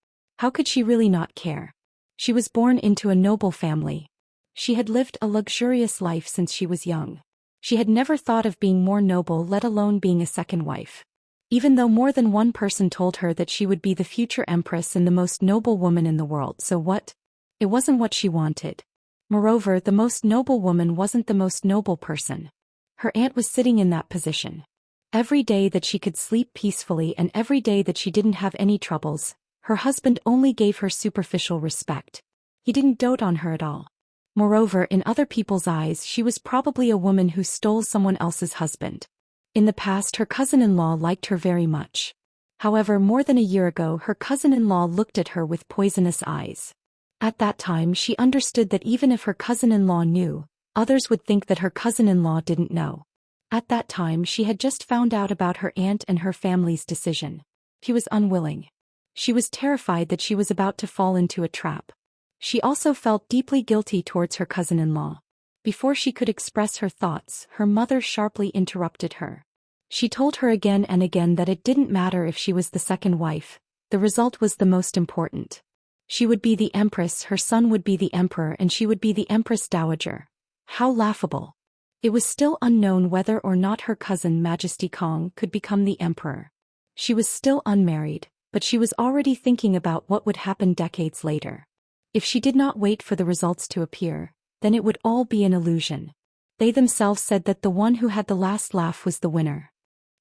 How could she really not care? She was born into a noble family. She had lived a luxurious life since she was young. She had never thought of being more noble, let alone being a second wife. Even though more than one person told her that she would be the future empress and the most noble woman in the world, so what? It wasn't what she wanted. Moreover, the most noble woman wasn't the most noble person. Her aunt was sitting in that position. Every day that she could sleep peacefully and every day that she didn't have any troubles, her husband only gave her superficial respect. He didn't dote on her at all. Moreover, in other people's eyes, she was probably a woman who stole someone else's husband. In the past, her cousin-in-law liked her very much. However, more than a year ago, her cousin-in-law looked at her with poisonous eyes. At that time, she understood that even if her cousin-in-law knew, others would think that her cousin-in-law didn't know. At that time, she had just found out about her aunt and her family's decision. She was unwilling. She was terrified that she was about to fall into a trap. She also felt deeply guilty towards her cousin-in-law. Before she could express her thoughts, her mother sharply interrupted her. She told her again and again that it didn't matter if she was the second wife, the result was the most important. She would be the empress, her son would be the emperor, and she would be the empress dowager. How laughable. It was still unknown whether or not her cousin Majesty Kong could become the emperor. She was still unmarried, but she was already thinking about what would happen decades later. If she did not wait for the results to appear, then it would all be an illusion. They themselves said that the one who had the last laugh was the winner.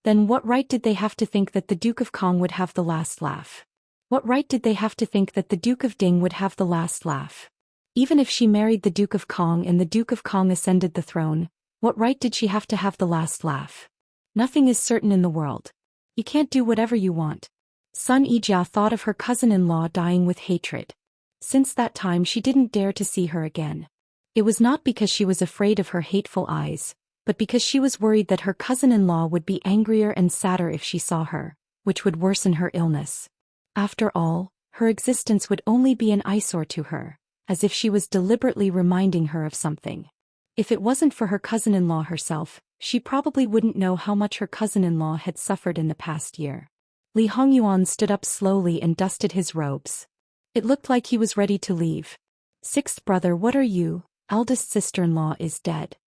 Then what right did they have to think that the Duke of Kong would have the last laugh? What right did they have to think that the Duke of Ding would have the last laugh? Even if she married the Duke of Kong and the Duke of Kong ascended the throne, what right did she have to have the last laugh? Nothing is certain in the world. You can't do whatever you want. Sun Yijia thought of her cousin-in-law dying with hatred. Since that time she didn't dare to see her again. It was not because she was afraid of her hateful eyes, but because she was worried that her cousin-in-law would be angrier and sadder if she saw her, which would worsen her illness. After all, her existence would only be an eyesore to her, as if she was deliberately reminding her of something. If it wasn't for her cousin-in-law herself, she probably wouldn't know how much her cousin-in-law had suffered in the past year. Li Hongyuan stood up slowly and dusted his robes. It looked like he was ready to leave. Sixth brother, what are you? Eldest sister-in-law is dead.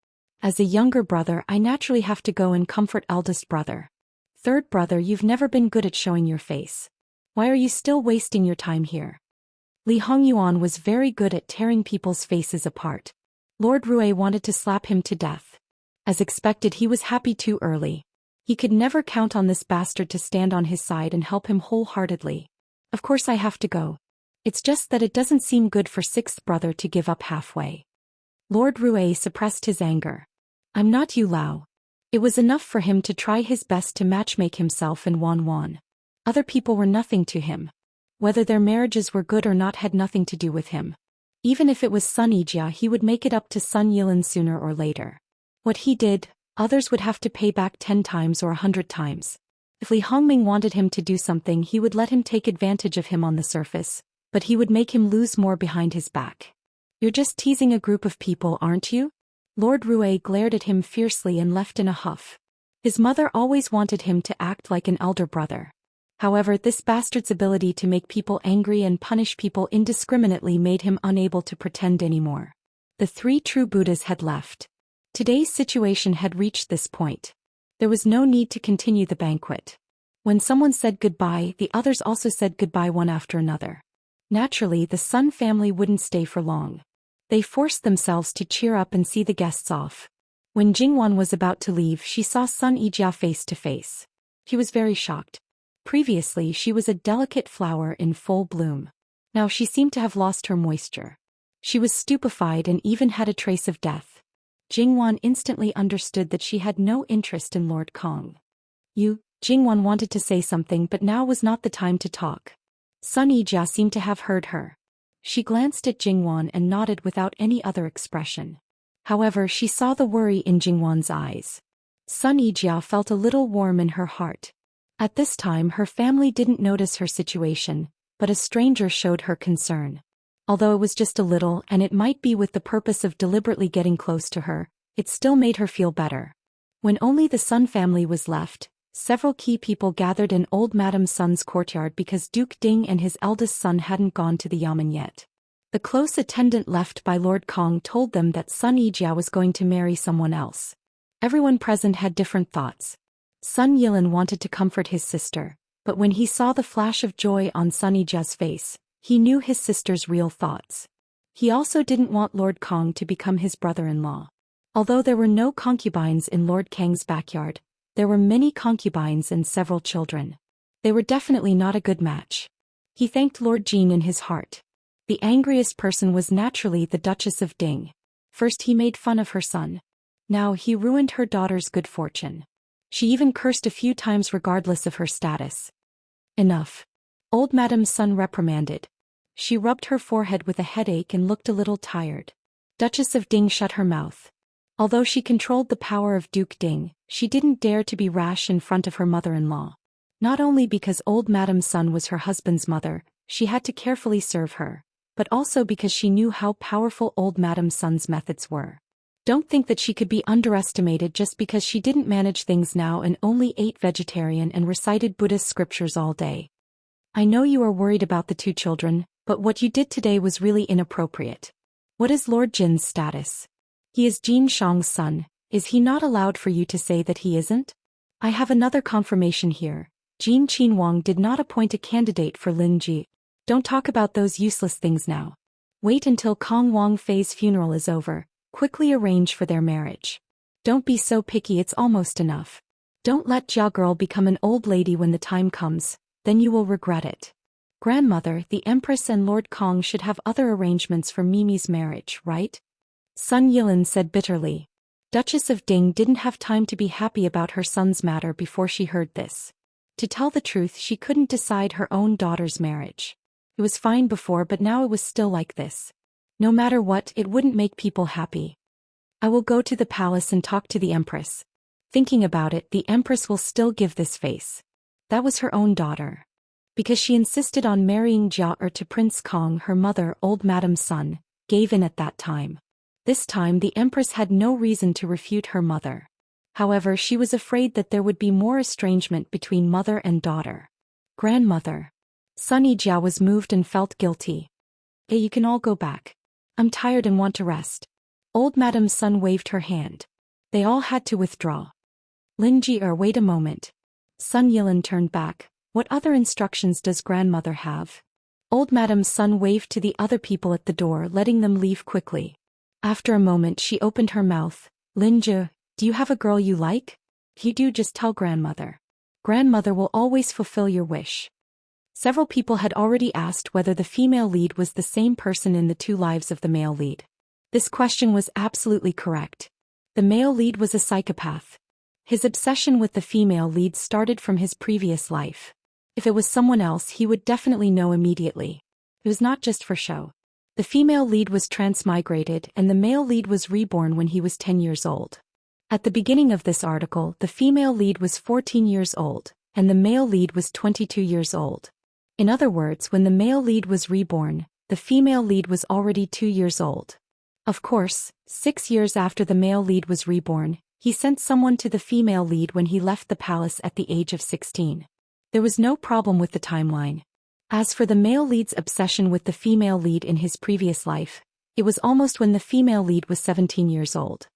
As a younger brother, I naturally have to go and comfort eldest brother. Third brother, you've never been good at showing your face. Why are you still wasting your time here? Li Hongyuan was very good at tearing people's faces apart. Lord Rui wanted to slap him to death. As expected, he was happy too early. He could never count on this bastard to stand on his side and help him wholeheartedly. Of course I have to go. It's just that it doesn't seem good for sixth brother to give up halfway. Lord Rui suppressed his anger. I'm not you, Lao. It was enough for him to try his best to matchmake himself and Wan Wan. Other people were nothing to him. Whether their marriages were good or not had nothing to do with him. Even if it was Sun Yijia, he would make it up to Sun Yilin sooner or later. What he did, others would have to pay back 10 times or 100 times. If Li Hongming wanted him to do something, he would let him take advantage of him on the surface, but he would make him lose more behind his back. You're just teasing a group of people, aren't you? Lord Rui glared at him fiercely and left in a huff. His mother always wanted him to act like an elder brother. However, this bastard's ability to make people angry and punish people indiscriminately made him unable to pretend anymore. The 3 true Buddhas had left. Today's situation had reached this point. There was no need to continue the banquet. When someone said goodbye, the others also said goodbye one after another. Naturally, the Sun family wouldn't stay for long. They forced themselves to cheer up and see the guests off. When Jingwan was about to leave, she saw Sun Yijia face to face. She was very shocked. Previously, she was a delicate flower in full bloom. Now she seemed to have lost her moisture. She was stupefied and even had a trace of death. Jingwan instantly understood that she had no interest in Lord Kong. Jingwan wanted to say something, but now was not the time to talk. Sun Yijia seemed to have heard her. She glanced at Jingwan and nodded without any other expression. However, she saw the worry in Jingwan's eyes. Sun Yijia felt a little warm in her heart. At this time, her family didn't notice her situation, but a stranger showed her concern. Although it was just a little, and it might be with the purpose of deliberately getting close to her, it still made her feel better. When only the Sun family was left, several key people gathered in old Madame Sun's courtyard because Duke Ding and his eldest son hadn't gone to the yamen yet. The close attendant left by Lord Kong told them that Sun Yijia was going to marry someone else. Everyone present had different thoughts. Sun Yilin wanted to comfort his sister, but when he saw the flash of joy on Sun Yijia's face, he knew his sister's real thoughts. He also didn't want Lord Kong to become his brother-in-law. Although there were no concubines in Lord Kang's backyard, there were many concubines and several children. They were definitely not a good match. He thanked Lord Jin in his heart. The angriest person was naturally the Duchess of Ding. First he made fun of her son. Now he ruined her daughter's good fortune. She even cursed a few times regardless of her status. Enough. Old Madame Sun reprimanded. She rubbed her forehead with a headache and looked a little tired. Duchess of Ding shut her mouth. Although she controlled the power of Duke Ding, she didn't dare to be rash in front of her mother-in-law. Not only because old Madame Sun was her husband's mother, she had to carefully serve her, but also because she knew how powerful old Madame Sun's methods were. Don't think that she could be underestimated just because she didn't manage things now and only ate vegetarian and recited Buddhist scriptures all day. I know you are worried about the 2 children, but what you did today was really inappropriate. What is Lord Jin's status? He is Jin Shang's son, Is he not allowed for you to say that he isn't? I have another confirmation here. Jin Qinhuang did not appoint a candidate for Lin Ji. Don't talk about those useless things now. Wait until Kong Wang Fei's funeral is over. Quickly arrange for their marriage. Don't be so picky, it's almost enough. Don't let Jia girl become an old lady when the time comes, then you will regret it. Grandmother, the Empress and Lord Kong should have other arrangements for Mimi's marriage, right? Sun Yilin said bitterly. Duchess of Ding didn't have time to be happy about her son's matter before she heard this. To tell the truth, she couldn't decide her own daughter's marriage. It was fine before, but now it was still like this. No matter what, it wouldn't make people happy. I will go to the palace and talk to the Empress. Thinking about it, the Empress will still give this face. That was her own daughter. Because she insisted on marrying Jia to Prince Kong, her mother, old Madam's son, gave in at that time. This time the Empress had no reason to refute her mother. However, she was afraid that there would be more estrangement between mother and daughter. Grandmother. Sunny Jia was moved and felt guilty. Hey, you can all go back. I'm tired and want to rest. Old Madam's son waved her hand. They all had to withdraw. Lin Ji, wait a moment. Sun Yilin turned back. What other instructions does grandmother have? Old Madam's son waved to the other people at the door, letting them leave quickly. After a moment she opened her mouth. Lin Ji, do you have a girl you like? If you do, just tell grandmother. Grandmother will always fulfill your wish. Several people had already asked whether the female lead was the same person in the two lives of the male lead. This question was absolutely correct. The male lead was a psychopath. His obsession with the female lead started from his previous life. If it was someone else, he would definitely know immediately. It was not just for show. The female lead was transmigrated and the male lead was reborn when he was 10 years old. At the beginning of this article, the female lead was 14 years old, and the male lead was 22 years old. In other words, when the male lead was reborn, the female lead was already 2 years old. Of course, 6 years after the male lead was reborn, he sent someone to the female lead when he left the palace at the age of 16. There was no problem with the timeline. As for the male lead's obsession with the female lead in his previous life, it was almost when the female lead was 17 years old.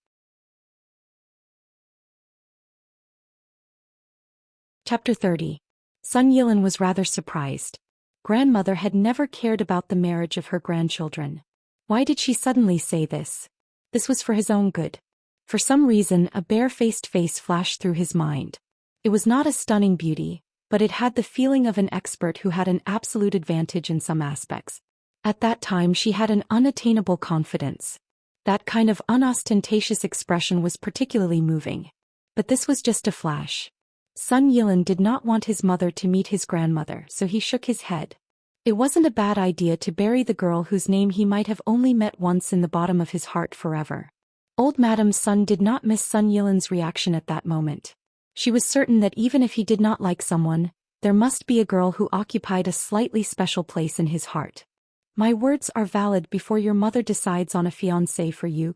Chapter 30. Sun Yilin was rather surprised. Grandmother had never cared about the marriage of her grandchildren. Why did she suddenly say this? This was for his own good. For some reason, a bare-faced face flashed through his mind. It was not a stunning beauty, but it had the feeling of an expert who had an absolute advantage in some aspects. At that time she had an unattainable confidence. That kind of unostentatious expression was particularly moving. But this was just a flash. Sun Yilin did not want his mother to meet his grandmother, so he shook his head. It wasn't a bad idea to bury the girl whose name he might have only met once in the bottom of his heart forever. Old Madam's son did not miss Sun Yilin's reaction at that moment. She was certain that even if he did not like someone, there must be a girl who occupied a slightly special place in his heart. My words are valid before your mother decides on a fiancé for you.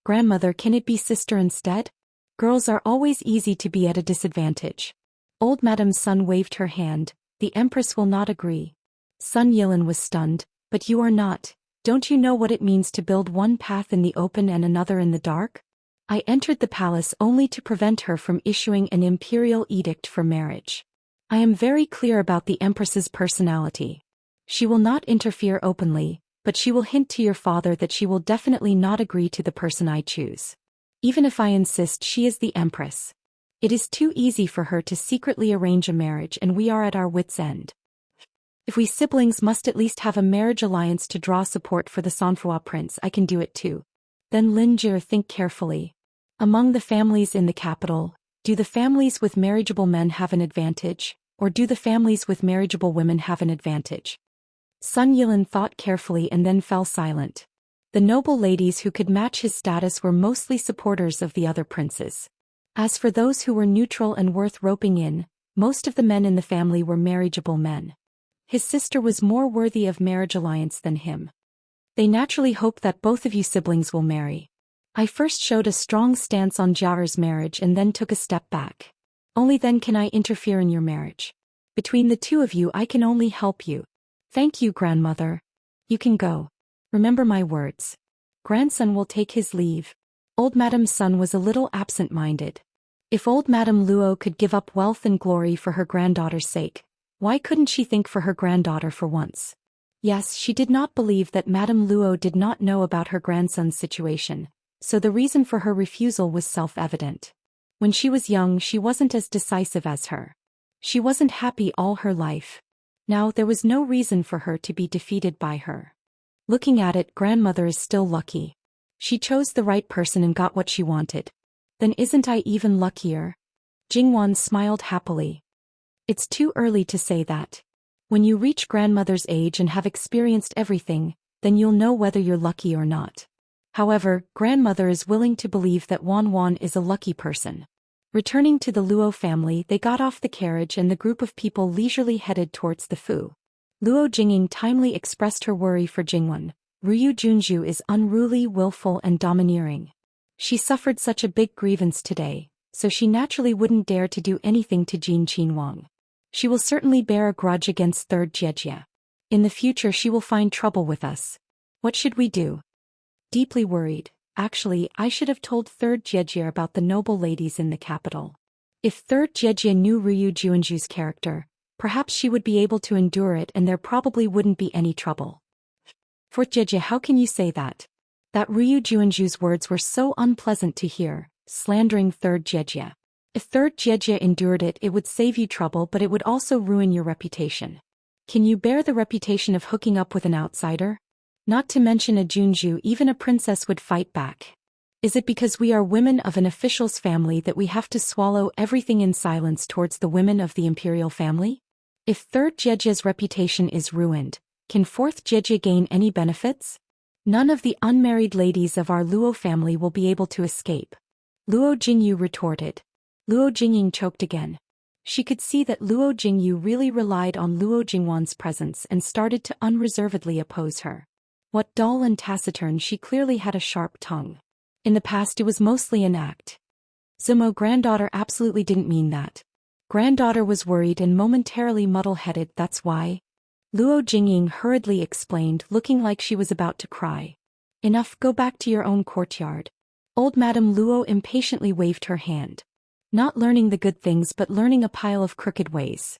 Grandmother, can it be sister instead? Girls are always easy to be at a disadvantage. Old Madam's son waved her hand. The Empress will not agree. Sun Yilin was stunned. But you are not. Don't you know what it means to build one path in the open and another in the dark? I entered the palace only to prevent her from issuing an imperial edict for marriage. I am very clear about the Empress's personality. She will not interfere openly, but she will hint to your father that she will definitely not agree to the person I choose. Even if I insist she is the Empress. It is too easy for her to secretly arrange a marriage, and we are at our wits' end. If we siblings must at least have a marriage alliance to draw support for the Sanfua prince, I can do it too. Then Lin Jie, think carefully. Among the families in the capital, do the families with marriageable men have an advantage, or do the families with marriageable women have an advantage? Sun Yilin thought carefully and then fell silent. The noble ladies who could match his status were mostly supporters of the other princes. As for those who were neutral and worth roping in, most of the men in the family were marriageable men. His sister was more worthy of marriage alliance than him. They naturally hope that both of you siblings will marry. I first showed a strong stance on Jiaer's marriage and then took a step back. Only then can I interfere in your marriage. Between the two of you I can only help you. Thank you, grandmother. You can go. Remember my words. Grandson will take his leave. Old Madam's son was a little absent-minded. If old Madame Luo could give up wealth and glory for her granddaughter's sake, why couldn't she think for her granddaughter for once? Yes, she did not believe that Madame Luo did not know about her grandson's situation, so the reason for her refusal was self-evident. When she was young, she wasn't as decisive as her. She wasn't happy all her life. Now there was no reason for her to be defeated by her. Looking at it, grandmother is still lucky. She chose the right person and got what she wanted. Then isn't I even luckier? Jingwan smiled happily. It's too early to say that. When you reach grandmother's age and have experienced everything, then you'll know whether you're lucky or not. However, grandmother is willing to believe that Wan Wan is a lucky person. Returning to the Luo family, they got off the carriage and the group of people leisurely headed towards the Fu. Luo Jingying timely expressed her worry for Jingwan. Ryu Junju is unruly, willful and domineering. She suffered such a big grievance today, so she naturally wouldn't dare to do anything to Jin Qinhuang. She will certainly bear a grudge against Third Jiejie. In the future she will find trouble with us. What should we do? Deeply worried. Actually, I should have told Third Jiejie about the noble ladies in the capital. If Third Jiejie knew Ryu Junju's character, perhaps she would be able to endure it and there probably wouldn't be any trouble. Fourth Jiejie, how can you say that? That Ryu Junju's words were so unpleasant to hear, slandering Third Jiejie. If Third Jiejie endured it, it would save you trouble, but it would also ruin your reputation. Can you bear the reputation of hooking up with an outsider? Not to mention a Junju, even a princess would fight back. Is it because we are women of an official's family that we have to swallow everything in silence towards the women of the imperial family? If Third Jiejie's reputation is ruined, can Fourth Jiejie gain any benefits? None of the unmarried ladies of our Luo family will be able to escape. Luo Jingyu retorted. Luo Jingying choked again. She could see that Luo Jingyu really relied on Luo Jingwan's presence and started to unreservedly oppose her. What dull and taciturn, she clearly had a sharp tongue. In the past it was mostly an act. Zumo, granddaughter absolutely didn't mean that. Granddaughter was worried and momentarily muddle-headed, that's why. Luo Jingying hurriedly explained, looking like she was about to cry. Enough, go back to your own courtyard. Old Madame Luo impatiently waved her hand. Not learning the good things but learning a pile of crooked ways.